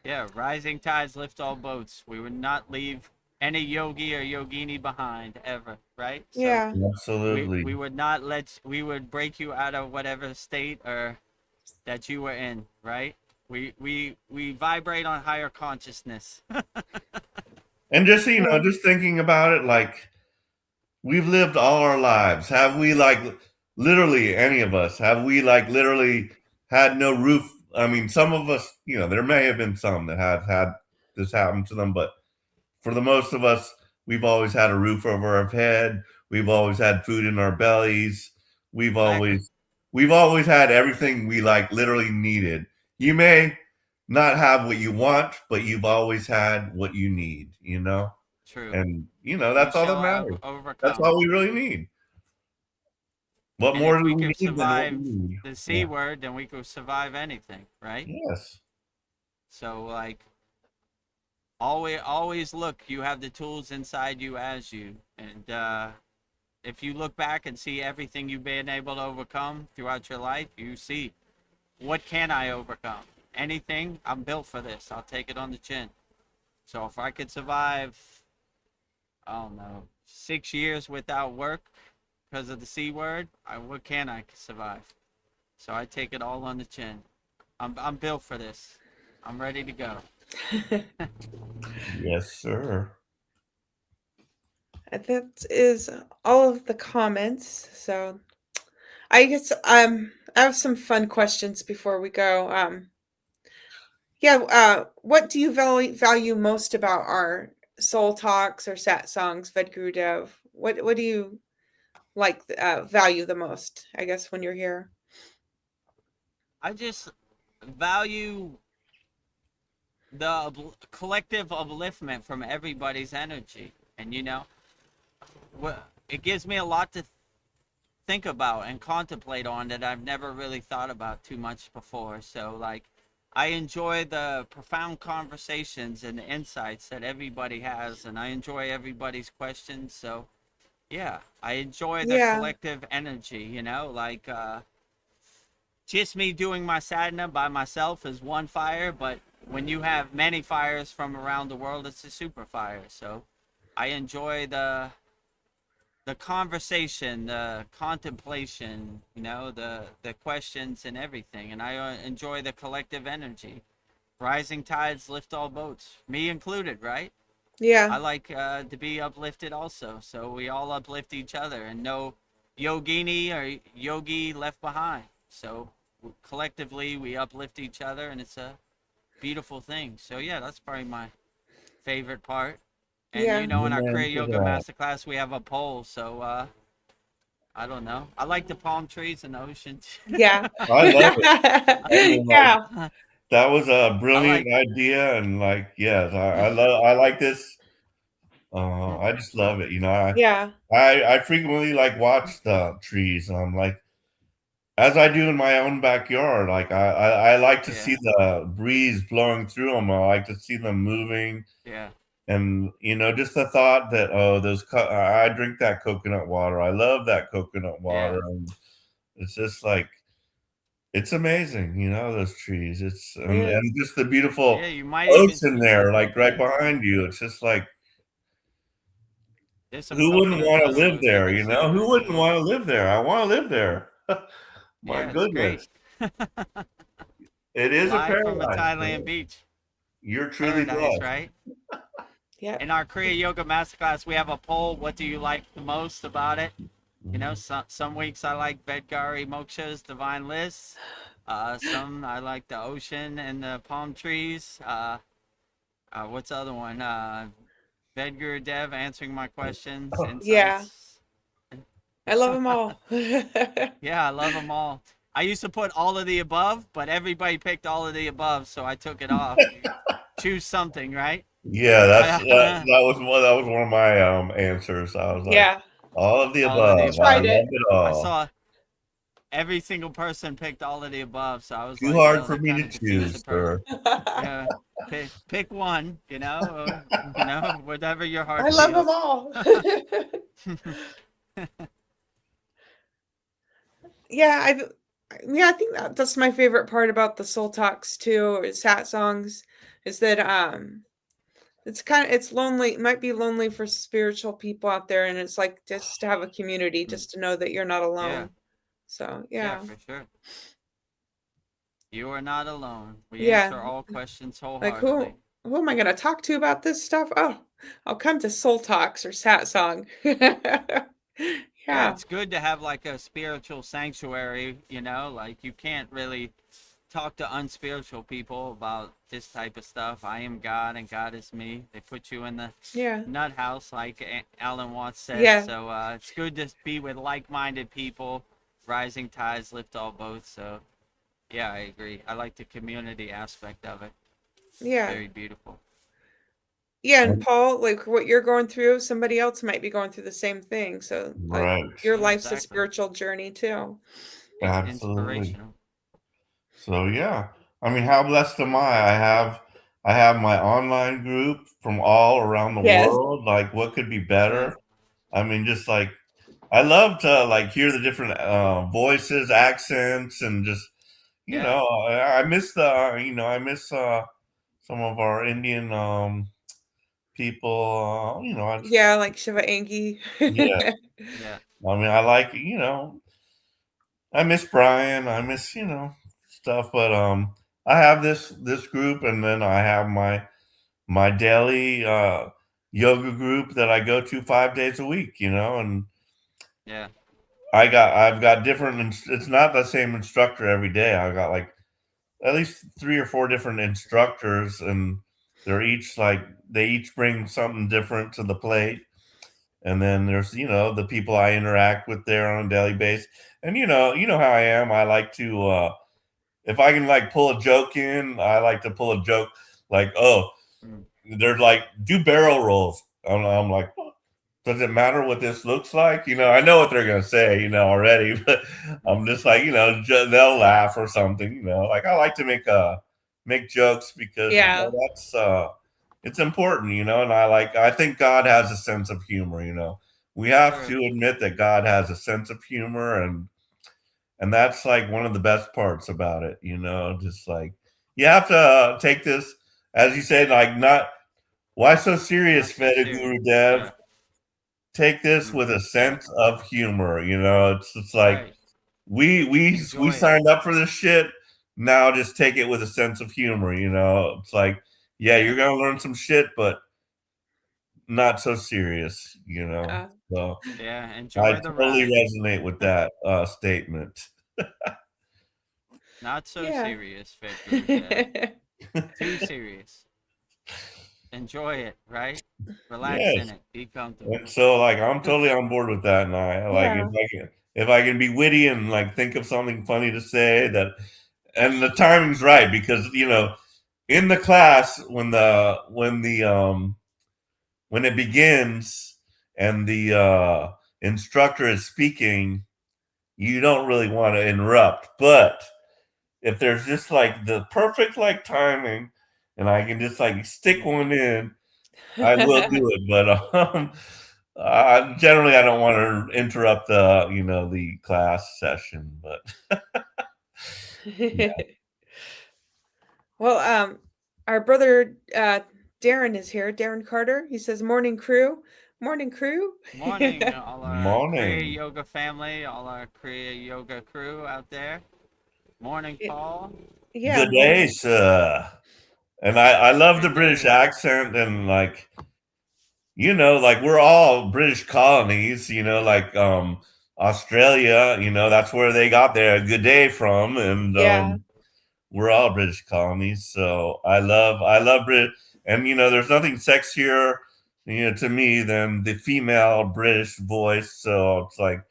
yeah. Rising tides lift all boats. We would not leave any yogi or yogini behind ever, right? So Yeah. we Absolutely. would not we would break you out of whatever state or that you were in, right? We vibrate on higher consciousness. And just Yeah. just thinking about it, like we've lived all our lives. Have we like literally any of us? Have we like literally had no roof? I mean, some of us, there may have been some that have had this happen to them, but for the most of us, we've always had a roof over our head. We've always had food in our bellies. We've Exactly. always we've always had everything we like literally needed. You may not have what you want, but you've always had what you need. True. And We that's all that shall matters. That's overcome. all we really need. What And more if do we we could need than what we survive need? the C Yeah. word, then we could survive anything, right? Yes. So like always look, you have the tools inside you as you. And if you look back and see everything you've been able to overcome throughout your life, you see what can I overcome? Anything? I'm built for this. I'll take it on the chin. So if I could survive, I don't know, 6 years without work because of the C word, what can I survive? So I take it all on the chin. I'm built for this. I'm ready to go. Yes, sir. That is all of the comments. So I guess I have some fun questions before we go. Yeah, what do you value most about our soul talks or sat songs, VEDGURUDEV? What do you like value the most, I guess, when you're here? I just value the collective upliftment from everybody's energy, and it gives me a lot to think about and contemplate on that I've never really thought about too much before. So, like, I enjoy the profound conversations and the insights that everybody has, and I enjoy everybody's questions. So, yeah, I enjoy the Yeah, collective energy, like just me doing my sadhana by myself is one fire, but when you have many fires from around the world, it's a super fire. So I enjoy the conversation, the contemplation, the questions and everything, and I enjoy the collective energy. Rising tides lift all boats, me included, right? yeah, I like to be uplifted also, so we all uplift each other, and no yogini or yogi left behind. So collectively, we uplift each other, and it's a beautiful thing. So yeah, that's probably my favorite part. And yeah, in our Amen Kriya to Yoga that. Masterclass, we have a poll. So I don't know. I like the palm trees and the ocean. yeah. I love it. I mean, like, Yeah, that was a I brilliant like. idea, and like, yes, I like this. I just love it. yeah, I frequently like watch the trees, and I'm like, as I do in my own backyard, like I like to Yeah, see the breeze blowing through them. I like to see them moving, yeah, and just the thought that, oh, I drink that coconut water. I love that coconut yeah, water, and it's just like it's amazing, those trees. It's it and is. just the beautiful yeah. You might even ocean see some there, like right coconuts. behind you. It's just like, There's some who wouldn't coconuts want to on the live ocean. You there? can see them Who right wouldn't there. want to live there? I want to live there. My Yeah, it's goodness, great. it is a Live from a paradise, Thailand man. beach. You're truly Paradise, blessed. right? Yeah, In our Kriya Yoga Masterclass, we have a poll. What do you like the most about it? Mhm. Some weeks I like Vedgari Moksha's Divine Lists. Some I like the ocean and the palm trees. What's the other one? Vedguru Dev answering my questions, yeah. insights. I love them all. Yeah, I love them all. I used to put all of the above, but everybody picked all of the above, so I took it off. Choose something, right? Yeah, I that was one of my answers. I was like, Yeah, all of the all of the above. we I tried above. it. love it I all. saw every single person picked all of the above, so I was Too like, hard well, for that me kind to of defeats the choose, purpose. sir. Yeah, pick one, whatever your I heart love them feels. all. Yeah, I think that's my favorite part about the soul talks too, or sat songs, is that it's lonely. It might be lonely for spiritual people out there, and it's like just to have a community, just to know that you're not Yeah, alone. So yeah, yeah, for sure. You are not alone. We yeah. answer all questions Like wholeheartedly. who am I gonna talk to about this stuff? Oh, I'll come to soul talks or sat song. Yeah, Yeah, it's good to have like a spiritual sanctuary, like you can't really talk to unspiritual people about this type of stuff. I am God and God is me. They put you in the yeah, nut house, like Alan Watts says. yeah, So it's good to be with like-minded people. Rising tides lift all boats. So yeah, I agree. I like the community aspect of it. It's yeah. very beautiful. Yeah, and Paul, like what you're going through, somebody else might be going through the same thing. So, like, Right. your Yeah, life's a exactly. spiritual journey too. It's Absolutely. inspirational. So yeah, I mean, how blessed am I? I have my online group from all around the Yes. world. Like, what could be Yeah, better? I mean, just like I love to like hear the different voices, accents, and just yeah, I miss I miss some of our Indian people. I just Yeah, like Shiva Angi. yeah. yeah, I mean, I like I miss Brian. I miss stuff, but I have this group, and then I have my daily yoga group that I go to 5 days a week. And yeah, I've got different. It's not the same instructor every day. I've got like at least 3 or 4 different instructors, and they're each like they each bring something different to the plate. And then there's the people I interact with there on a daily basis. And you know how I am. I like to if I can like pull a joke in, I like to pull a joke like, oh, Mm. they're like, do barrel rolls. I'm like, "Oh, does it matter what this looks like? I know what they're gonna say, already, but I'm just like, they'll laugh or something. Like I like to make jokes because Yeah. that's it's important, and I think God has a sense of humor. We have True. to admit that God has a sense of humor, and that's like one of the best parts about it. Just like you have to take this, as you said, like not why so serious, Not so serious. Vedaguru Dev. Yeah. Take this with Mm-hmm. a Yeah. sense of humor. It's like Right. we Enjoy it. signed up for this shit. Now just take it with a sense of humor. It's like, yeah, Yeah. you're gonna learn some shit, but not so serious. Yeah. So Yeah. I Enjoy the totally ride. resonate with that statement. Not so Yeah. serious, Fed Guru Dev. Too serious. Enjoy it, right? Relax Yes. in it. Be comfortable. And so like I'm totally on board with that, and I like Yeah. if I can be witty and like think of something funny to say that, and the timing's right because in the class when it begins and the instructor is speaking, you don't really want to interrupt, but if there's just like the perfect like timing and I can just like stick Mm. one in, I will do it, but generally I don't want to interrupt the class session. But yeah, Well, our brother Darren is here. Darren Carter. He says, "Morning crew, morning crew." Morning, all our Kriya morning, Yoga family, all our Kriya Yoga crew out there. Morning, Paul. Yeah, good day, morning. sir. And I love the Good British day. accent and like like we're all British colonies, like Australia, that's where they got their good day from, and Yeah. we're all British colonies. So I love Brit, and there's nothing sexier, to me than the female British voice. So it's like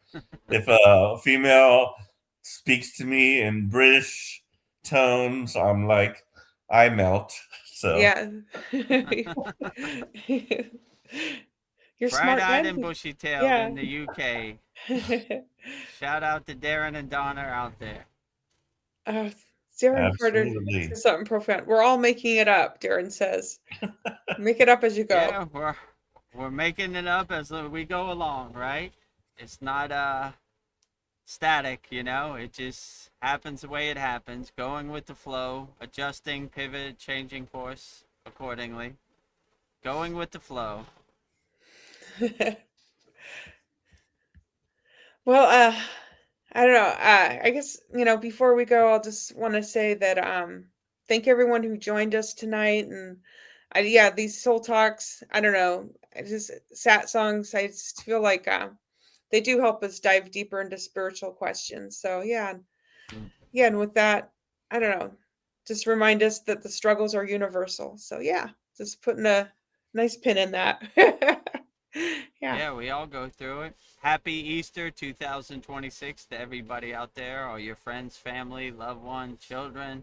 if a female speaks to me in British tones, I'm like I melt. So Yeah. You're smart Bright-eyed men. and bushy-tailed Yeah. in the UK. Shout out to Darren and Donna out there. Oh, Darren Carter absolutely. says something profound. We're all making it up, Darren says. Make it up as you go. Yeah, we're making it up as we go along, right? It's not static, It just happens the way it happens, going with the flow, adjusting, pivot, changing course accordingly, going with the flow. Well, I don't know. I guess, before we go, I'll just want to say that thank everyone who joined us tonight. And yeah, these soul talks, I don't know, I just sat songs, I just feel like they do help us dive deeper into spiritual questions. So yeah, Mm. yeah, and with that, I don't know, just remind us that the struggles are universal. So yeah, just putting a nice pin in that. Yeah. Yeah, we all go through it. Happy Easter 2026 to everybody out there, all your friends, family, loved ones, children.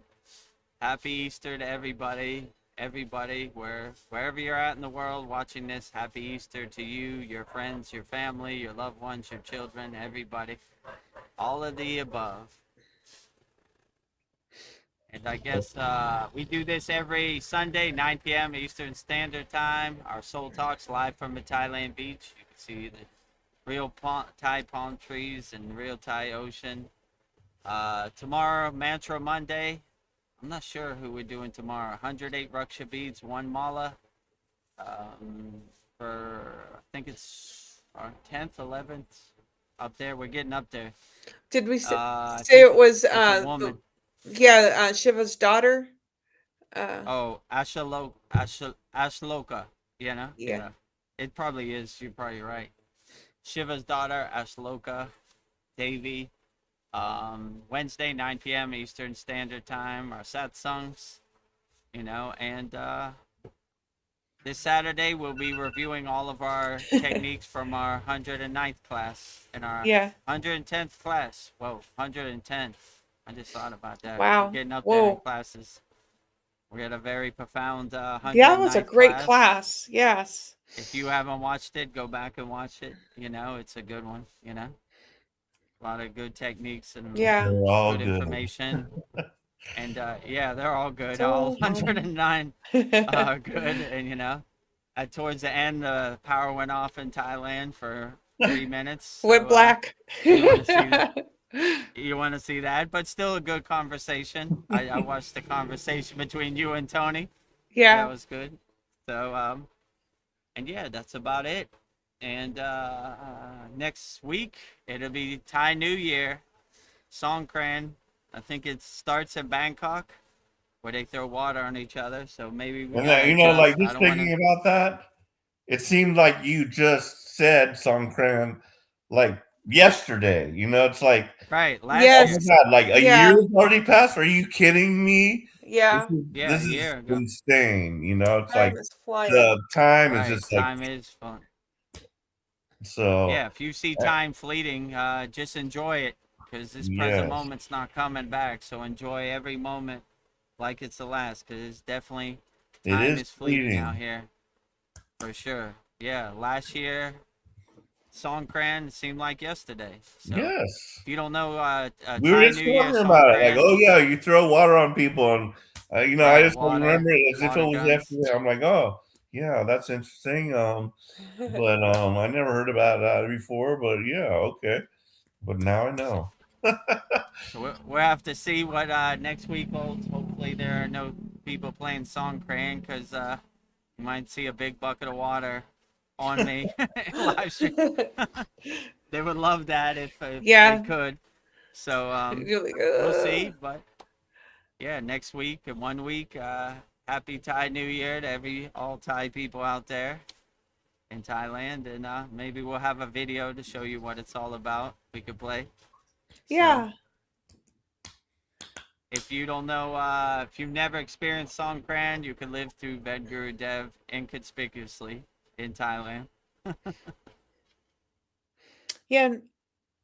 Happy Easter to everybody. Everybody, wherever you're at in the world watching this, happy Easter to you, your friends, your family, your loved ones, your children, everybody. All of the above. And I guess we do this every Sunday, 9 p.m. Eastern Standard Time. Our Soul Talks live from the Thailand beach. You can see the real Thai palm trees and real Thai ocean. Tomorrow, Mantra Monday. I'm not sure who we're doing tomorrow. 108 Raksha beads, one mala. For I think it's our 10th, 11th. Up there, we're getting up there. Did we I say think it was it's a the woman. yeah, Shiva's daughter? Oh, Ashloka. Yeah. It probably is. You're probably right. Shiva's daughter, Ashloka Devi. Wednesday, 9 p.m. Eastern Standard Time, our satsangs, and this Saturday we'll be reviewing all of our techniques from our 109th class and our Yeah. 110th class. Whoa, 110. I just thought about that. Wow. We're getting up there in Whoa. classes. We had a very profound That was a 109th great class. Yes. If you haven't watched it, go back and watch it. It's a good one. A lot of good techniques and Yeah. They're all good good. information. And yeah, they're all good. So all 109 good. And towards the end, the power went off in Thailand for 3 minutes. So, went black. you want to see that? You want to see that? But still a good conversation. I watched the conversation between you and Tony. Yeah. That was good. So and yeah, that's about it. And next week it'll be Thai New Year, Songkran. I think it starts in Bangkok, where they throw water on each other. So maybe we And gotta then, like adjust. just thinking about that, it seemed like you just said Songkran like yesterday. It's like Right, last Yes. year. oh my God, like a Yeah. year's already passed. Are you kidding me? Yeah. Yeah, This a is year ago. insane. It's Time like is flying. the time Right, is just like time is fun. so. Yeah, if you see time fleeting, just enjoy it, because this present Yes. moment's not coming back. So enjoy every moment like it's the last, because it's definitely time is fleeting out here, for sure. Yeah, last year, Songkran seemed like yesterday. So Yes. if you don't know, We were Thai just New Year talking about it. Like, Songkran, oh yeah, you throw water on people, and I right, just remember it as if it water was guns. yesterday. I'm like, oh yeah, that's interesting. But I never heard about that before. But yeah, okay. But now I know. So we'll have to see what next week holds. Hopefully there are no people playing Songkran, because you might see a big bucket of water on me in live stream. They would love that if Yeah. they could. So You're like, we'll "Ugh." see. But yeah, next week in 1 week, happy Thai New Year to all Thai people out there in Thailand, and maybe we'll have a video to show you what it's all about. We could play. Yeah. So, if you don't know, if you've never experienced Songkran, you can live through VEDAGURUDEV inconspicuously in Thailand. Yeah.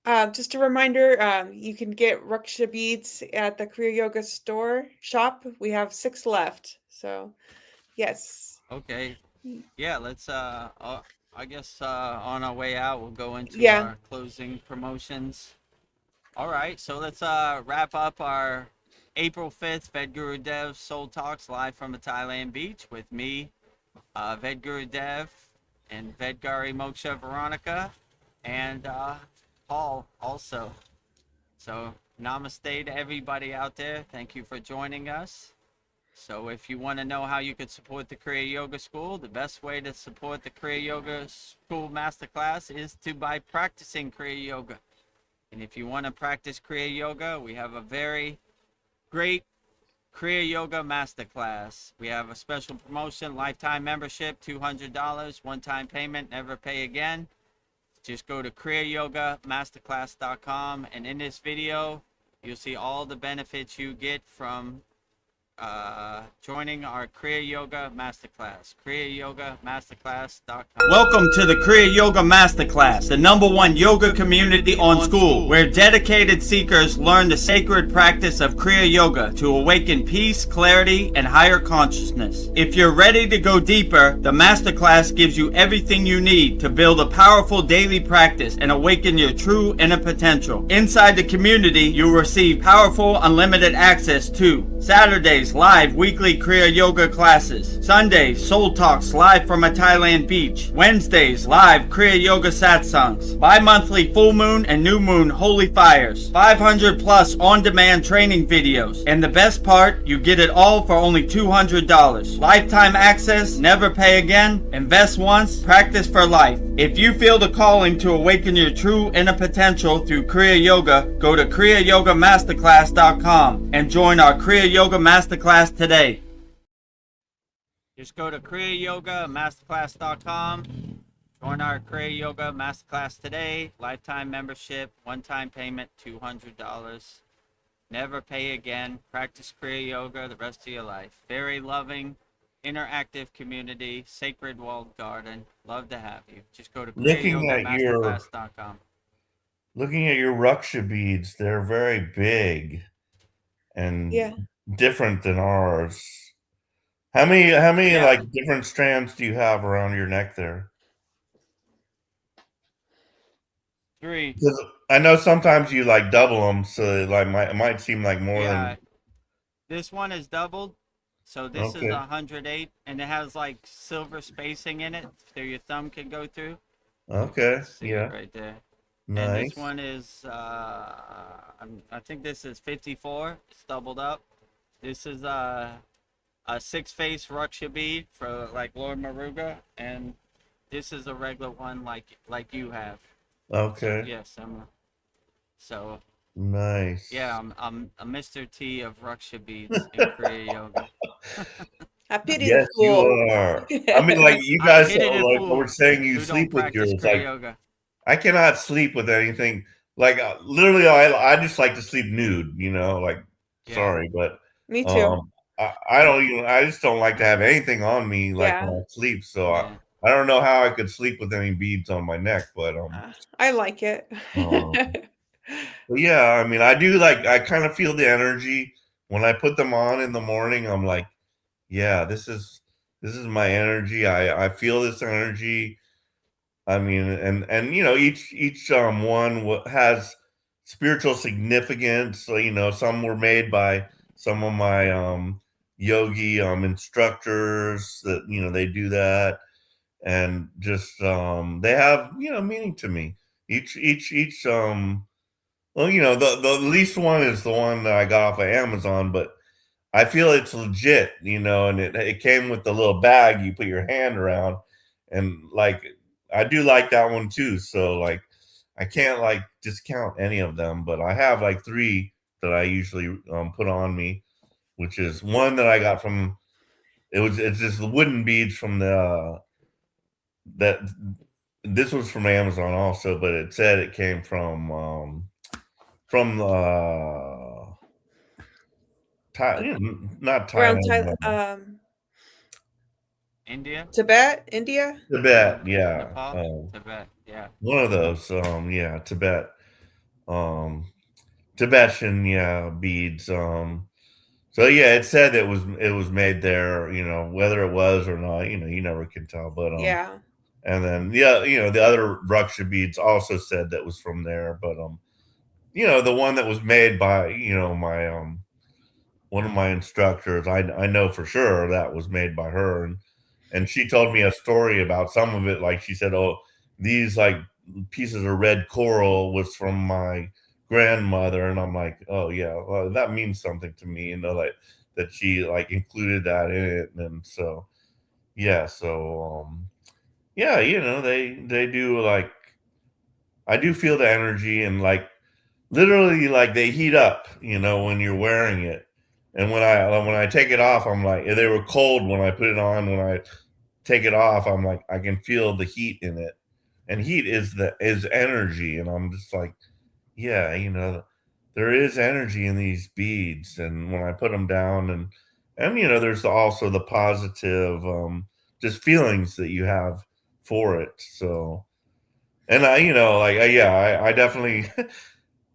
And, just a reminder, you can get Raksha beads at the Kriya Yoga shop. We have 6 left. So, yes. Okay. Yeah, let's I guess on our way out we'll go into Yeah. our closing promotions. All right, so let's wrap up our April 5th VEDAGURUDEV Soul Talks live from a Thailand beach with me, VEDAGURUDEV, and Vedgari Moksha Veronica, and Paul also. So namaste to everybody out there. Thank you for joining us. So if you want to know how you could support the Kriya Yoga School, the best way to support the Kriya Yoga School Masterclass is by practicing Kriya Yoga. And if you want to practice Kriya Yoga, we have a very great Kriya Yoga Masterclass. We have a special promotion, lifetime membership, $200, one-time payment, never pay again. Just go to kriyayogamasterclass.com, and in this video, you'll see all the benefits you get from joining our Kriya Yoga Masterclass, kriyayogamasterclass.com. Welcome to the Kriya Yoga Masterclass, the #1 yoga community on SKOOL, where dedicated seekers learn the sacred practice of Kriya Yoga to awaken peace, clarity, and higher consciousness. If you're ready to go deeper, the Masterclass gives you everything you need to build a powerful daily practice and awaken your true inner potential. Inside the community, you'll receive powerful, unlimited access to Saturdays, live weekly Kriya Yoga classes. Sundays, Soul Talks live from a Thailand beach. Wednesdays, live Kriya Yoga satsangs. Bi-monthly full moon and new moon holy fires. 500 plus on-demand training videos. And the best part, you get it all for only $200. Lifetime access, never pay again, invest once, practice for life. If you feel the calling to awaken your true inner potential through Kriya Yoga, go to kriyayogamasterclass.com and join our Kriya Yoga Masterclass today. Just go to kriyayogamasterclass.com Join our Kriya Yoga Masterclass today. Lifetime membership, one-time payment, $200. Never pay again. Practice Kriya Yoga the rest of your life. Very loving, interactive community, sacred walled garden. Love to have you. Just go to Looking at your kriyayogamasterclass.com. Raksha beads, they're very big and Yeah. different than ours. How many Yeah, like different strands do you have around your neck there? 3. Because I know sometimes you like double them, so it might seem like more Yeah, than. this one is doubled. So this is Okay. 108, and it has like silver spacing in it, so your thumb can go through. You Okay. can see it Yeah. right there. And this Nice. one is, I think this is 54. It's doubled up. This is a 6-face Ruksha bead for like Lord Maruga, and this is a regular one like you have. So Okay. yes, so Nice. yeah, I'm a Mr. T of Ruksha beads in Kriya Yoga. I pity the Yes, you fool. are. I mean, like you I guys, pity the like were fool saying, you who don't sleep with practice yours. Kriya Like Yoga. I cannot sleep with anything. Like literally, I just like to sleep nude. Like Yeah, sorry, but Me too. um, I don't even. I just don't like to have anything on me like Yeah. when I sleep. So yeah. I don't know how I could sleep with any beads on my neck, but I like it. um, but yeah, I mean, I do like. I kind of feel the energy when I put them on in the morning. I'm like, yeah, this is my energy. I feel this energy. I mean, and each one has spiritual significance. So, some were made by some of my yogi instructors that they do that, and just they have meaning to me. Each well, the least one is the one that I got off of Amazon, but I feel it's legit, and it came with the little bag you put your hand around, and like I do like that one too. So like I can't like discount any of them, but I have like three that I usually put on me, which is one that I got from it's just the wooden beads from the that this was from Amazon also, but it said it came from not Around Thailand, India, Tibet, India. Tibet, yeah. Nepal, Tibet. Yeah, One of those, yeah, um, Tibetan, yeah, beads. So yeah, it said it was made there. Whether it was or not, you never can tell. But Yeah. and then yeah, the other Raksha beads also said that was from there. But the one that was made by my one of my instructors, I know for sure that was made by her, and she told me a story about some of it. Like she said, "Oh, these like pieces of red coral was from my grandmother," and I'm like, "Oh yeah, well, that means something to me." Like that she like included that in it, and so yeah, so yeah, they do like I do feel the energy and like literally like they heat up, when you're wearing it. And when I take it off, I'm like they were cold when I put it on. When I take it off, I'm like I can feel the heat in it. And heat is energy, and I'm just like, yeah, there is energy in these beads. And when I put them down, and there's also the positive just feelings that you have for it. So and yeah, I definitely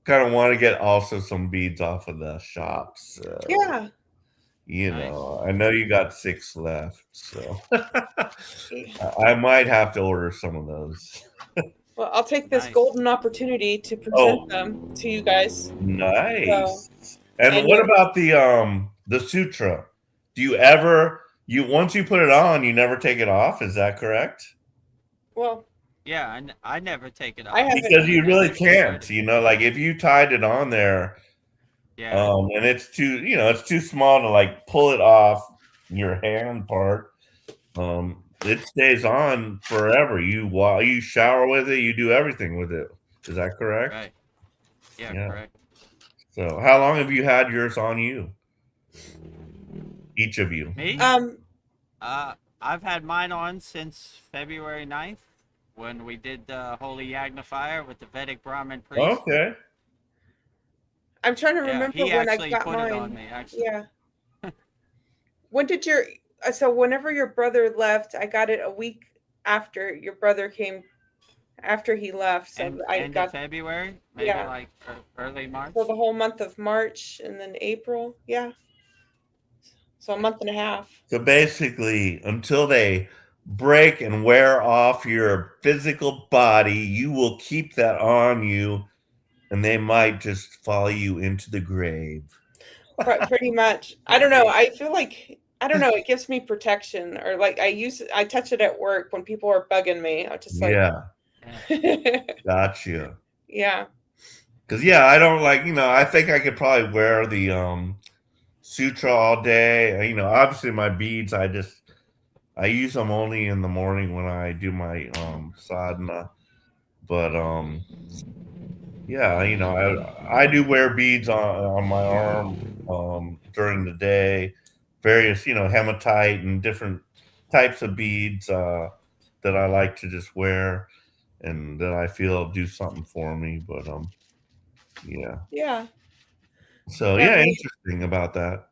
kind of want to get also some beads off of the shop. So, Yeah. nice. I know you got 6 left. So I might have to order some of those. Well, I'll take this Nice. golden opportunity to present Oh, them to you guys. So, nice. And and what you'll, about the sutra? Do you ever you once you put it on, you never take it off? Is that correct? well, Yeah, I never take it I off. haven't. Because I you really never tried can't, it. like if you tied it on there, Yeah, and it's too small to like pull it off your hand part. It stays on forever. While you shower with it, you do everything with it. Is that correct? right. Yeah, Yeah. correct. So, how long have you had yours on you? Each of you. Me? Um, I've had mine on since February 9th. when we did the Holy Yagna fire with the Vedic Brahmin priest. Okay. I'm trying to Yeah, remember he when I actually got put it on mine. me. Actually, Yeah. When did your so whenever your brother left, I got it a week after your brother came after he left. So I end of got February, maybe yeah. like early So March. the whole month of March and then April. Yeah. So a month and a half. So basically, until they break and wear off your physical body, you will keep that on you, and they might just follow you into the grave. Pretty much. I don't Could know. be. I feel like I don't know. It gives me protection, or like I touch it at work when people are bugging me. I'm just like, Yeah, Yeah. gotcha. yeah, Because yeah, I don't like, I think I could probably wear the sutra all day. Obviously my beads, I use them only in the morning when I do my sadhana. But yeah, I do wear beads on my arm during the day, various, hematite and different types of beads that I like to just wear and that I feel do something for me. But yeah. yeah, So yeah, yeah, me, interesting about that.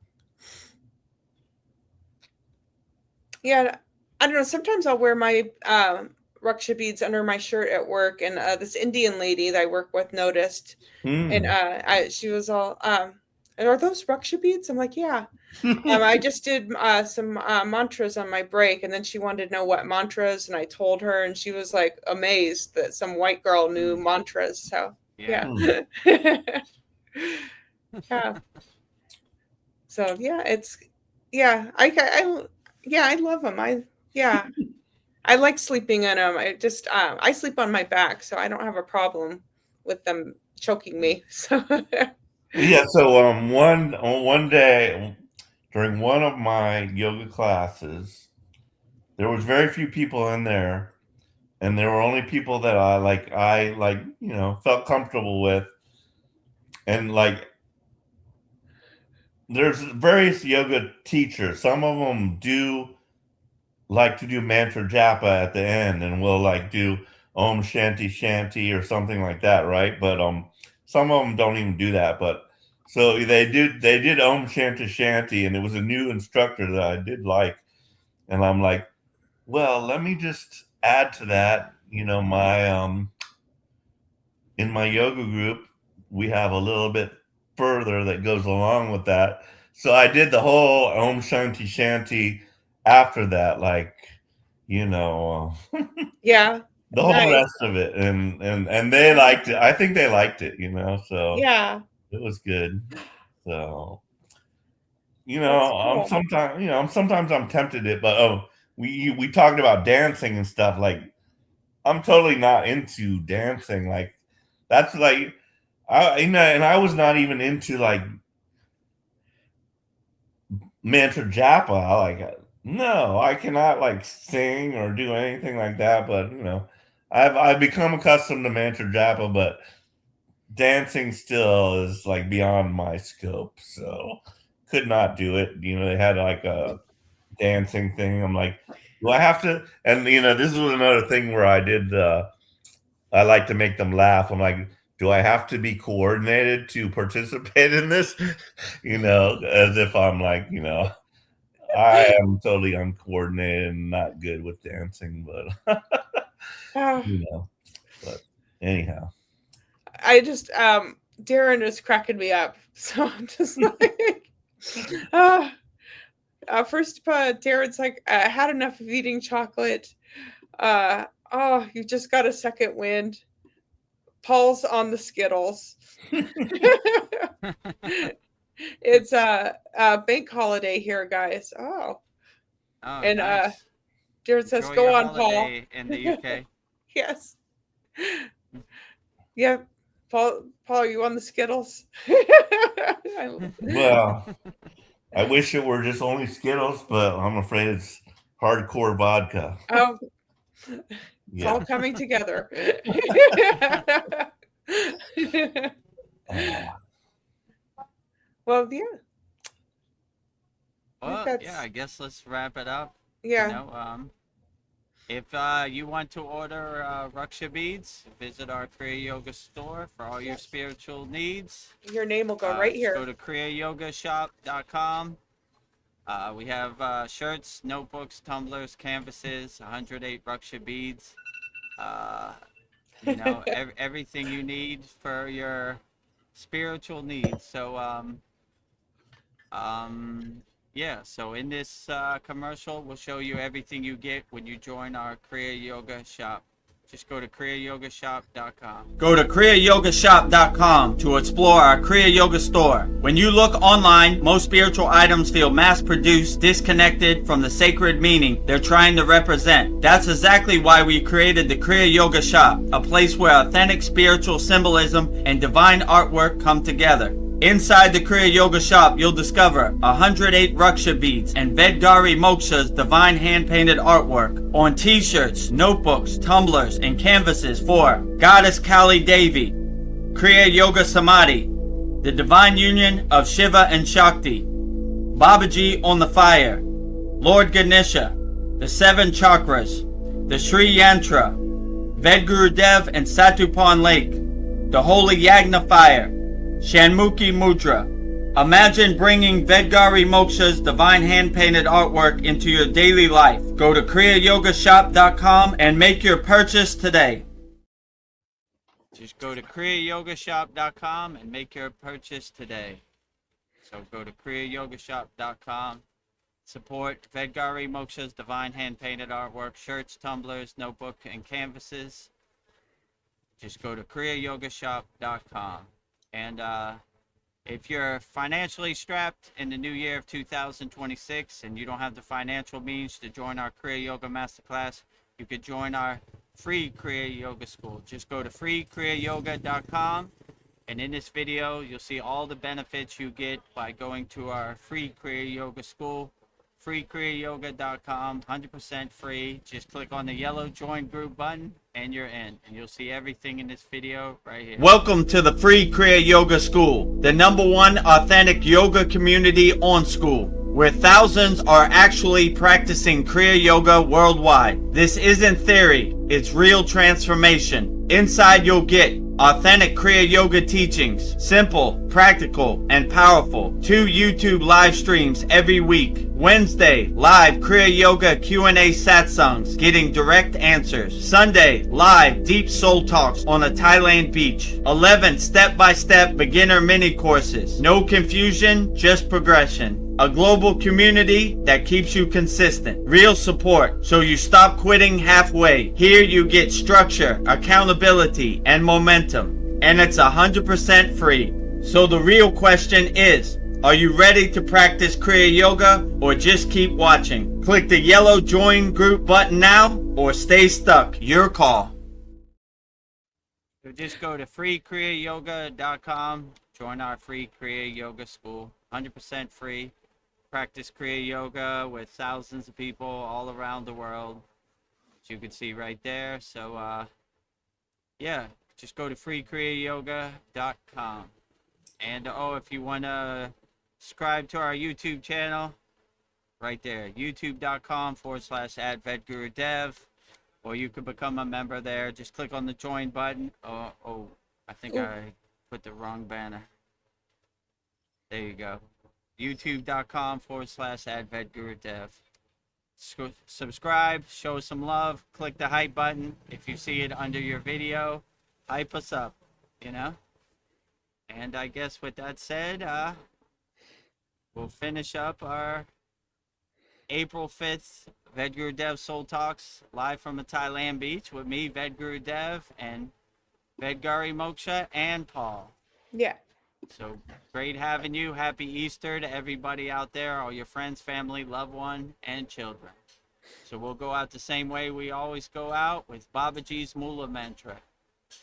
yeah. I don't know. Sometimes I'll wear my Raksha beads under my shirt at work, and this Indian lady that I work with noticed, and Hmm. she was all, "Are those Raksha beads?" I'm like, "Yeah." I just did some mantras on my break, and then she wanted to know what mantras, and I told her, and she was like amazed that some white girl knew Mm, mantras. So yeah, yeah. Hmm. yeah. So yeah, it's yeah. Yeah, I love them. Yeah, I like sleeping in them. I just I sleep on my back, so I don't have a problem with them choking me. So Yeah, so one day during one of my yoga classes, there was very few people in there, and there were only people that I felt comfortable with, and like there's various yoga teachers. Some of them do like to do mantra japa at the end, and we'll like do Om Shanti Shanti or something like that, right? But some of them don't even do that. But so they did Om Shanti Shanti, and it was a new instructor that I did like, and I'm like, well, let me just add to that. My in my yoga group, we have a little bit further that goes along with that. So I did the whole Om Shanti Shanti after that, like, you know, yeah, the whole nice. rest of it. And they liked it. I think they liked it, so Yeah, it was good. So, that's cool. sometimes I'm tempted it, but we talked about dancing and stuff. Like, I'm totally not into dancing. Like, that's like, and I was not even into like mantra japa. No, I cannot like sing or do anything like that. But I've become accustomed to mantra japa, but dancing still is like beyond my scope. So could not do it. They had like a dancing thing. I'm like, do I have to? And this was another thing where I did. I like to make them laugh. I'm like, do I have to be coordinated to participate in this? As if I'm like, I am totally uncoordinated and not good with dancing, but Ah, you know, but anyhow. I just Darren is cracking me up. So I'm just like uh, first Darren's like I had enough of eating chocolate. Oh, you just got a second wind. Paul's on the Skittles. It's a bank holiday here, guys. Oh. Oh, And nice. Darren says, Enjoy "Go your on, Paul." holiday in the UK. Yes. Yeah. Paul, are you on the Skittles? Well, I wish it were just only Skittles, but I'm afraid it's hardcore vodka. Oh, it's all Yeah. coming together. Uh, Well, yeah, I think Well, yeah, that's I guess let's wrap it up. You yeah. know, um, If you want to order Raksha beads, visit our Kriya Yoga store for all your spiritual needs. Your name will go right Just here. go to kriyayogashop.com. We have shirts, notebooks, tumblers, canvases, 108 Raksha beads. You know, everything you need for your spiritual needs. So, yeah. So in this commercial, we'll show you everything you get when you join our Kriya Yoga shop. Just go to kriyayogashop.com. Go to kriyayogashop.com to explore our Kriya Yoga store. When you look online, most spiritual items feel mass-produced, disconnected from the sacred meaning they're trying to represent. That's exactly why we created the Kriya Yoga shop, a place where authentic spiritual symbolism and divine artwork come together. Inside the Kriya Yoga shop, you'll discover 108 Raksha beads and Vedgari Moksha's divine hand-painted artwork on t-shirts, notebooks, tumblers, and canvases for Goddess Kali Devi, Kriya Yoga Samadhi, the divine union of Shiva and Shakti, Babaji on the fire, Lord Ganesha, the 7 chakras, the Sri Yantra, Vedgurudev and Satupan Lake, the Holy Yagna fire, Shanmukhi Mudra. Imagine bringing Vedgari Moksha's divine hand-painted artwork into your daily life. Go to kriyayogashop.com and make your purchase today. Just go to kriyayogashop.com and make your purchase today. So go to kriyayogashop.com. Support Vedgari Moksha's divine hand-painted artwork, shirts, tumblers, notebook, and canvases. Just go to kriyayogashop.com. And if you're financially strapped in the new year of 2026 and you don't have the financial means to join our Kriya Yoga Masterclass, you could join our free Kriya Yoga school. Just go to freekriyayoga.com, and in this video, you'll see all the benefits you get by going to our free Kriya Yoga school. freekriyayoga.com, 100% free. Just click on the yellow join group button and you're in, and you'll see everything in this video right here. Welcome to the free Kriya Yoga school, the #1 authentic yoga community on Skool, where thousands are actually practicing Kriya Yoga worldwide. This isn't theory, it's real transformation. Inside you'll get authentic Kriya Yoga teachings, simple, practical, and powerful. 2 YouTube live streams every week. Wednesday, live Kriya Yoga Q&A satsangs, getting direct answers. Sunday, live deep soul talks on a Thailand beach. 11 step-by-step beginner mini courses. No confusion, just progression. A global community that keeps you consistent. Real support, so you stop quitting halfway. Here you get structure, accountability, and momentum. And it's 100% free. So the real question is, are you ready to practice Kriya Yoga or just keep watching? Click the yellow join group button now or stay stuck. Your call. So just go to freekriyayoga.com. Join our free Kriya Yoga school. 100% free. Practice Kriya Yoga with thousands of people all around the world, as you can see right there. So yeah, just go to freekriyayoga.com. And if you want to subscribe to our YouTube channel, right there, youtube.com/@VedGuruDev, or you could become a member there. Just click on the join button. I think I put the wrong banner. There you go. youtube.com/@VedGuruDev. Subscribe, show some love, click the hype button. If you see it under your video, hype us up, you know? And I guess with that said, we'll finish up our April 5th VEDAGURUDEV'S Soul Talks live from the Thailand beach with me, VEDGURUDEV, and Vedgari Moksha and Paul. Yeah. So great having you. Happy Easter to everybody out there, all your friends, family, loved one, and children. So we'll go out the same way we always go out, with Babaji's Mula Mantra.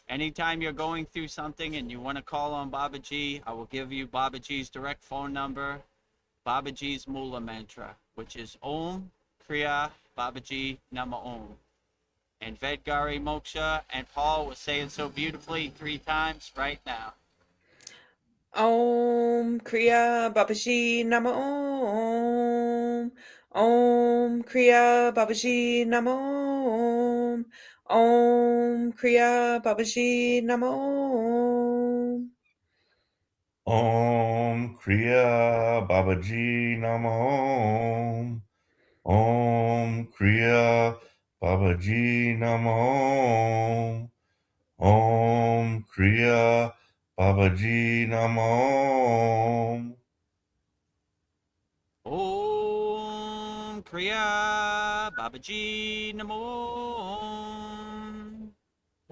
Anytime you're going through something and you want to call on Babaji, I will give you Babaji's direct phone number, Babaji's Mula Mantra, which is Om Kriya Babaji Nama Om. And Vedgari Moksha and Paul will say it so beautifully 3 times right now. Om Kriya Babaji Nama Om. Om Kriya Babaji Nama Om. Om Kriya Babaji Namo. Om Kriya Babaji Namo. Om Kriya Babaji Namo. Om Kriya Babaji Namo. Om Kriya Babaji Namo.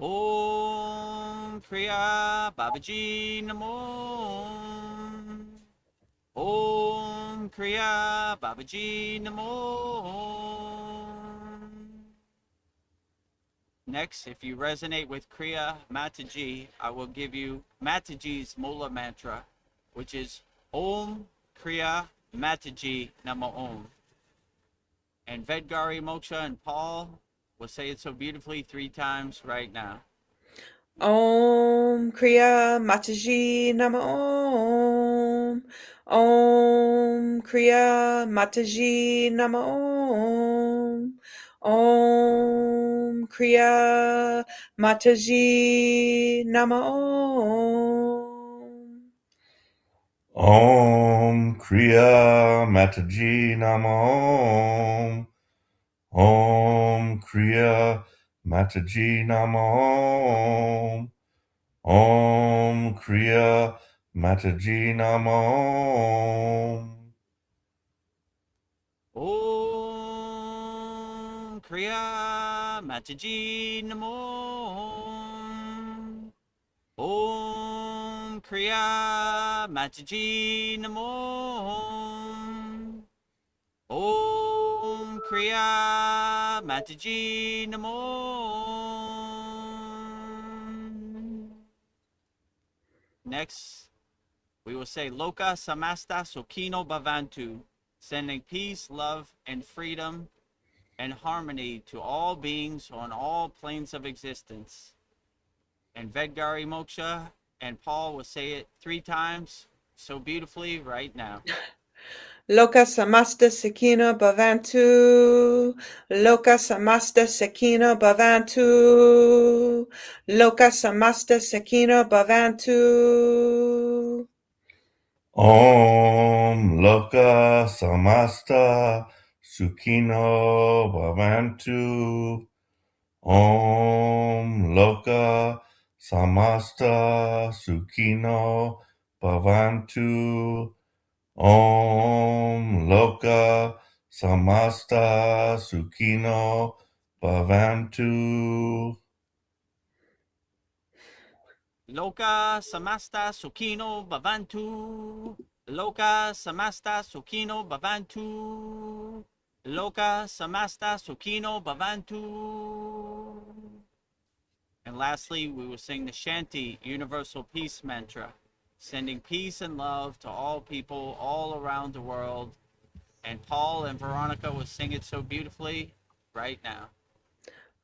Om Kriya Babaji Namo. Om Kriya Babaji Namo. Next, if you resonate with Kriya Mataji, I will give you Mataji's Mula Mantra, which is Om Kriya Mataji Namo Om. And Vedgari, Moksha, and Paul will say it so beautifully 3 times right now. Om Kriya Mataji Namo Om. Om Kriya Mataji Namo Om. Om Kriya Mataji Namo Om. Om Kriya Mataji Namo. Om Kriya Mataji Namo. Om Kriya Mataji Namo. Om Kriya Mataji Namo. Om Kriya Mataji Namo. Om Kriya Mataji Namo. Next, we will say Loka Samasta Sukino Bhavantu, sending peace, love, and freedom and harmony to all beings on all planes of existence. And Vedgari Moksha and Paul will say it 3 times so beautifully right now. Loka Samasta Sakina Bhavantu. Loka Samasta Sakina Bhavantu. Loka Samasta Sakina Bhavantu. Om Loka Samasta Sukhino Bhavantu. Om Loka Samasta Sukhino Bhavantu. Om Loka Samasta Sukhino Bhavantu. Loka Samasta Sukino Bhavantu. Loka Samasta Sukino Bhavantu. Loka Samasta Sukino Bhavantu. And lastly, we will sing the Shanti Universal Peace Mantra, sending peace and love to all people all around the world. And Paul and Veronica will sing it so beautifully right now.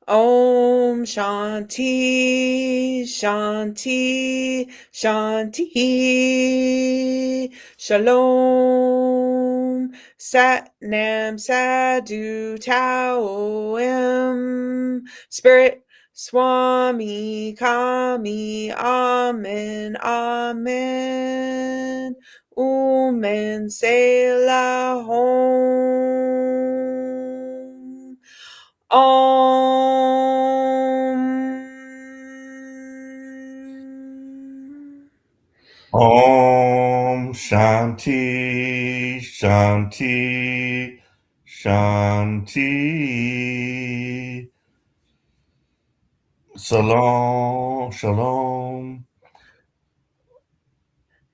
Om Shanti, Shanti, Shanti. Shalom. Sat Nam Sadhu Tao Em. Spirit Swami Kami Amen, Amen. Umen Selah Hom. Om Shanti, Shanti, Shanti. Shalom, Shalom.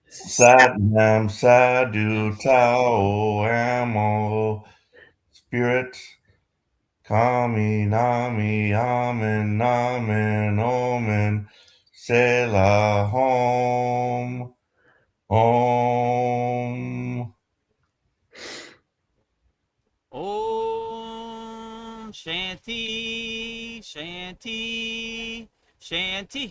Sat Nam Sadhu Tao Amo. Spirit Kami Nami Amen Amen Omen Selah Hom. Om. Om Shanti, Shanti, Shanti,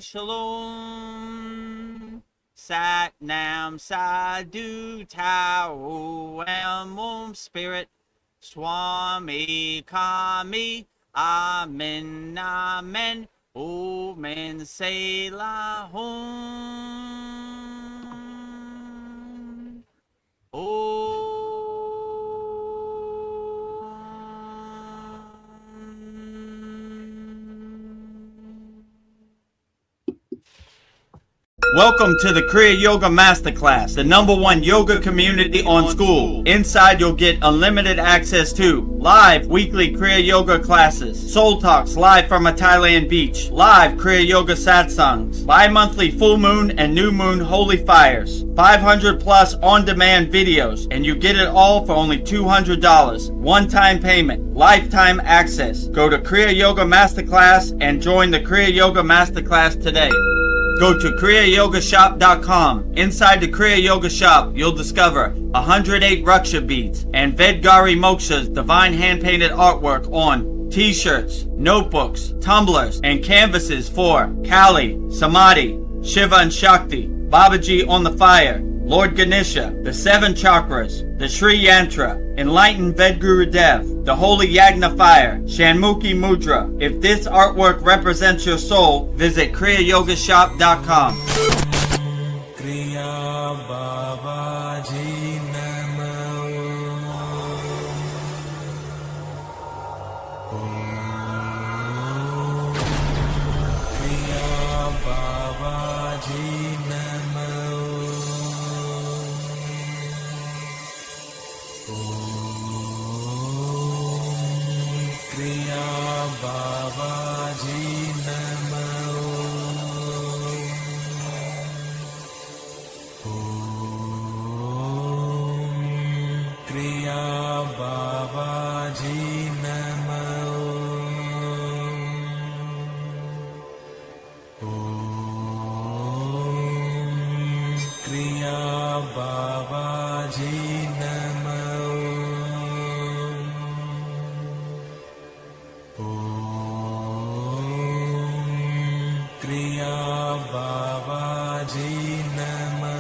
Shalom. Sat Nam Sadhu Tao Am Om Spirit Swami Kami Amen, amen. Omen Selah Hum. Welcome to the Kriya Yoga Masterclass, the #1 yoga community on SKOOL. Inside you'll get unlimited access to live weekly Kriya Yoga classes, soul talks live from a Thailand beach, live Kriya Yoga satsangs, bi-monthly full moon and new moon holy fires, 500 plus on-demand videos, and you get it all for only $200. One-time payment, lifetime access. Go to Kriya Yoga Masterclass and join the Kriya Yoga Masterclass today. Go to kriyayogamasterclass.com. Inside the Kriya Yoga shop, you'll discover 108 Raksha beads and Vedgari Moksha's divine hand-painted artwork on t-shirts, notebooks, tumblers, and canvases for Kali, Samadhi, Shiva and Shakti, Babaji on the fire, Lord Ganesha, the 7 chakras, the Sri Yantra, Enlightened Vedagurudev, the Holy Yagna Fire, Shanmukhi Mudra. If this artwork represents your soul, visit kriyayogashop.com. Kriya Babaji Namo. Kriya Babaji Namo. Kriya Babaji Namo. Kriya Babaji Namo. Kriya Babaji Namo. Kriya Babaji Namo.